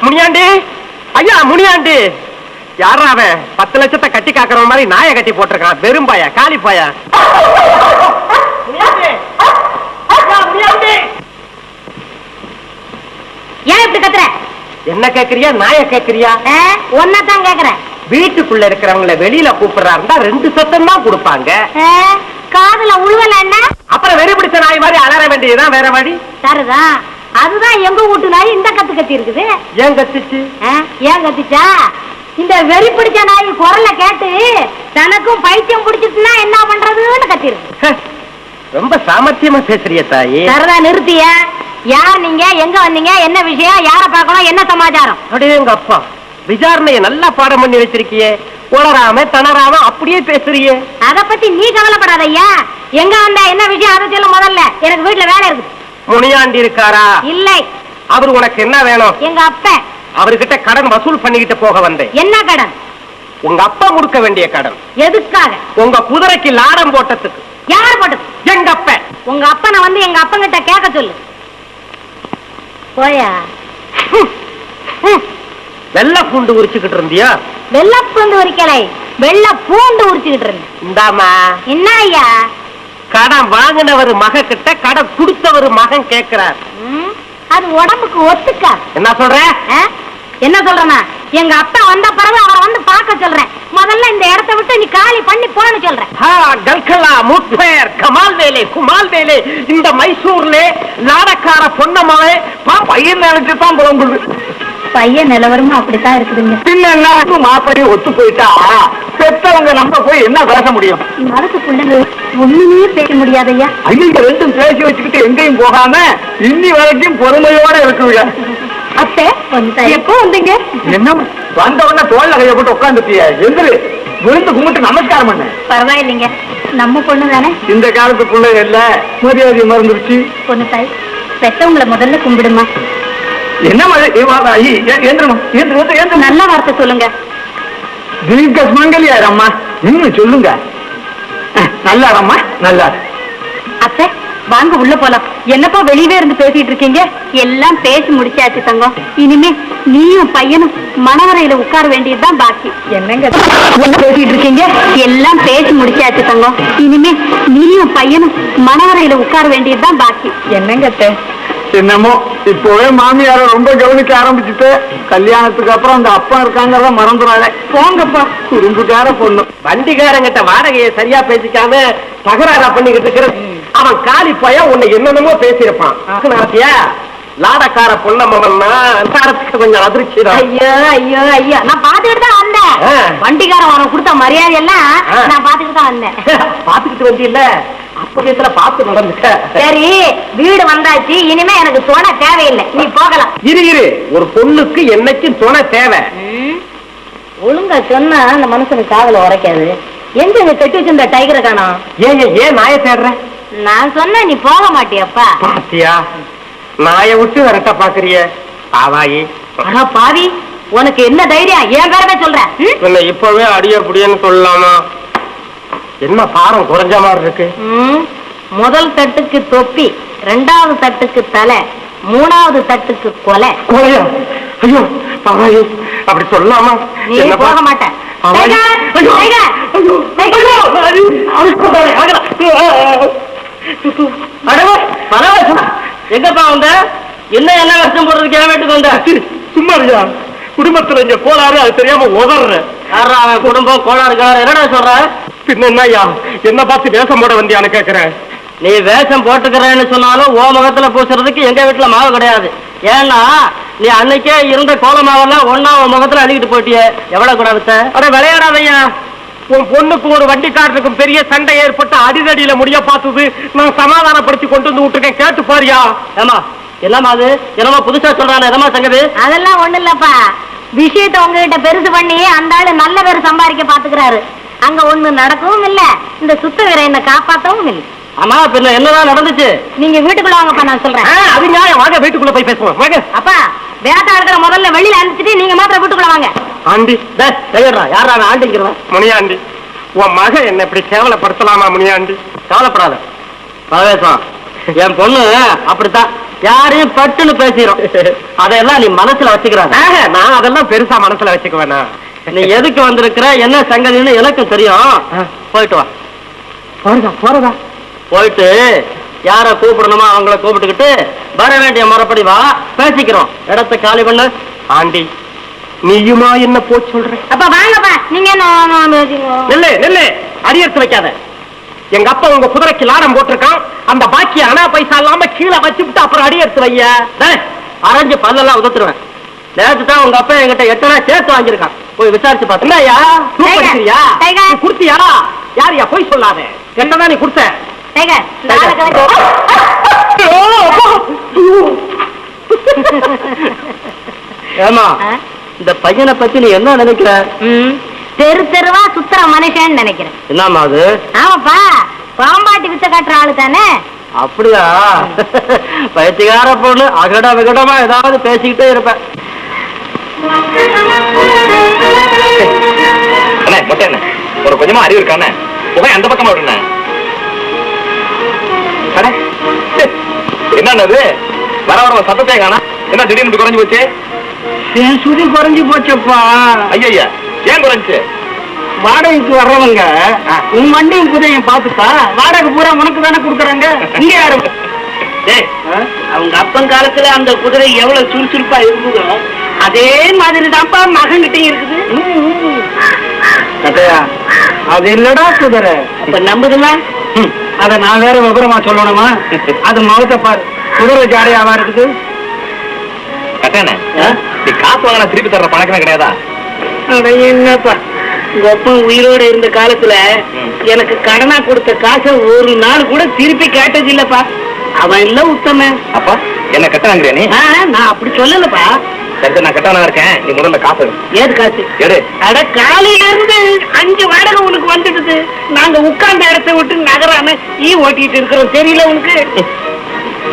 முனியாண்டி, ஐயா முனியாண்டி. யாரா அவன்? 10 லட்சத்தை கட்டி காக்குற மாதிரி நாயை கட்டி போட்டிருக்கான். வெறும்பாயா, காலி பாயா. ஏன் இப்படி கத்துற? என்ன கேக்குறியா, நாயை கேக்குறியா? ஒன்னதான் கேக்குறேன். வீட்டுக்குள்ள இருக்கிறவங்களை வெளியில கூப்பிடுறாருந்தா 2 சத்தம் தான் கொடுப்பாங்க. காதுல உழுவல என்ன? அப்புறம் வெறி பிடிச்ச நாய் மாதிரி அலற வேண்டியதுதான், வேற வழி. சரிதான், அதுதான் எங்க வீட்டு நாய் இந்த கத்து கத்தி இருக்குது. ஏன் கத்துச்சு? ஏன் கத்துச்சா? இந்த வெறி பிடிச்ச நாய் குரலை கேட்டு தனக்கும் பைத்தியம் பிடிச்சிட்டுனா என்ன பண்றதுன்னு கத்தி இருக்கு. ரொம்ப சாமர்த்தியமா பேசுறிய தாயி. சரிதா, நிறுத்திய. யார் நீங்க? எங்க வந்தீங்க? என்ன விஷயம்? யார பார்க்கணும்? என்ன சமாச்சாரம்? அப்படியே எங்க அப்பா விசாரணைய நல்லா பாடம் பண்ணி வச்சிருக்கியே, உளராம தணராம அப்படியே பேசுறியே. அத பத்தி நீ கவலைப்படாத ஐயா. எங்க வந்த, என்ன விஷயம் அதை சொல்ல முதல்ல. எனக்கு வீட்டுல வேலை இருக்கு. முனியாண்டி இருக்காரா? இல்லை. அவர் உனக்கு என்ன வேணும்? எங்க அப்பா. அவர்கிட்ட கடன் வசூல் பண்ணிக்கிட்டு போக வந்தேன். என்ன கடன்? உங்க அப்பா கொடுக்க வேண்டிய கடன். எதுக்காக? உங்க குதிரைக்கு லாடம் போட்டதுக்கு. யார் போட்டது? எங்க அப்பா. உங்க அப்பனை வந்து எங்க அப்பங்கிட்ட கேட்க சொல்லு. போயா. வெள்ளை பூண்டு உரிச்சுக்கிட்டு இருந்தியா? வெள்ளை பூண்டு உரிக்கலை, வெள்ளை பூண்டு உரிச்சுக்கிட்டு இருந்தேன். இந்தாமா. என்ன ஐயா? கடன் வாங்கினவர் மக கிட்ட கடன் கொடுத்தவர் மகன் கேட்கிறார். அது உடம்புக்கு ஒத்துக்கா. என்ன சொல்ற? என்ன சொல்றேன்னா, எங்க அப்பா வந்த பிறகு அவரை வந்து பார்க்க சொல்றேன். முதல்ல இந்த இடத்தை விட்டு நீ காலி பண்ணி போன்னு சொல்றேன். கமால் வேலை, குமால் வேலை. இந்த மைசூர்ல நாடக்கார பொன்னம்மாவே பையன் நினைச்சுதான் புலம்புது. பையன் நிலவரமும் அப்படித்தான் இருக்குதுங்க. பின்ன என்ன, மாப்பிளையும் ஒத்து போயிட்டா பெத்தவங்க நம்ம போய் என்ன பேச முடியும்? மனசு பிள்ளைங்க ஒண்ணுமே பேச முடியாதையா. ஐயா, ரெண்டும் பேசி வச்சுக்கிட்டு எங்கேயும் போகாம இன்னி வரைக்கும் பொறுமையோட இருக்குங்க. அத்தை எப்போ வந்தீங்க? என்ன வந்த உடனே தோல்ல கைய போட்டு உட்காந்துட்டிய? எந்திரு, விழுந்து கும்பிட்டு நமஸ்காரம் பண்ண. பரவாயில்லைங்க, நம்ம பொண்ணு தானே. இந்த காலத்து பிள்ளை இல்ல, மரியாதை மறந்துருச்சு. பொண்ணு தாய், பெத்தவங்களை முதல்ல கும்பிடுமா. என்ன நல்ல வார்த்தை சொல்லுங்க. தீர்க்க சுமங்கலியாரம்மா, இன்னும் சொல்லுங்க. நல்லாரம்மா, நல்லா. அத்தை வாங்க உள்ள போலாம். என்னப்பா வெளியவே இருந்து பேசிட்டு இருக்கீங்க? எல்லாம் பேசி முடிச்சாச்சு தங்கம். இனிமே நீயும் பையனும் மணவரையில உட்கார வேண்டியதுதான் பாக்கி. என்னங்க பேசிட்டு இருக்கீங்க? எல்லாம் பேசி முடிச்சாச்சு தங்கம். இனிமே நீயும் பையனும் மணவரையில உட்கார வேண்டியதுதான் பாக்கி. என்னங்க அத்தை? என்னமோ இப்போவே மாமியார ரொம்ப கவனிக்க ஆரம்பிச்சுட்டு, கல்யாணத்துக்கு அப்புறம் அந்த அப்பா இருக்காங்க மறந்துடாத. போங்கப்பா, குறும்புக்கார பொண்ணு. வண்டிக்காரங்கிட்ட வாடகையை சரியா பேசிக்காம தகராறா பண்ணிக்கிட்டு இருக்கிற அவன் காலி பையன் உன்னை என்னென்னமோ பேசியிருப்பான். லாடக்கார பொண்ணம்மா கொஞ்சம் அதிர்ச்சி தான். ஐயோ ஐயோ ஐயோ, நான் பாத்துக்கிட்டு தான் வந்தேன். வண்டிக்காரன் அவனுக்கு கொடுத்த மரியாதை எல்லாம் நான் பாத்துக்கிட்டு தான் வந்தேன். பாத்துக்கிட்டு வந்தியில்ல, அப்ப பார்த்து நடந்துக்க. சரி, வீடு வந்தாச்சு, இனிமே எனக்கு துணை தேவையில்லை, நீ போகலாம். இரு, ஒரு பொண்ணுக்கு என்னைக்கும் துணை தேவை. ஒழுங்கா சொன்னா அந்த மனுஷனுக்கு காதல உரைக்காது. எங்க கட்டி வச்சிருந்த டைகரை காணோம்? ஏன் நாயை தேடுற? நான் சொன்ன நீ போக மாட்டியப்பா. பாத்தியா, நாயை விட்டு வரட்ட பாக்குறிய பாவாயி. ஆனா பாவி, உனக்கு என்ன தைரியம் என் பேரவே சொல்ற? என்ன இப்பவே அடிய புடியன்னு சொல்லலாமா? என்ன பாரம் குறைஞ்ச மாதிரி இருக்கு. முதல் தட்டுக்கு தொப்பி, ரெண்டாவது தட்டுக்கு தலை, மூணாவது தட்டுக்கு கொலை. கொலையா? ஐயோ பாவாயி, அப்படி சொல்லலாமா? நீ போக மாட்டேன். எங்கப்பா வந்த? என்ன என்ன கஷ்டம் போடுறதுக்கு என் வீட்டுக்கு வந்த? சும்மா இல்லையா, குடும்பத்துல இங்க கோளாறு, அது தெரியாம உதற. யாரா அவன் குடும்பம் கோளாறு என்னடா சொல்ற? பின்ன என்னய்யா, என்ன பார்த்து வேஷம் போட வந்தியான்னு கேக்குறேன். நீ வேஷம் போட்டுக்கிறேன்னு சொன்னாலும் ஓ முகத்துல பூசுறதுக்கு எங்க வீட்டுல மாவு கிடையாது. ஏன்னா நீ அன்னைக்கே இருந்த கோல மாவெல்லாம் ஒன்னா உன் முகத்துல அழுகிட்டு போயிட்டிய. எவ்வளவு கூட வித்த? அட விளையாடாதையா, உன் பொண்ணுக்கு ஒரு வண்டிக்காரனுக்கும் பெரிய சண்டை ஏற்பட்டு அடிதடியில முடிய பார்த்தது நான் சமாதானப்படுத்தி கொண்டு வந்து விட்டுருக்கேன். கேட்டு பாரியா? ஏமா என்னமா அது? என்னமா புதுசா சொல்றானே, என்னமா சங்கது? அதெல்லாம் ஒண்ணு இல்லப்பா, விஷயத்தை உங்ககிட்ட பெருசு பண்ணி அந்த ஆளு நல்ல பேர் சம்பாதிக்க பாத்துக்கிறாரு. அங்க ஒண்ணு நடக்கவும் இல்ல, இந்த சுத்த வீர என்ன காப்பாத்தவும் இல்லை. ஆமா, பின்ன என்னதான் நடந்துச்சு? நீங்க வீட்டுக்குள்ள வாங்கப்பா, நான் சொல்றேன். அது நியாயம், வாங்க வீட்டுக்குள்ள போய் பேசுவோம். வாங்க. அப்பா, வேட்டாடுற முதல்ல வெளியில அனுப்பிச்சிட்டு நீங்க மாத்திரம் வீட்டுக்குள்ள வாங்க. ஆண்டி, யாரா ஆண்டிக்கிறவன்? முனியாண்டி, உன் மக என்ன இப்படி கேவலப்படுத்தலாமா? முனியாண்டி, கவலைப்படாத பரவேசம், என் பொண்ணு அப்படித்தான் யாரையும் பட்டுன்னு பேசிடும். அதையெல்லாம் நீ மனசுல வச்சுக்கிறாங்க. நான் அதெல்லாம் பெருசா மனசுல வச்சுக்குவேனா? நீ எதுக்கு வந்திருக்கிற, என்ன சங்கதின்னு எனக்கு தெரியும். போயிட்டு வா. போறதா? போயிட்டு யார கூப்பிடணுமோ அவங்கள கூப்பிட்டுக்கிட்டு வர வேண்டிய முறைப்படி வா, பேசிக்கிறோம். இடத்தை காலி பண்ணு. ஆண்டி, நீயுமா என்ன போ சொல்ற? அப்ப வாங்கப்பா, நீங்க நெல்லு நெல்லு, அடியெடுத்து வைக்காத. எங்க அப்பா உங்க குதிரைக்கு லாடம் போட்டிருக்கான், அந்த பாக்கி அனா பைசா இல்லாம கீழே வச்சுட்டு அப்புறம் அடியெடுத்து வைய. அரைஞ்சு பல்லெல்லாம் உதத்துருவேன். நேற்று தான் உங்க அப்பா என்கிட்ட 8 அணா சேர்த்து வாங்கியிருக்கான். போய் விசாரிச்சு பாத்தியா? குடுத்தியா? யாரியா போய் சொல்லாத. என்னதான் நீ குடுத்த? ஏமா, இந்த பையனை பத்தி நீ என்ன நினைக்கிற? தெரு தெருவா சுத்துற மனுஷன் நினைக்கிறேன். என்னமா அது? ஆமாப்பா, பாம்பாட்டி வித்த காட்டுற ஆளு தானே. அப்படியா? பைத்தியக்கார பொண்ணு, அகட விகடமா ஏதாவது பேசிக்கிட்டே இருப்பேன். ஒரு கொஞ்சமா அறிவு இருக்கானே, புகை அந்த பக்கமா விடுன. என்னது வர வர சத்தத்தை காணா? என்ன திடீர்னு குறைஞ்சு போச்சு? என் சுதி குறைஞ்சு போச்சப்பா. ஐயா, ஏன் குறைஞ்சு? வாடகைக்கு வர்றவங்க உன் வண்டியும் குதிரையும் பார்த்துட்டா வாடகை பூரா உனக்கு தானே கொடுக்குறாங்க. இங்க யாரு? அவங்க அப்பன் காலத்துல அந்த குதிரை எவ்வளவு சுறுசுறுப்பா இருந்ததோ அதே மாதிரி தான்ப்பா மகன்கிட்டையும் இருக்குது. கட்டையா, அது இல்லடா குதிரை. அப்ப நம்புதுல? அத நான் வேற விவரமா சொல்லணுமா? அது முகத்தை பாரு, குதிரை ஜாடையாவா இருக்குது. கட்டானே, நீ காசு வாங்கினா திருப்பி தர்ற பழக்கமே கிடையாதா? என்னப்பா, உங்க அப்பன் உயிரோடு இருந்த காலத்துல எனக்கு கடனா கொடுத்த காசை ஒரு நாள் கூட திருப்பி கேட்டது இல்லப்பா. அவன் இல்ல உத்தம. அப்பா என்ன கட்டாங்கிறியா நீ? நான் அப்படி சொல்லலப்பா. சரி, நான் கட்டானா இருக்கேன். நீ முதல்ல காசு ஏது காசு எடு. அட, காலையில இருந்து 5 வாடகை உனக்கு வந்துடுது. நாங்க உட்கார்ந்த இடத்தை விட்டு நகராம ஓட்டிட்டு இருக்கிறோம். தெரியல உனக்கு?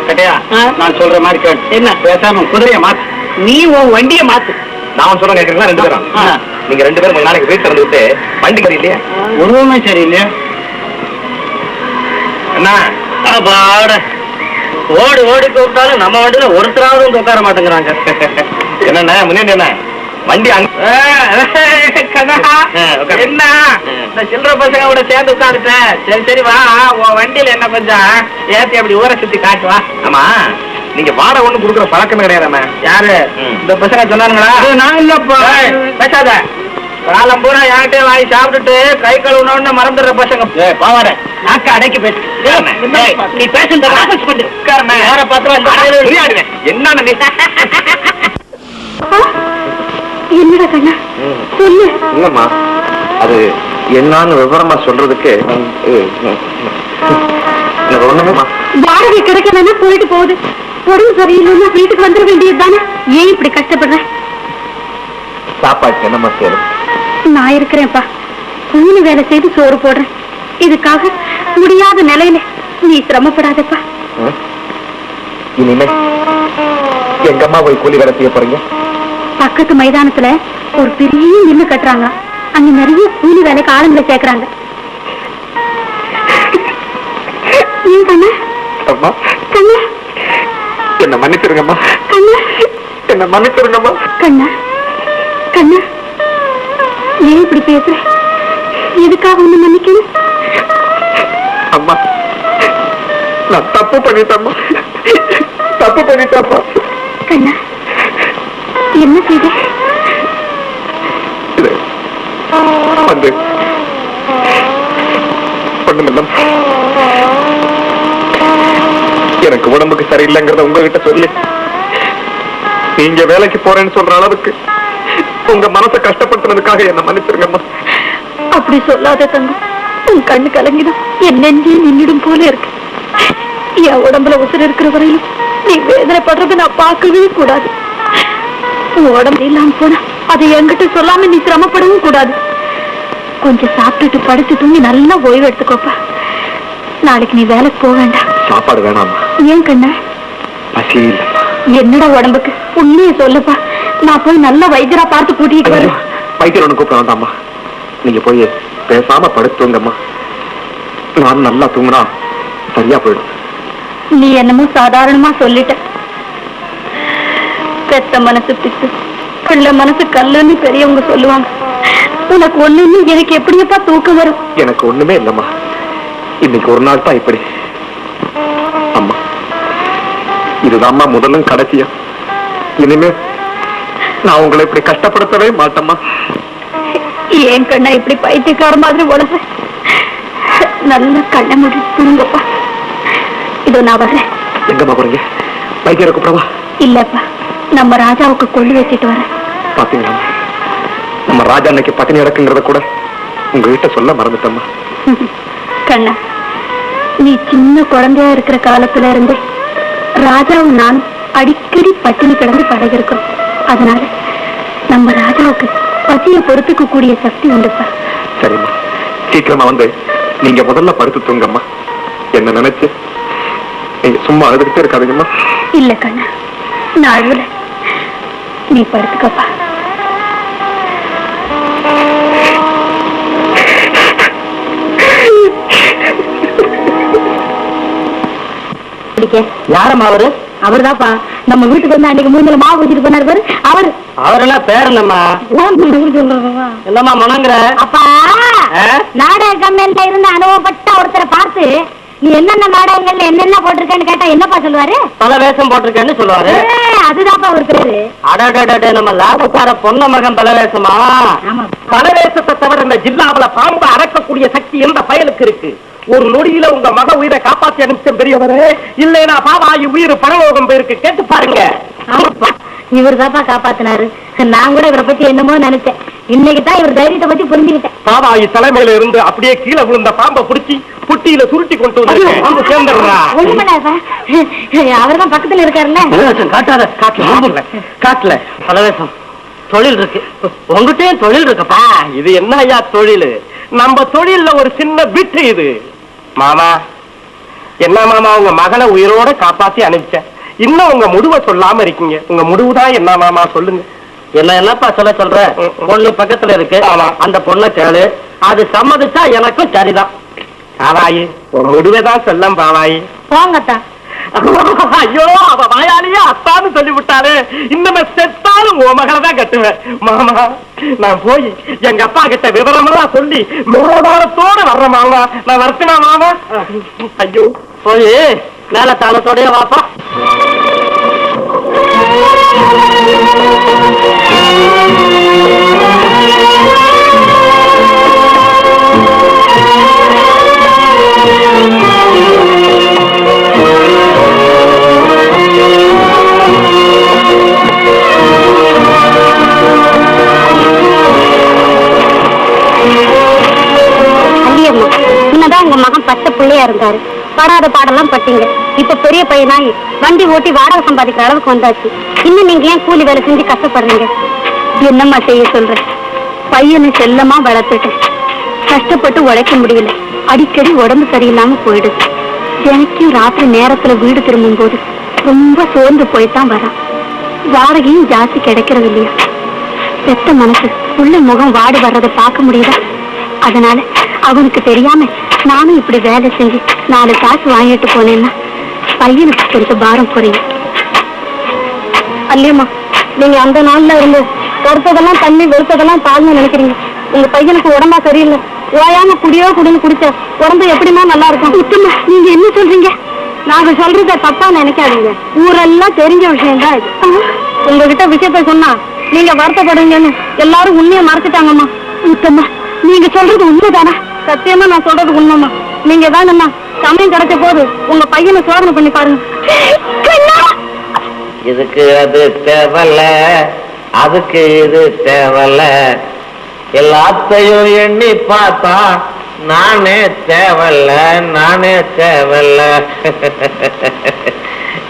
கட்டையா, நான் சொல்ற மாதிரி கேட்டு என்ன பேசாம குதிரைய மாத்து. நீ உன் வண்டிய மாத்து. நான் சொல்றேன் கேட்கறீங்களா? 2 பேரும் நீங்க 2 பேரும் 3 நாளைக்கு வீட்டு திறந்து விட்டு வண்டி கறி இல்லையா? உருவமே சரியில்லையா? என்ன ஓடி ஓடி கூப்பிட்டாலும் நம்ம வண்டியில ஒருத்தராவது வந்து உட்கார மாட்டேங்கிறாங்க. என்னண்ணா முன்னாடி என்ன வண்டி என்ன இந்த சில்லற பசங்க கூட சேர்ந்து உட்காந்துட்டேன். சரி சரி வா, உன் வண்டியில என்ன கொஞ்சம் ஏத்தி அப்படி ஊரை சுத்தி காட்டுவா. ஆமா, நீங்க வாடகை ஒண்ணு குடுக்குற பழக்கமே கிடையாதாண்ணா? யாரு இந்த பசங்க சொன்னாங்களா? நான் இல்லப்பா. பேசாத, காலம் பூரா யார்கிட்டே வாங்கி சாப்பிட்டுட்டு கை கழுவுனோன்னு மறந்துடுற பசங்க. பாவாட நாக்க அடைக்கி பேசு. நீ பேசுற யார பாத்திரம் என்ன என்னடா கண்ணா சொல்லு. இல்லம்மா, அது என்னன்னு விவரமா சொல்றதுக்கு எனக்கு ஒண்ணுமே. வாடகை கிடைக்கலன்னா போயிட்டு போகுது. உடம்பு சரியில்லைன்னா வீட்டுக்கு வந்துட வேண்டியது தானே. ஏன் இப்படி கஷ்டப்படுற? சாப்பாட்டுக்கு என்னம்மா சேரும்? நான் இருக்கிறேன்ப்பா, கூலி வேலை செய்து சோறு போடுறேன். இதுக்காக முடியாத நிலையில நீ சிரமப்படாதப்பா. இனிமே எங்க அம்மா போய் கூலி வேலை செய்ய போறீங்க? பக்கத்து மைதானத்துல ஒரு பெரிய மில்லு கட்டுறாங்க. அங்க நிறைய கூலி வேலைக்கு ஆளுங்களை சேர்க்கறாங்க. அம்மா கண்ணா, என்ன மன்னிச்சிருங்கம்மா. கண்ணா, என்ன மன்னிச்சிருங்கம்மா. கண்ணா, கண்ணா, ஏன் இப்படி பேசுற? எதுக்காக ஒண்ணு மன்னிக்கணும்? அம்மா நான் தப்பு பண்ணிட்டேம்மா. தப்பு பண்ணிட்டேம்மா. கண்ணா, என்ன செய்த? வந்து ஒண்ணுமில்ல, எனக்கு உடம்புக்கு சரியில்லைங்கிறத உங்ககிட்ட சொல்லி நீங்க வேலைக்கு போறேன்னு சொல்ற அளவுக்கு உங்க மனசை கஷ்டப்படுத்துறதுக்காக என்ன மன்னிச்சிருங்கம்மா. அப்படி சொல்லாத தங்கம். உன் கண்ணு கலங்கிடும், என் நெஞ்சே நின்னிடும் போல இருக்கு. என் உடம்புல உசுர் இருக்கிற வரையிலும் நீ வேதனைப்படுறத நான் பார்க்கவே கூடாது. உன் உடம்பு இல்லாம போனா அதை என்கிட்ட சொல்லாம நீ சிரமப்படவும் கூடாது. கொஞ்சம் சாப்பிட்டுட்டு படுத்து தூங்கி நல்லா ஓய்வு எடுத்துக்கோப்பா. நாளைக்கு நீ வேலைக்கு போக வேண்டாம். சாப்பாடு வேணாமா? ஏன் கண்ணா? பசி இல்ல. என்னடா உடம்புக்கு? உண்மையை சொல்லப்பா. நான் போய் நல்ல வைத்தியரா பார்த்து கூட்டிட்டு வரேன். வைத்தியர் ஒண்ணு கூப்பிட வேண்டாம்மா. நீங்க போய் பேசாம படுத்துங்கம்மா. நான் நல்லா தூங்கினா சரியா போயிடும். நீ என்னமோ சாதாரணமா சொல்லிட்ட. பெத்த மனசு பித்து, பிள்ளை மனசு கல்லுன்னு பெரியவங்க சொல்லுவாங்க. உனக்கு ஒண்ணுன்னு எனக்கு எப்படியப்பா தூக்கம் வரும்? எனக்கு ஒண்ணுமே இல்லம்மா. இன்னைக்கு ஒரு நாள் தான் இப்படி. அம்மா, இதுதான்மா முதலும் கடைசியா. இனிமே நான் உங்களை இப்படி கஷ்டப்படுத்தவே மாட்டேம்மா. ஏன் கண்ணா இப்படி பைத்தியக்கார மாதிரி உடம்பு? நல்ல கண்ணை முடிச்சுங்கப்பா. இதோ நான் வரேன். எங்கம்மா போறீங்க? வைத்தியரை கூப்பிடவா? இல்லப்பா, நம்ம ராஜாவுக்கு கொள்ளு வச்சுட்டு வரேன். பாத்தீங்களா, நம்ம ராஜா அன்னைக்கு பட்டினி அடக்குங்கிறத கூட உங்ககிட்ட சொல்ல மறந்துட்டம்மா. கண்ணா, நீ சின்ன குழந்தையா இருக்கிற காலத்துல இருந்து ராஜாவும் நானும் அடிக்கடி பட்டினி கிடந்து பழகிருக்கோம். அதனால நம்ம ராஜாவுக்கு பசியை பொறுத்துக்க கூடிய சக்தி உண்டுப்பா. சரிம்மா, சீக்கிரமா வந்து நீங்க முதல்ல படுத்து தூங்கம்மா. என்ன நினைச்சு நீங்க சும்மா அழுதுகிட்டே இருக்காதீங்கம்மா. இல்ல கண்ணா, நான் அழுவல. நீ படுத்துக்கப்பா. யாரம்மா அவரு? அவர்தாப்பா நம்ம வீட்டுக்கு வந்து அன்னைக்கு மூணுல மாவு ஊத்திட்டு போனாரு பாரு. அவரெல்லாம் பேர் என்னம்மா? என்னம்மா மனங்கிற? அப்பா, நாடக கம்பெனில இருந்து அனுபவப்பட்ட ஒருத்தரை பார்த்து நீ என்னென்ன நாடகங்கள்ல என்னென்ன போட்டிருக்கேன்னு கேட்டா என்னப்பா சொல்லுவாரு? பல வேஷம் போட்டிருக்கேன்னு சொல்லுவாரு. அதுதான்ப்பா ஒரு பேரு. அடடே, நம்ம லாபக்கார பொண்ண மகன் பல வேஷமா? பல வேஷத்தை தவிர இந்த ஜில்லாவில பாம்பு அடக்கக்கூடிய சக்தி எந்த பயலுக்கு இருக்கு? ஒரு நொடியில உங்க மக உயிரை காப்பாற்றி அனுப்பிச்ச பெரியவரே. இல்லைன்னா பாவாயி உயிர் பரலோகம் போயிருக்கு. கேட்டு பாருங்க. இவர் தான்ப்பா காப்பாத்தினாரு. நான் கூட இவரை பத்தி என்னமோ நினைச்சேன். இன்னைக்கு தான் இவர் தைரியத்தை பத்தி புரிஞ்சுக்கிட்டேன். பாவாயி தலைமையில இருந்து அப்படியே கீழே விழுந்த பாம்பை பிடிச்சி புட்டியில சுருட்டி கொண்டு வந்து சேர்ந்துடுறா. அவர் தான் பக்கத்துல இருக்காருல்ல. காட்டாத, காட்டுல பலவேசம் தொழில் இருக்கு. உங்ககிட்டயும் தொழில் இருக்குப்பா. இது என்ன ஐயா தொழில்? நம்ம தொழில்ல ஒரு சின்ன விட்டு இது. மாமா, என்ன மாமா உங்க மகளை உயிரோட காப்பாத்தி அனுப்பிச்சேன். இன்னும் உங்க முடிவை சொல்லாம இருக்கீங்க. உங்க முடிவுதான் என்ன மாமா? சொல்லுங்க. என்னப்பா சொல்ற? பொண்ணு பக்கத்துல இருக்கு. அந்த பொண்ணை கேளு. அது சம்மதிச்சா எனக்கும் சரிதான். பாவாயி, உங்க முடிவைதான் சொல்லம் பாவாயி. போங்கத்தான். ஐயோ, அவ வாயாலேயே அத்தான்னு சொல்லி விட்டாரு. இன்னும் செத்தாலும் உன் மகளை தான் கட்டுவேன். மாமா, நான் போய் எங்க அப்பா கிட்ட விவரமெல்லாம் சொல்லி மேலதாரத்தோட வர்றேன் மாமா. நான் வரட்டுமா மாமா? ஐயோ, போய் மேல தாளத்தோடய வாப்பா. முன்னதான் உங்க மகன் பச்சை பிள்ளையா இருந்தாரு. படாத பாடெல்லாம் பட்டீங்க. இப்ப பெரிய பையனாயி வண்டி ஓட்டி வாடகை சம்பாதிக்கிற அளவுக்கு வந்தாச்சு. இன்னும் நீங்க ஏன் கூலி வேலை செஞ்சு கஷ்டப்படுறீங்க? என்னம்மா செய்ய சொல்ற? பையனை செல்லமா வளர்த்துட்டேன். கஷ்டப்பட்டு உழைக்க முடியல. அடிக்கடி உடம்பு சரியில்லாம போயிடுது. எனக்கும் ராத்திரி நேரத்துல வீடு திரும்பும் போது ரொம்ப சோர்ந்து போய்தான் வரான். வாடகையும் ஜாஸ்தி கிடைக்கிறது இல்லையா? பெத்த மனசு உள்ள முகம் வாடி வர்றதை பார்க்க முடியுதா? அதனால அவனுக்கு தெரியாம நானும் இப்படி வேலை செஞ்சு 4 காசு வாங்கிட்டு போனேன்னா பையனுக்கு கொஞ்சம் பாரம் குறையும். அல்லையம்மா, நீங்க அந்த நாள்ல இருந்து கருத்ததெல்லாம் தண்ணி வெறுத்ததெல்லாம் தாழ்ந்து நினைக்கிறீங்க. உங்க பையனுக்கு உடம்பா சரியில்லை. ஓயாம குடியோ குடின்னு குடிச்ச உடம்பு எப்படிமா நல்லா இருக்கும்? சுத்தமா நீங்க என்ன சொல்றீங்க? நாங்க சொல்றத தப்பா நினைக்காதீங்க. ஊரெல்லாம் தெரிஞ்ச விஷயம் தான் இது. உங்ககிட்ட விஷயத்த சொன்னா நீங்க வருத்தப்படுவீங்கன்னு எல்லாரும் உண்மையை மறைச்சிட்டாங்கம்மா. சுத்தமா நீங்க சொல்றது உண்மைதானா? சத்தியமா நான் சொல்றது உண்மைமா. நீங்க தானம்மா சமயம் கிடைச்ச போது உங்க பையனை சோதனை பண்ணி பாருங்க. இதுக்கு அது தேவல்ல, அதுக்கு இது தேவல்ல, எல்லாத்தையும் எண்ணி பார்த்தா நானே தேவல்ல, நானே தேவல்ல.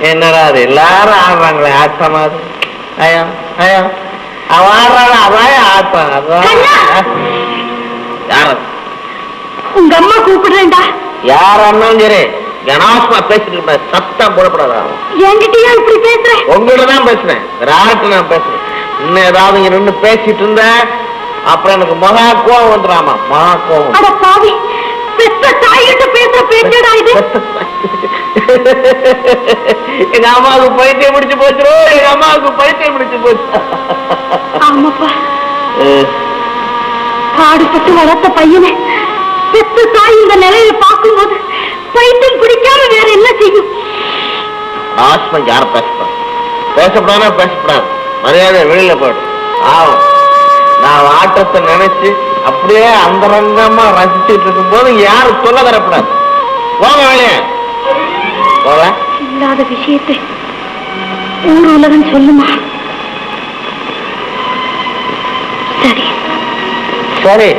என்னடா அது எல்லாரும் ஆடுறாங்களே ஆட்டம்? அது ஐயா ஐயா அவன் ஆடுறாங்க, அதான் ஆட்டம். அதான் யார உங்க அம்மா கூப்பிடுறேன்டா. யாரும் சரி கனாசமா பேசிட்டு சத்தம் போடப்படாதா? என்கிட்டயா இப்படி பேசுற? உங்கள்கிட்ட தான் பேசுறேன், ராட்டு நான் பேசுறேன். இன்னும் ஏதாவது இங்க நின்று பேசிட்டு இருந்த அப்புறம் எனக்கு மகா கோவம் வந்துடாமா? மகா கோவம். அட பாவி, பெத்த தாயிட்ட பேசுற பேச்சடா இது. எங்க அம்மாவுக்கு பைத்தியம் முடிச்சு போச்சு, எங்க அம்மாவுக்கு பைத்தியம் முடிச்சு போச்சு. ஆமாப்பா, பாடுபட்டு வளர்த்த பையனை பெத்த தாய் இந்த நிலையில பார்க்கும்போது பைத்தியம் பிடிக்காம வேற என்ன செய்யும்? ஆஸ்மன் யார பேசப்படாது, பேசப்படானா பேசப்படாது, மரியாதை வெளியில போயிடும். ஆகும் நான் ஆட்டத்தை நினைச்சு அப்படியே அந்தரங்கமா ரசிச்சுட்டு இருக்கும் போது யாரும் சொல்ல தரப்படாது. போங்க வெளியே போல. இல்லாத விஷயத்தை ஊர் உலகம் சொல்லுமா? சரி சரி,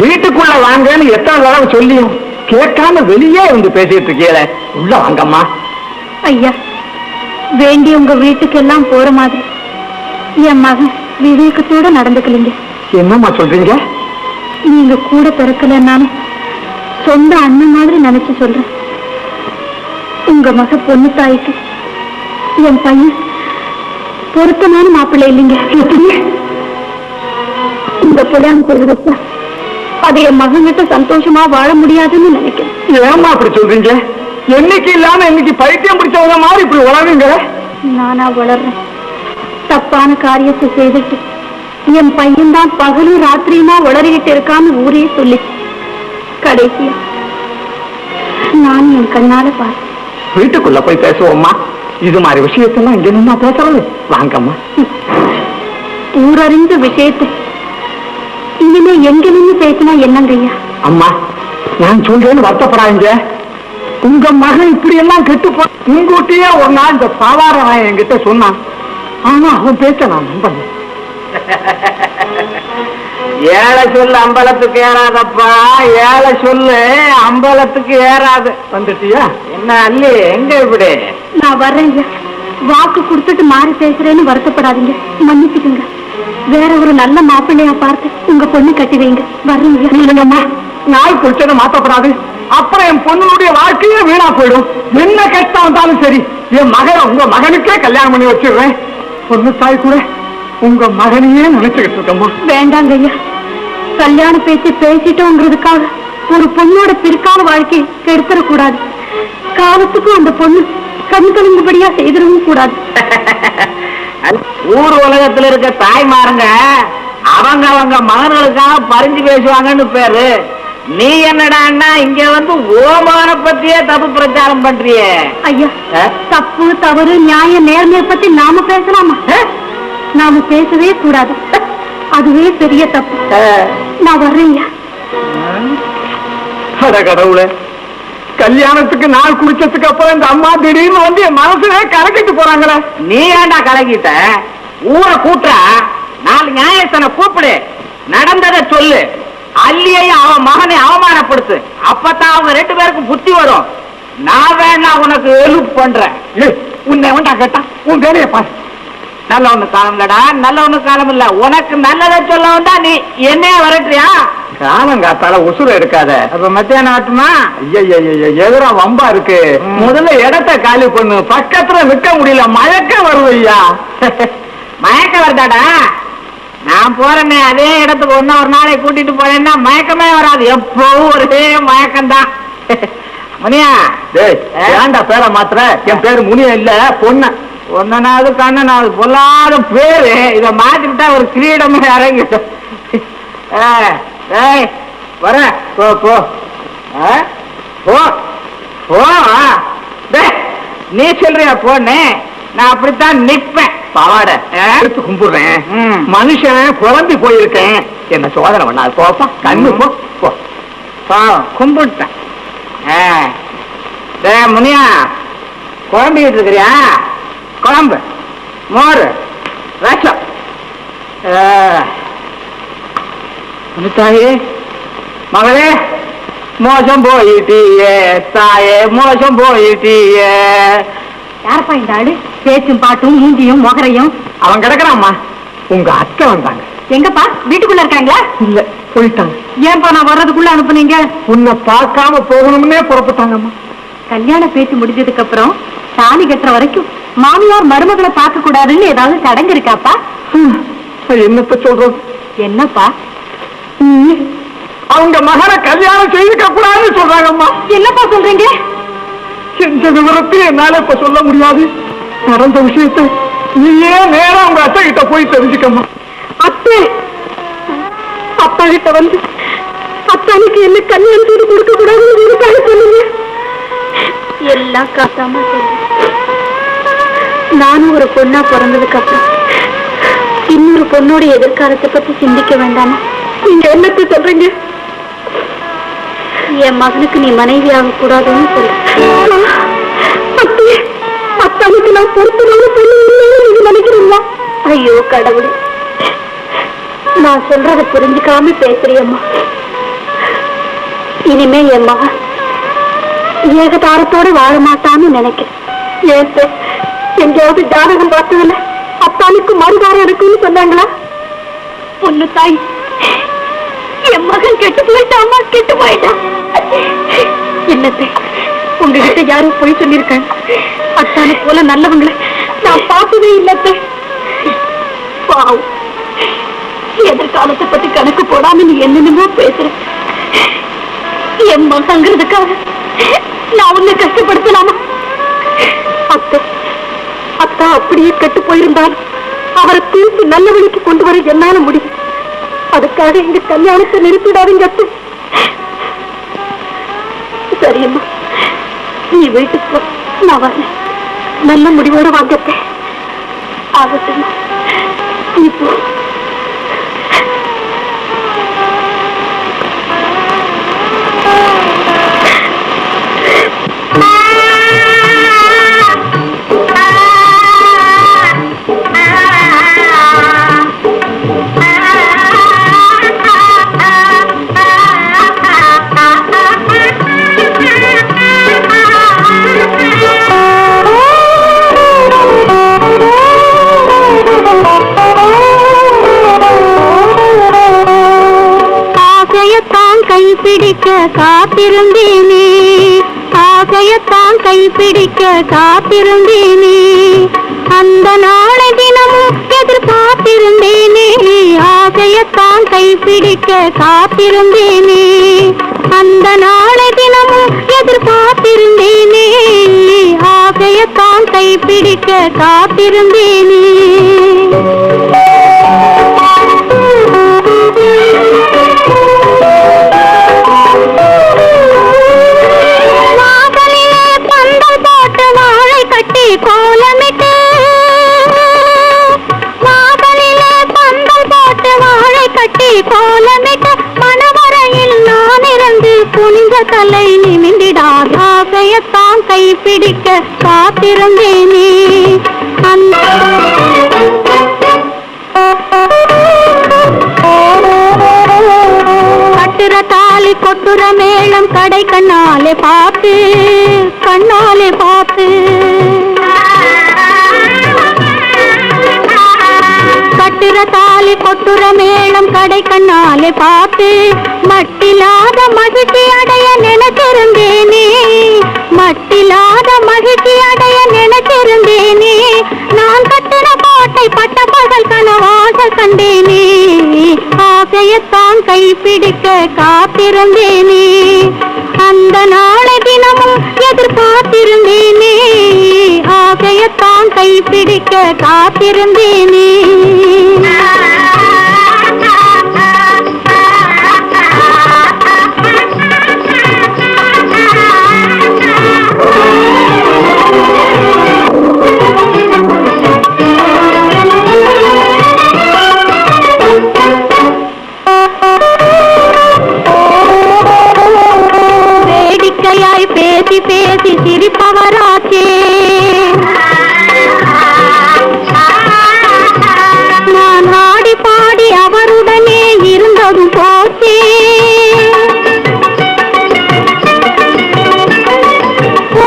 வீட்டுக்குள்ள வாங்கன்னு எத்தனை தடவை சொல்லியும் கேட்காம வெளியே வந்து பேசிட்டு இருக்கீங்களே, உள்ள வாங்கம்மா. ஐயா, வேண்டி உங்க வீட்டுக்கு எல்லாம் போற மாதிரி என் மகன் விவேகத்தோட நடந்துக்கலீங்க. என்னம்மா சொல்றீங்க? நீங்க கூட பிறக்கலன்னாலும் சொந்த அண்ணன் மாதிரி நினைச்சு சொல்றேன். உங்க மக பொண்ணு தாய்க்கு என் பையன் பொருத்தமான மாப்பிள்ளை இல்லைங்க. இந்த புலன் பொருத்தா அது என் மகன்கிட்ட சந்தோஷமா வாழ முடியாதுன்னு நினைக்கிறேன். ஏமா அப்படி சொல்றீங்க? என்னைக்கு இல்லாம இன்னைக்கு பைத்தியம் பிடிச்சவங்க மாதிரி இப்படி உளறீங்க. நானா வளர்றேன்? தப்பான காரியத்தை செய்துட்டு என் பையன் தான் பகலும் ராத்திரியுமா வளரிக்கிட்டு இருக்கான்னு ஊரே சொல்லி கடைசியா நான் என் கண்ணால பாரு. வீட்டுக்குள்ள போய் பேசுவோம்மா. இது மாதிரி விஷயத்தெல்லாம் இங்க நின்னா பேசுறது. வாங்கம்மா. ஊரறிந்த விஷயத்தை இனிமே எங்க நின்று பேசினா என்னங்கய்யா? அம்மா, நான் சொல்றேன்னு வருத்தப்படாதீங்க. உங்க மகன் இப்படி எல்லாம் கெட்டு போ முன்கூட்டியே ஒரு நாள் இந்த சாவார என்கிட்ட சொன்னான். ஆனா அவன் பேச்ச நான் நம்பல. ஏழை சொல்லு அம்பலத்துக்கு ஏறாதப்பா, ஏழை சொல்லு அம்பலத்துக்கு ஏறாது. வந்துட்டியா? என்ன அல்லி, எங்க இப்படி? நான் வர்றேங்க. வாக்கு கொடுத்துட்டு மாறி பேசுறேன்னு வருத்தப்படாதீங்க, மன்னிச்சுக்குங்க. வேற ஒரு நல்ல மாப்பிள்ளையா பார்த்து உங்க பொண்ணு கட்டி வைங்க. வர்றீங்க? இல்லைங்கம்மா, நாள் குறிச்சதை மாத்தப்படாது. அப்புறம் என் பொண்ணுடைய வாழ்க்கையே வீணா போயிடும். என்ன கஷ்டம் வந்தாலும் சரி, என் மகனை உங்க மகனுக்கே கல்யாணம் பண்ணி வச்சிடுறேன். பொண்ணு தாய் கூட உங்க மகனையே நினைச்சுக்கிட்டு இருக்கம்மா. வேண்டாங்க ஐயா, கல்யாண பேச்சு பேசிட்டோங்கிறதுக்காக ஒரு பொண்ணோட பிற்கால வாழ்க்கையை கெடுத்துடக்கூடாது. காலத்துக்கும் அந்த பொண்ணு கண் கலங்கும்படியா செய்திடவும் கூடாது. ஊர் உலகத்துல இருக்க தாய்மாருங்க அவங்க அவங்க மகன்களுக்காக பறிஞ்சு பேசுவாங்கன்னு பேரு. நீ என்னடான்னா இங்க வந்து ஓமான பத்தியே தப்பு பிரச்சாரம் பண்றியே. ஐயா, தப்பு தவறு நியாயம் நேர்மையை பத்தி நாம பேசலாமா? நாம பேசவே கூடாது, அதுவே பெரிய தப்பு. நான் வர்றேங்க. கடவுளே, கல்யாணத்துக்கு நாள் குடிச்சதுக்கு அப்புறம் இந்த அம்மா திடீர்னு வந்து என் மனசுல கலக்கிட்டு போறாங்களே. நீ ஏண்டா கலக்கிட்ட? ஊரை கூட்டுறா, 4 நியாயத்தனை கூப்பிடு, நடந்ததை சொல்லு, அல்லியையும் அவன் மகனை அவமானப்படுத்து. அப்பதான் அவங்க 2 பேருக்கும் புத்தி வரும். நான் வேணா உனக்கு ஹெல்ப் பண்றேன். உன்னை வேண்டா கேட்டா உன் வேலையை பாரு. நல்ல ஒண்ணு காலம் இல்லடா, நல்ல ஒண்ணு காலம் இல்ல. உனக்கு நல்லதை சொல்ல வந்தா நீ என்னைய வரட்டுறியா? காலங்காத்தால உசுறு எடுக்காத. அப்ப மத்தியானம் ஆட்டுமா? எதிரா வம்பா இருக்கு. முதல்ல இடத்தை காலி பண்ணு. பக்கத்துல நிக்க முடியல, மயக்கம் வருது ஐயா. மயக்கம் வருதாடா? நான் போறேனே அதே இடத்துக்கு ஒன்னும் ஒரு நாளை கூட்டிட்டு போறேன்னா மயக்கமே வராது. எப்பவும் ஒரே மயக்கம்தான். முனியா, ஏன்டா பேரை மாத்திர? என் பேரு முனியா இல்ல, பொண்ணு. ஒன்னாவது கண்ணனாவது பொல்லாத பேரு. இத மாத்திக்கிட்டா ஒரு கிரீடமே இறங்கி வர. போ போ போ போ. நீ சொல்றியா போன்னு? நான் அப்படித்தான் நிப்பேன். பாவாட கும்பிடுறேன். மனுஷன் குழம்பி போயிருக்கேன். என்ன சோதனை பண்ணா போப்பா. கண்ணு போ போ. கும்பிட்டேன். முனியா, குழம்பிக்கிட்டு இருக்கிறியா? குழம்பு, மோர், ரசம். தாயே, மகளே, மோசம் போயிட்டியே தாயே, மோசம் போயிட்டியே. யாரப்பா இந்த ஆளு? பேச்சும் பாட்டும் மூஞ்சியும் முகரையும். அவன் கிடக்குறாம்மா. உங்க அத்தை வந்தாங்க. எங்கப்பா? வீட்டுக்குள்ள இருக்காங்களா? இல்ல, போயிட்டாங்க. ஏன்பா நான் வர்றதுக்குள்ள அனுப்புனீங்க? உன்னை பார்க்காம போகணும்னே புறப்பட்டாங்கம்மா. கல்யாண பேச்சு முடிஞ்சதுக்கு அப்புறம் தாலி கட்டுற வரைக்கும் மாமியார் மருமகளை பார்க்க கூடாதுன்னு ஏதாவது சடங்கு இருக்காப்பா? என்னத்த சொல்றது? என்னப்பா? அவங்க மகனை கல்யாணம் செய்துக்க கூடாதுன்னு சொல்றாங்கம்மா. என்னப்பா சொல்றீங்க? எந்த விவரத்தையும் என்னால இப்ப சொல்ல முடியாது. நடந்த விஷயத்தை நீயே நேரா உங்க அத்தை கிட்ட போய் தெரிஞ்சுக்கம்மா. அத்தை அப்பா கிட்ட வந்து அத்தானுக்கு என்ன கல்யாணம் செய்து கொடுக்க கூடாதுன்னு இருக்காங்க சொல்லுங்க. எல்லாம் காத்தாம நானும் ஒரு பொண்ணா பிறந்ததுக்கு அப்புறம் இன்னொரு பொண்ணோட எதிர்காலத்தை பத்தி சிந்திக்க வேண்டாமா? நீங்க என்னத்தை சொல்றீங்க? என் மகனுக்கு நீ மனைவி ஆக கூடாதுன்னு சொல்ல. அத்தானுக்கு நான் பொறுத்தனால நீங்க நினைக்கிறீங்களா? ஐயோ கடவுளே, நான் சொல்றத புரிஞ்சுக்காம பேசுறியம்மா. இனிமே என் மகன் ஏகதாரத்தோட வாழ மாட்டான்னு நினைக்கிறேன். ஏன் எங்கேயாவது ஜாதகம் பார்த்ததில்ல அத்தானுக்கு மறுதாரம் இருக்குன்னு சொன்னாங்களா? பொண்ணு தாய், என் மகன் கெட்டு போயிட்டாமா, கெட்டு போயிட்டான். என்னத்தை உங்ககிட்ட யாரும் போய் சொல்லியிருக்காங்க? அத்தானு போல நல்லவங்களை நான் பார்த்ததே இல்லத்தை. பாவம், எதிர்காலத்தை பத்தி கணக்கு போடாம நீ என்னென்னமோ பேசுற. என் மகங்கிறதுக்காக நான் உன்னை கஷ்டப்படுத்தலாமா? அத்தா அப்படியே கெட்டு போயிருந்தாலும் அவரை திருப்பி நல்ல வழிக்கு கொண்டு வர என்னால முடியும். அதுக்காக எங்க கல்யாணத்தை நிறுத்திடாதீங்க அத்தை. சரியம்மா, நீ வீட்டுக்கு போ, நான் வரேன். நல்ல முடிவோட வாங்கப்பேன். ஆகட்டுமா, நீ போ. கைப்பிடிக்க காத்திருந்தேனே, ஆசையத்தான் கைப்பிடிக்க காத்திருந்தேனே, அந்த நாளை தினமும் எதிர்பார்த்திருந்தேனே, ஆசையத்தான் கைப்பிடிக்க காத்திருந்தேனே, அந்த நாளை தினமும் எதிர்பார்த்திருந்தேனே, ஆசையத்தான் கைப்பிடிக்க காத்திருந்தேனே. கோலமிட்டு வாசலிலே பந்தல் போட்டு வாழை கட்டி கோலமிட்டு மணவரையில் நான் இருந்து புனித தலை நிமிந்திடாத ஆசையத்தான் கைப்பிடிக்க காத்திருந்தேனே. கட்டுற தாலி கொட்டுற மேளம் கடை கண்ணாலே பார்த்து கண்ணாலே பார்த்து கடை கண்ணாலே பார்த்து மட்டில்லாத மகிழ்ச்சி அடைய நினைச்சிருந்தேனே, மட்டில்லாத மகிழ்ச்சி அடைய நினைச்சிருந்தேனே. நான் கட்டின கோட்டை பட்ட பகல் கனவாக கண்டேனே, ஆசையத்தான் கைப்பிடிக்க காத்திருந்தேனே. அந்த நாளை தினமும் எதிர்பார்த்திருந்தேனே, ஆசையத்தான் கைப்பிடிக்க காத்திருந்தேனே. வேடிக்கையாய் பேசி பேசி சிரிப்பவராச்சே, நான் ஆடி பாடி அவருடனே இருந்ததும் போச்சே.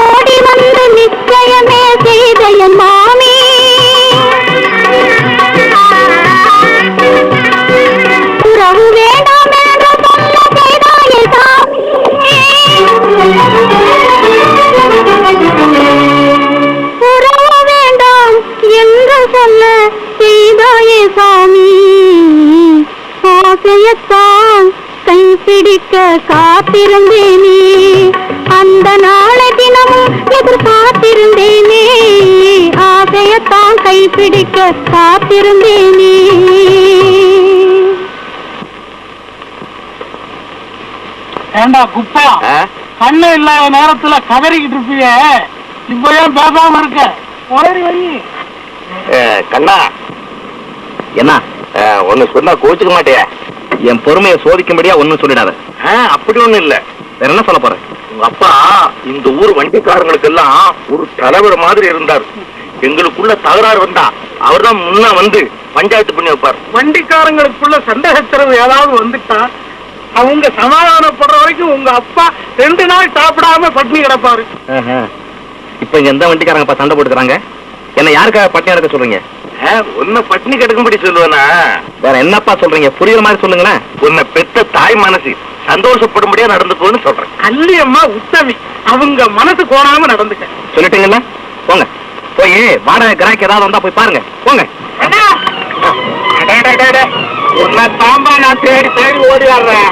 ஓடி வந்து நிச்சயமே செய்த என் மாமி, உறவு வேண்டாம் என்று சொல்ல செய்தாயே சாமி, உறவு வேண்டாம் என்று சொல்ல செய்தாயே சாமி. ஆசையத்தான் கைப்பிடிக்க காத்திருந்தேனே, அந்த நாளை தினமும் எதிர்பார்த்திருந்தேனே, ஆசையத்தான் கைப்பிடிக்க காத்திருந்தேனே. ஏண்டா குப்பா, கண்ணு இல்லாத நேரத்துல கதறிக்கிட்டு இருப்பிய, இப்ப ஏன் பேசாம இருக்க? ஓடி வை. கண்ணா, என்ன ஒண்ணு சொன்னா கோச்சுக்க மாட்டியா? என் பொறுமையை சோதிக்கும்படியா ஒண்ணும் சொல்லிடாத. அப்படி ஒண்ணும் இல்ல. வேற என்ன சொல்ல போற? உங்க அப்பா இந்த ஊர் வண்டிக்காரங்களுக்கு எல்லாம் ஒரு தலைவர் மாதிரி இருந்தார். எங்களுக்குள்ள தகராறு வந்தா அவர்தான் முன்ன வந்து பஞ்சாயத்து பண்ணி வைப்பார். வண்டிக்காரங்களுக்குள்ள சந்தேகத்திறவு ஏதாவது வந்துட்டா அவங்க சமாதானப்படுற வரைக்கும் உங்க அப்பா 2 நாள் சாப்பிடாம பட்டினி கிடப்பாரு. இப்ப இங்க எந்த வண்டிக்காரங்க சண்டை போட்டுக்கிறாங்க? என்ன யாருக்காக பட்டினி கிடக்க சொல்றீங்க? உன்னை பட்டினி கிடக்கும்படி சொல்லுவேனா? வேற என்னப்பா சொல்றீங்க? புரியுற மாதிரி சொல்லுங்களேன். உன்னை பெத்த தாய் மனசு சந்தோஷப்படும்படியா நடந்துக்கோன்னு சொல்றேன். அல்லியம்மா உத்தமி, அவங்க மனசு கோணாம நடந்துக்க சொல்லிட்டீங்கல்ல? போங்க, போய் வாடகை கிராக்கி ஏதாவது வந்தா போய் பாருங்க. போங்க. உன்னை தாம்பா நான் தேடி தேடி ஓடி வர்றேன்.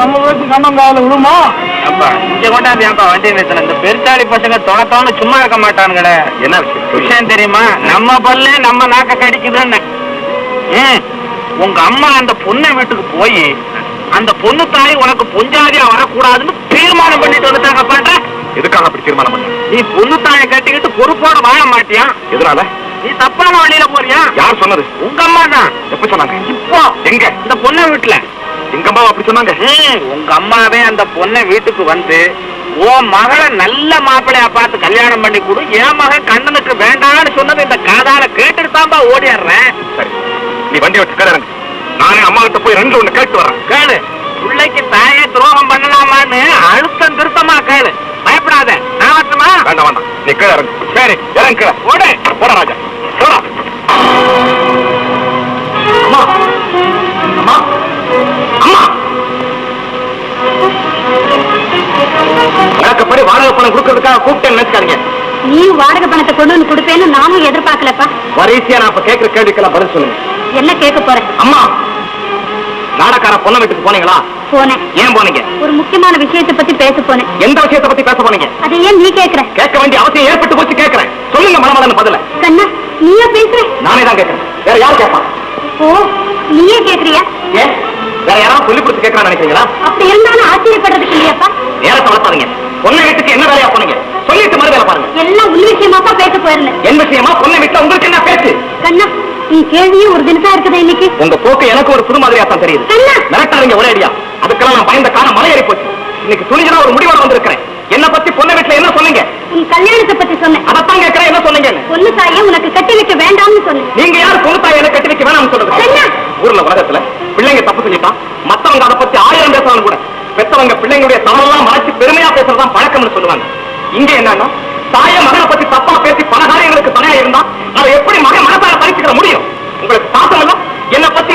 நம்ம வீட்டு கண்ணங்கால விழுமா? இங்க கொண்டாந்து வண்டி நிறுத்தின இந்த பெருத்தாளி பசங்க தொணத்தோன்னு சும்மா இருக்க மாட்டானுங்கட. என்ன விஷயம் தெரியுமா? நம்ம பல்ல நம்ம நாக்க கடிக்குதுன்னு. உங்க அம்மா அந்த பொண்ணை வீட்டுக்கு போய் அந்த பொண்ணு தாய் உனக்கு பொஞ்சாதியா வரக்கூடாதுன்னு தீர்மானம் பண்ணிட்டு வந்துட்டாங்க. பாட்ட எதுக்காக அப்படி தீர்மானம் பண்ண? நீ பொண்ணு தாயை கட்டிக்கிட்டு பொறுப்போட வாழ மாட்டியா? எதனால? நீ தப்பான வழியில போறியா? யார் சொன்னது? உங்க அம்மா தான். எப்ப சொன்னாங்க? இப்போ எங்க? இந்த பொண்ணை வீட்டுல. எங்க அம்மா அப்படி சொன்னாங்க? உங்க அம்மாவே அந்த பொண்ணை வீட்டுக்கு வந்து உன் மகளை நல்ல மாப்பிள்ளையா பார்த்து கல்யாணம் பண்ணி கொடு, என் மகன் கண்ணனுக்கு வேண்டாம்னு சொன்னது இந்த காதால கேட்டுட்டு தான்பா ஓடிடுறேன். சரி, நீ வண்டி வச்சு கிளறுங்க. நானே அம்மா கிட்ட போய் 2 கேட்டு வரேன். கேளு. பிள்ளைக்கு தாயை துரோகம் பண்ணலாமான்னு அழுத்தம் திருத்தமா கேளு. பயப்படாத. நான் வரட்டுமா? வேண்டாம் வேண்டாம், நீ கீழே இறங்கு. சரி, இறங்கு கீழே. ஓடு. போட ராஜா, போடா. அம்மா, அம்மா, அம்மா. வழக்கப்படி வாடகை பணம் கொடுக்கறதுக்காக கூப்பிட்டேன்னு நினைச்சாங்க. நீ வாடகை பணத்தை கொண்டு வந்து கொடுப்பேன்னு நானும் எதிர்பார்க்கலப்பா. வரிசையா நான் இப்ப கேட்கிற கேள்விக்கெல்லாம் பதில் சொல்லுங்க. என்ன கேட்க போறேன்? அம்மா, நாடகார பொண்ணை வீட்டுக்கு போனீங்களா? போனேன். ஏன் போனீங்க? ஒரு முக்கியமான விஷயத்தை பத்தி பேச போனேன். எந்த விஷயத்தை பத்தி பேச போனீங்க? அதை ஏன் நீ கேக்குற? கேட்க வேண்டிய அவசியம் ஏற்பட்டு போச்சு. கேட்கிறேன், சொல்லுங்க மனமலன்னு பதில. கண்ணா, நீயே பேசுற? நானே தான் கேட்கிறேன். வேற யார் கேட்பா? ஓ, நீயே கேக்குறியா? ஏன் வேற யாராவது சொல்லி கொடுத்து கேட்கறான்னு நினைக்கிறீங்களா? அப்படி இருந்தாலும் ஆச்சரியப்படுறதுக்கு இல்லையாப்பா? நேரத்தை வளர்த்தாதீங்க. பொண்ணை வீட்டுக்கு என்ன வேலையா போனீங்க? சொல்லிட்டு மறு வேலை பாருங்க. எல்லாம் உள் விஷயமாப்பா பேச போயிருந்தேன். என் விஷயமா? பொண்ணை வீட்டுல உங்களுக்கு என்ன பேச்சு? கண்ணா, நீ கேள்வியும் ஒரு தினசா இருக்குதா இன்னைக்கு? உங்க போக்கு எனக்கு ஒரு புது மாதிரியா தான் தெரியுது. கண்ணா, மிரட்டாதீங்க ஒரே அடியா. அதுக்கெல்லாம் நான் பயந்த காலம் மலையேறி போச்சு. இன்னைக்கு துணிஞ்சா ஒரு முடிவோட வந்திருக்கிறேன். என்ன பத்தி பொண்ணை வீட்டுல என்ன சொன்னீங்க? உன் கல்யாணத்தை பத்தி சொன்னேன். அதைத்தான் கேட்கிறேன், என்ன சொன்னீங்க? பொண்ணு தாயை உனக்கு கட்டி வைக்க வேண்டாம்னு சொன்னேன். நீங்க யாரு பொண்ணு தாயை எனக்கு கட்டி வைக்க வேணாம்னு சொல்றது? கண்ணா, ஊர்ல உலகத்துல பிள்ளைங்க தப்பு செஞ்சுட்டா மத்தவங்க அதை பத்தி 1000 பேசலாம் கூட. பெத்தவங்க பிள்ளைங்களுடைய தவறெல்லாம் மறைச்சு பெருமையா பேசுறதுதான் பழக்கம்னு சொல்லுவாங்க. இங்க என்னன்னா, தாய மகனை பத்தி தப்பா பேசி பல காரியங்களுக்கு தடையா இருந்தா அதை எப்படி மகன் மனசால பறிச்சுக்கிற முடியும்? உங்களுக்கு பாசம் இல்ல? என்ன பத்தி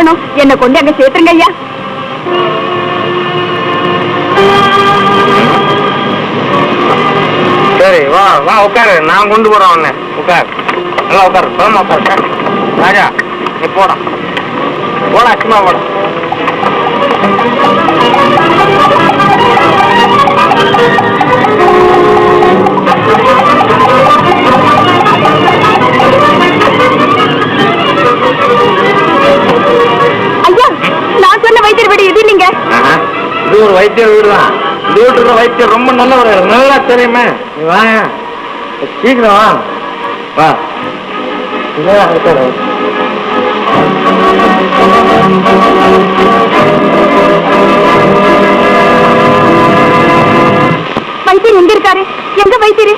போகணும். என்ன கொண்டு அங்க சேர்த்துருங்க ஐயா. சரி வா வா உட்காரு, நான் கொண்டு போறேன் உன்னை. உட்காரு, நல்லா உட்காரு, சோமா உட்காரு. ராஜா நீ போடா போடா, சும்மா போடா. ஐயா, நான் சொன்ன வைத்தியர் வீடு இது இல்லைங்க. இது ஒரு வைத்தியர் வீடு தான். இந்த வீட்டுல வைத்தியர் ரொம்ப நல்லவர், நல்லா தெரியுமே. நீ வா, சீக்கிரம் வா வா. வைத்தியர் எங்க இருக்காரு? எங்க வைத்தியர்?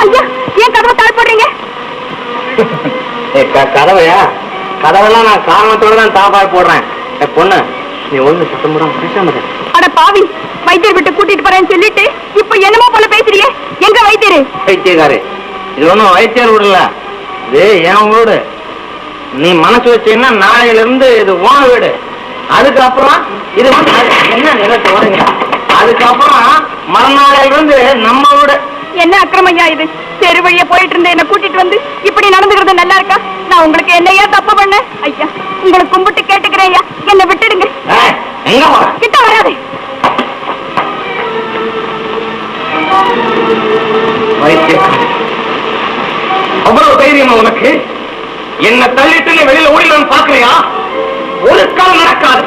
ஐயா, ஏன் கதவை தாழ் போடுறீங்க? கதவையா? கதவெல்லாம் நான் காரணத்தோட தான் தாப்பாய் போடுறேன். பொண்ணு, நீ ஒண்ணு சத்தம் போடாம பேசாம. அட பாவி, வைத்தியர் விட்டு கூட்டிட்டு போறேன்னு சொல்லிட்டு இப்ப என்னமோ போல பேசுறியே. எங்க வைத்தியர்? வைத்தியக்காரு, இது ஒண்ணும் வைத்தியர் வீடு இல்ல, இது என் வீடு. நீ மனசு வச்சீங்கன்னா நாளையில இருந்து இது உன் வீடு. அதுக்கப்புறம் இது என்ன நினைச்சு வரீங்க, அதுக்கப்புறம் மறுநாளையில இருந்து நம்ம வீடு. என்ன அக்கிரமையா இது? தெரு வழியா போயிட்டு இருந்த என்ன கூட்டிட்டு வந்து இப்படி நடந்துக்கிறது நல்லா இருக்கா? நான் உங்களுக்கு என்னையா தப்பு பண்ண? ஐயா, உங்களுக்கு கும்பிட்டு கேட்டுக்கிறேன் ஐயா, என்ன விட்டுடுங்க. எங்க போற? கிட்ட வராது. அவ்வளவு தைரியமா உனக்கு? என்ன தள்ளிட்டு நீ வெளியில ஓடிலாம் பாக்குறியா? ஒரு காலம் நடக்காது.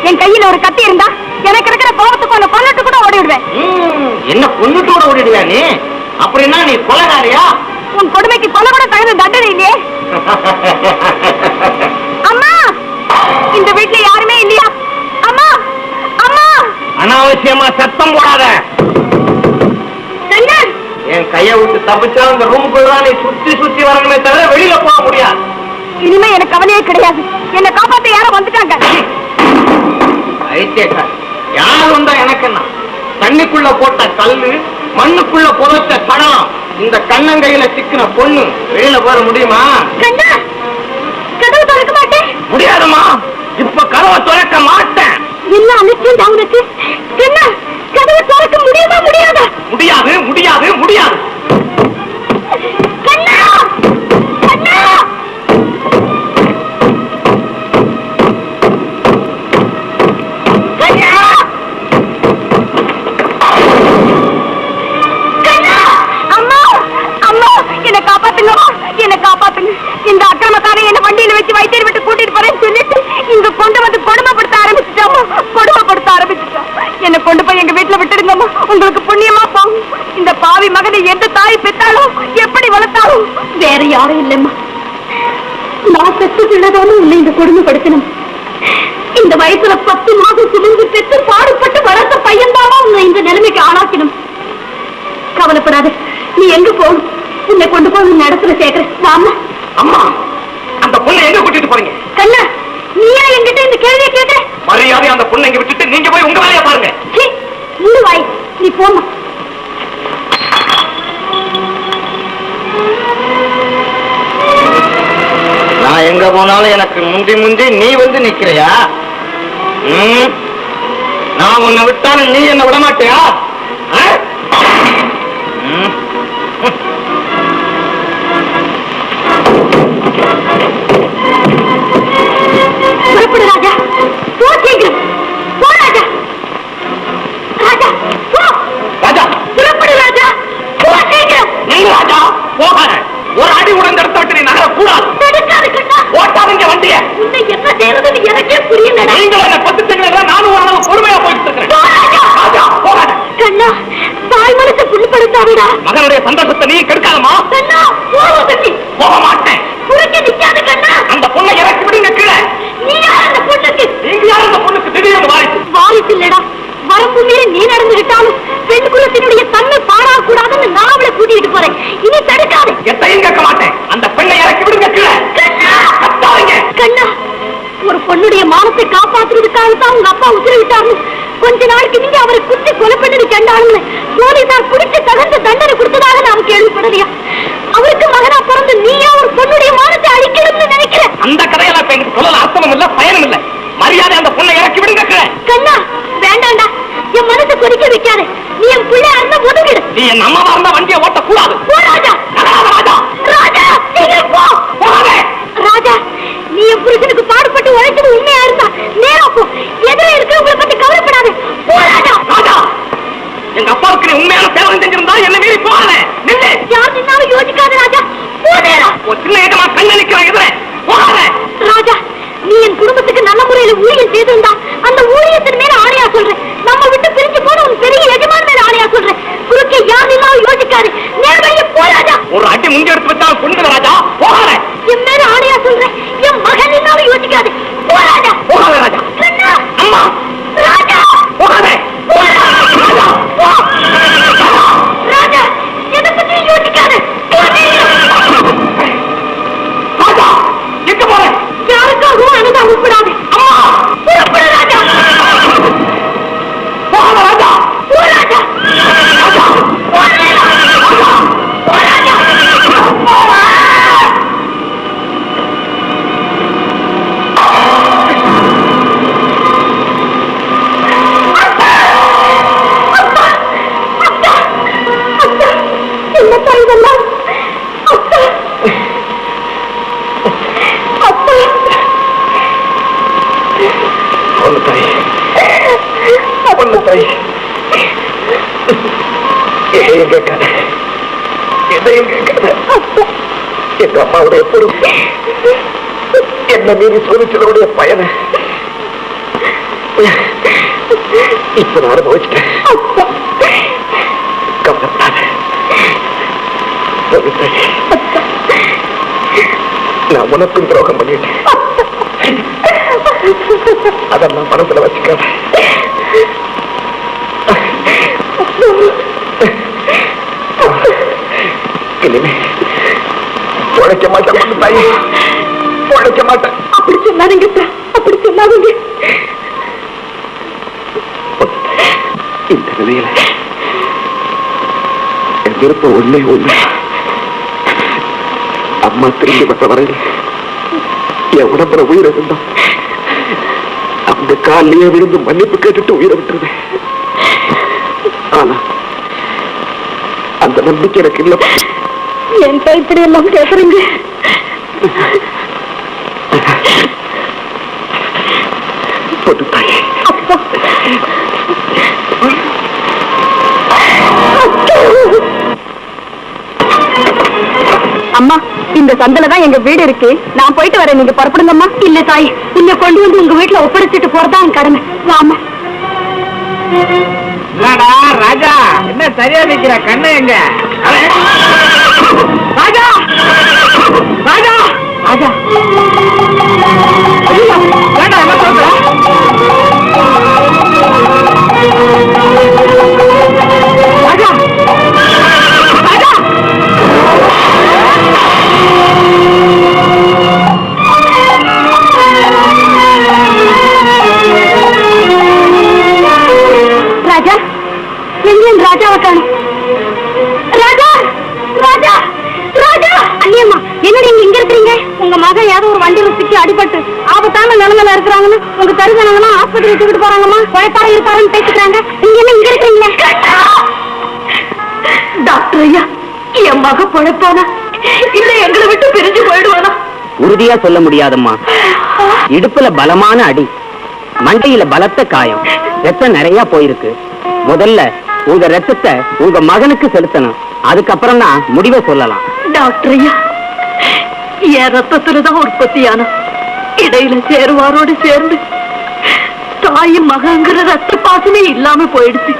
என் கையில ஒரு கத்தி இருந்தா எனக்கு இருக்கிற கோபத்துக்கு ஒண்ணு கொண்டுட்டு கூட ஓடி விடுவேன். என்ன கொண்டுட்டு கூட ஓடிடுவா நீ? அப்படின்னா நீ கொலைகாரியா? உன் கொடுமைக்கு கொலை கூட தகுந்த தண்டனை இல்லையே. அம்மா, இந்த வீட்டுல யாருமே இல்லையா? அம்மா, அம்மா. அனாவசியமா சத்தம் போடாத. என் கையை விட்டு தப்பிச்சா அந்த ரூமுக்குள்ள நீ சுத்தி சுத்தி வரணுமே தவிர வெளியில போக முடியாது. இனிமே எனக்கு கவலையே கிடையாது. என்ன காப்பாத்த யாரோ வந்துட்டாங்க. யார் வந்தா எனக்கு என்ன? தண்ணிக்குள்ள போட்ட கல்லு, மண்ணுக்குள்ள புதைச்ச சடம், இந்த கண்ணங்கையில சிக்கின பொண்ணு வெளியில போற முடியுமா? கதவு திறக்க மாட்டேன். முடியாதுமா, இப்ப கதவை திறக்க மாட்டேன். என்ன அலட்சியம் அவனுக்கு? கதவை திறக்க முடியுமா? முடியாதா? முடியாது முடியாது முடியாது. கண்ணா, கண்ணா. என்ன காப்பாத்துங்க. இந்த அக்கிரமக்காரன் என்ன வண்டியில வச்சு வைத்தியர் விட்டு கூட்டிட்டு போறேன்னு சொல்லிட்டு இங்க கொண்டு வந்து கொடுமைப்படுத்த ஆரம்பிச்சுட்டாமா. கொடுமைப்படுத்த ஆரம்பிச்சுட்டா. என்ன கொண்டு போய் எங்க வீட்டுல விட்டுடுங்கம்மா, உங்களுக்கு புண்ணியமா போகும். இந்த பாவி மகனை எந்த தாய் பெற்றாலும் எப்படி வளர்த்தாலும் வேற யாரும் இல்லைம்மா. நான் பெற்று பிள்ளைதாலும் உன்னை இந்த கொடுமைப்படுத்தணும். இந்த வயசுல 10 மாதம் சுமந்து பெற்று பாடுபட்டு வளர்த்த பையன்தாமா உன்னை இந்த நிலைமைக்கு ஆளாக்கணும். கவலைப்படாத, நீ எங்க போகணும்? உன்னை கொண்டு போய் உன்னை இடத்துல சேர்க்கிறேன். வாமா. அம்மா, அந்த பொண்ணை எங்க கூட்டிட்டு போறீங்க? கண்ணா, நீயா என்கிட்ட இந்த கேள்வியை கேட்கிற? மரியாதை அந்த பொண்ணை இங்க விட்டுட்டு நீங்க போய் உங்க வேலையை பாருங்க. முழு வாய், நீ போமா. நான் எங்க போனாலும் எனக்கு முந்தி முந்தி நீ வந்து நிக்கிறியா? நான் உன்னை விட்டாலும் நீ என்ன விட மாட்டியா? புறப்படு ராஜா, போ சீக்கிரம். போ ராஜா. ராஜா, போ. ராஜா, புறப்படு ராஜா, போ சீக்கிரம். நீ ராஜா போகாத. ஒரு அடி உடந்த இடத்த விட்டு நீ நகர கூடாது. தடுக்காது கண்ணா. ஓட்டாதீங்க வண்டிய. உன்னை என்ன செய்யறதுன்னு எனக்கே புரியலடா. நீங்கள் என்ன பத்துட்டீங்களா? நானும் ஒரு அளவு பொறுமையா போயிட்டு இருக்கிறேன். ராஜா போகாத. கண்ணா, தாய் மனசை புண்படுத்தாதடா. மகனுடைய சந்தோஷத்தை நீ கெடுக்காதமா? கண்ணா, போவதற்கு போக மாட்டேன். குறுக்க நிக்காது கண்ணா. அந்த பொண்ணை இறக்கி விடுங்க கீழே. நீ யார் அந்த பொண்ணுக்கு? நீங்க யார் அந்த பொண்ணுக்கு திடீர்னு வாரிசு? வாரிசு இல்லடா, வரம்பு மீறி நீ நடந்துகிட்டாலும் பெண் குலத்தினுடைய தன்மை பாழாக்கூடாதுன்னு நான் அவளை கூட்டிட்டு போறேன். இனி தடுக்காது. எத்தையும் கேட்க மாட்டேன். அந்த பெண்ணை இறக்கி விடுங்க கீழே. கத்தாதீங்க. கண்ணா, ஒரு பொண்ணுடைய மானத்தை காப்பாத்துறதுக்காக தான் உங்க அப்பா உத்தரவிட்டாரு. கொஞ்ச நாளைக்கு நீங்க அவரை குத்தி கொலை பண்ணது கண்டாலும் போலீசார் குடிச்சு தகுந்த தண்டனை கொடுத்ததாக நாம் கேள்விப்படலையா? அவருக்கு மகனா பிறந்து நீயா ஒரு பொண்ணுடைய மானத்தை அழிக்கணும்னு நினைக்கிறேன். அந்த கதையெல்லாம் இப்ப எங்களுக்கு சொல்லல அர்த்தமும் இல்ல பயனும் இல்ல. மரியாதை அந்த பொண்ணை இறக்கி விடுங்க. கண்ணா வேண்டாண்டா, என் மனசு கொதிக்க வைக்காது. நீ என் பிள்ளையா இருந்தா ஒதுங்கிடு. நீ என் அம்மாவா இருந்தா வண்டியை ஓட்டக்கூடாது. ராஜா ராஜா ராஜா ராஜா, நீ என் புருஷனுக்கு பாடுபட்டு உழைச்சது உண்மையா இருந்தா நேரம் போ. எதிர இருக்கிறவங்களை பத்தி கவலைப்படாது. ராஜா ராஜா, எங்க அப்பாவுக்கு நீ உண்மையான சேவை செஞ்சிருந்தா என்ன மீறி போகாத. நில்லு. யார் நின்னாலும் யோசிக்காத ராஜா. சின்ன ஏகமா கண்ண நிக்கிறேன் எதிரே போகாத. ராஜா, நீ என் குடும்பத்துக்கு நல்ல முறையில ஊழியம் செய்திருந்தா அந்த ஊழியத்தின் மேல ஆணையா சொல்றேன். நம்ம விட்டு பிரிஞ்சு போன உன் பெரிய எஜமான் மேல ஆணையா சொல்றேன். குறுக்கே யார் நின்னாலும் யோசிக்காது. நேர்மையை போராஜா. ஒரு அடி முந்தி எடுத்து வச்சா கொண்டு ராஜா போகாத. என் மேல ஆணையா சொல்றேன். என் மகன் நின்னாலும் யோசிக்காது. போராஜா போகாத ராஜா. அம்மா ராஜா போகாத. ராஜா, எதை பத்தி யோசிக்காது. ராஜா எங்க போற? யாருக்காகவும் அனுதா உட்படாது. அம்மா புறப்படு ராஜா. போகாத ராஜா. ராஜா ராஜா எங்க அம்மாவுடைய பொறுப்பு என்ன மீறி சோதிச்சதோடைய பயனை இப்ப நான் அனுபவிச்சிட்டேன். கவலைப்படாத. நான் உனக்கும் துரோகம் பண்ணிட்டேன். அதெல்லாம் மனசுல வச்சுக்காத. இனிமே உழைக்க மாட்டேன் தாயி, உழைக்க மாட்டேன். அப்படி சொல்லாதீங்க சார், அப்படி சொல்லாதீங்க. இந்த நிலையில என் விருப்பம் ஒண்ணே ஒண்ணு, அம்மா திரும்பி வந்த வரையில் என் உடம்புல உயிரை இருந்தோம் அந்த காலையே விழுந்து மன்னிப்பு கேட்டுட்டு உயிரை விட்டுருது. ஆனா அந்த நம்பிக்கை எனக்கு இல்லை. என் இப்படி எல்லாம் கேட்கறீங்க? பொது தாயே, அம்மா, இந்த சந்திலதான் எங்க வீடு இருக்கு. நான் போயிட்டு வரேன், நீங்க புறப்படுங்கம்மா. இல்ல தாய், உன்னை கொண்டு வந்து உங்க வீட்டுல ஒப்படைச்சிட்டு போறதா என் கடமை. வாமா. ராஜா, என்ன சரியா நிக்கிற? கண்ணு எங்க? ராஜா ராஜா ராஜா, வேண்டாம், என்ன சொல்ற? ராஜா ராஜா, ராஜா எங்கேயும் ராஜாவை காணும். ராஜா ராஜா ராஜா. அண்ணியம்மா, என்ன நீங்க இங்க இருக்கிறீங்க? உங்க மகன் யாரோ ஒரு வண்டியில சிக்கி அடிபட்டு ஆபத்தான நிலைமையில இருக்கிறாங்கன்னு உங்க தருசனங்களாம் ஆஸ்பத்திரி தூக்கிட்டு போறாங்கம்மா. குழப்பார இருக்காருன்னு பேசிக்கிறாங்க. நீங்க என்ன இங்க இருக்கீங்களா? டாக்டர் ஐயா, என் மக பொழைப்பானா இல்ல எங்களை விட்டு பிரிஞ்சு போயிடுவானா? உறுதியா சொல்ல முடியாதம்மா. இடுப்புல பலமான அடி, மண்டையில பலத்த காயம், ரத்தம் நிறைய போயிருக்கு. முதல்ல உங்க ரத்தத்தை உங்க மகனுக்கு செலுத்தணும், அதுக்கப்புறம் தான் முடிவை சொல்லலாம். டாக்டர் ஐயா, என் ரத்தத்துலதான் உற்பத்தியான இடையில சேருவாரோடு சேர்ந்து தாயும் மகங்கிற ரத்த பாசமே இல்லாம போயிடுச்சு.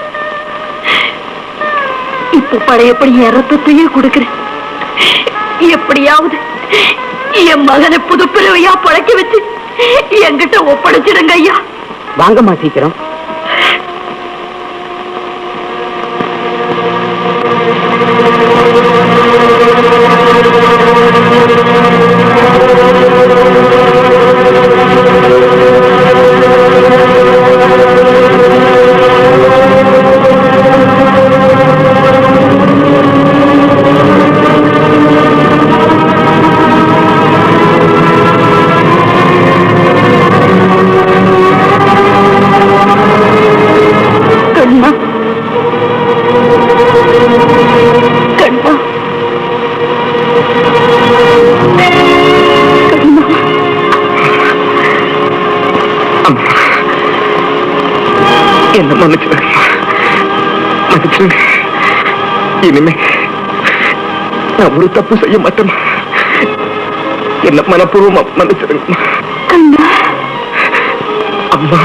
இப்ப பழையபடி என் ரத்தத்தையே கொடுக்கிறேன். எப்படியாவது என் மகனை புதுப்பிறவையா பழக்க வச்சு என்கிட்ட ஒப்படைச்சிடுங்க ஐயா. வாங்கம்மா சீக்கிரம். என்ன மன்னிச்சிருங்க. இனிமே நான் ஒரு தப்பு செய்ய மாட்டேன். என்ன மனப்பூர்வமா மன்னிச்சிருங்க. அண்ணா அம்மா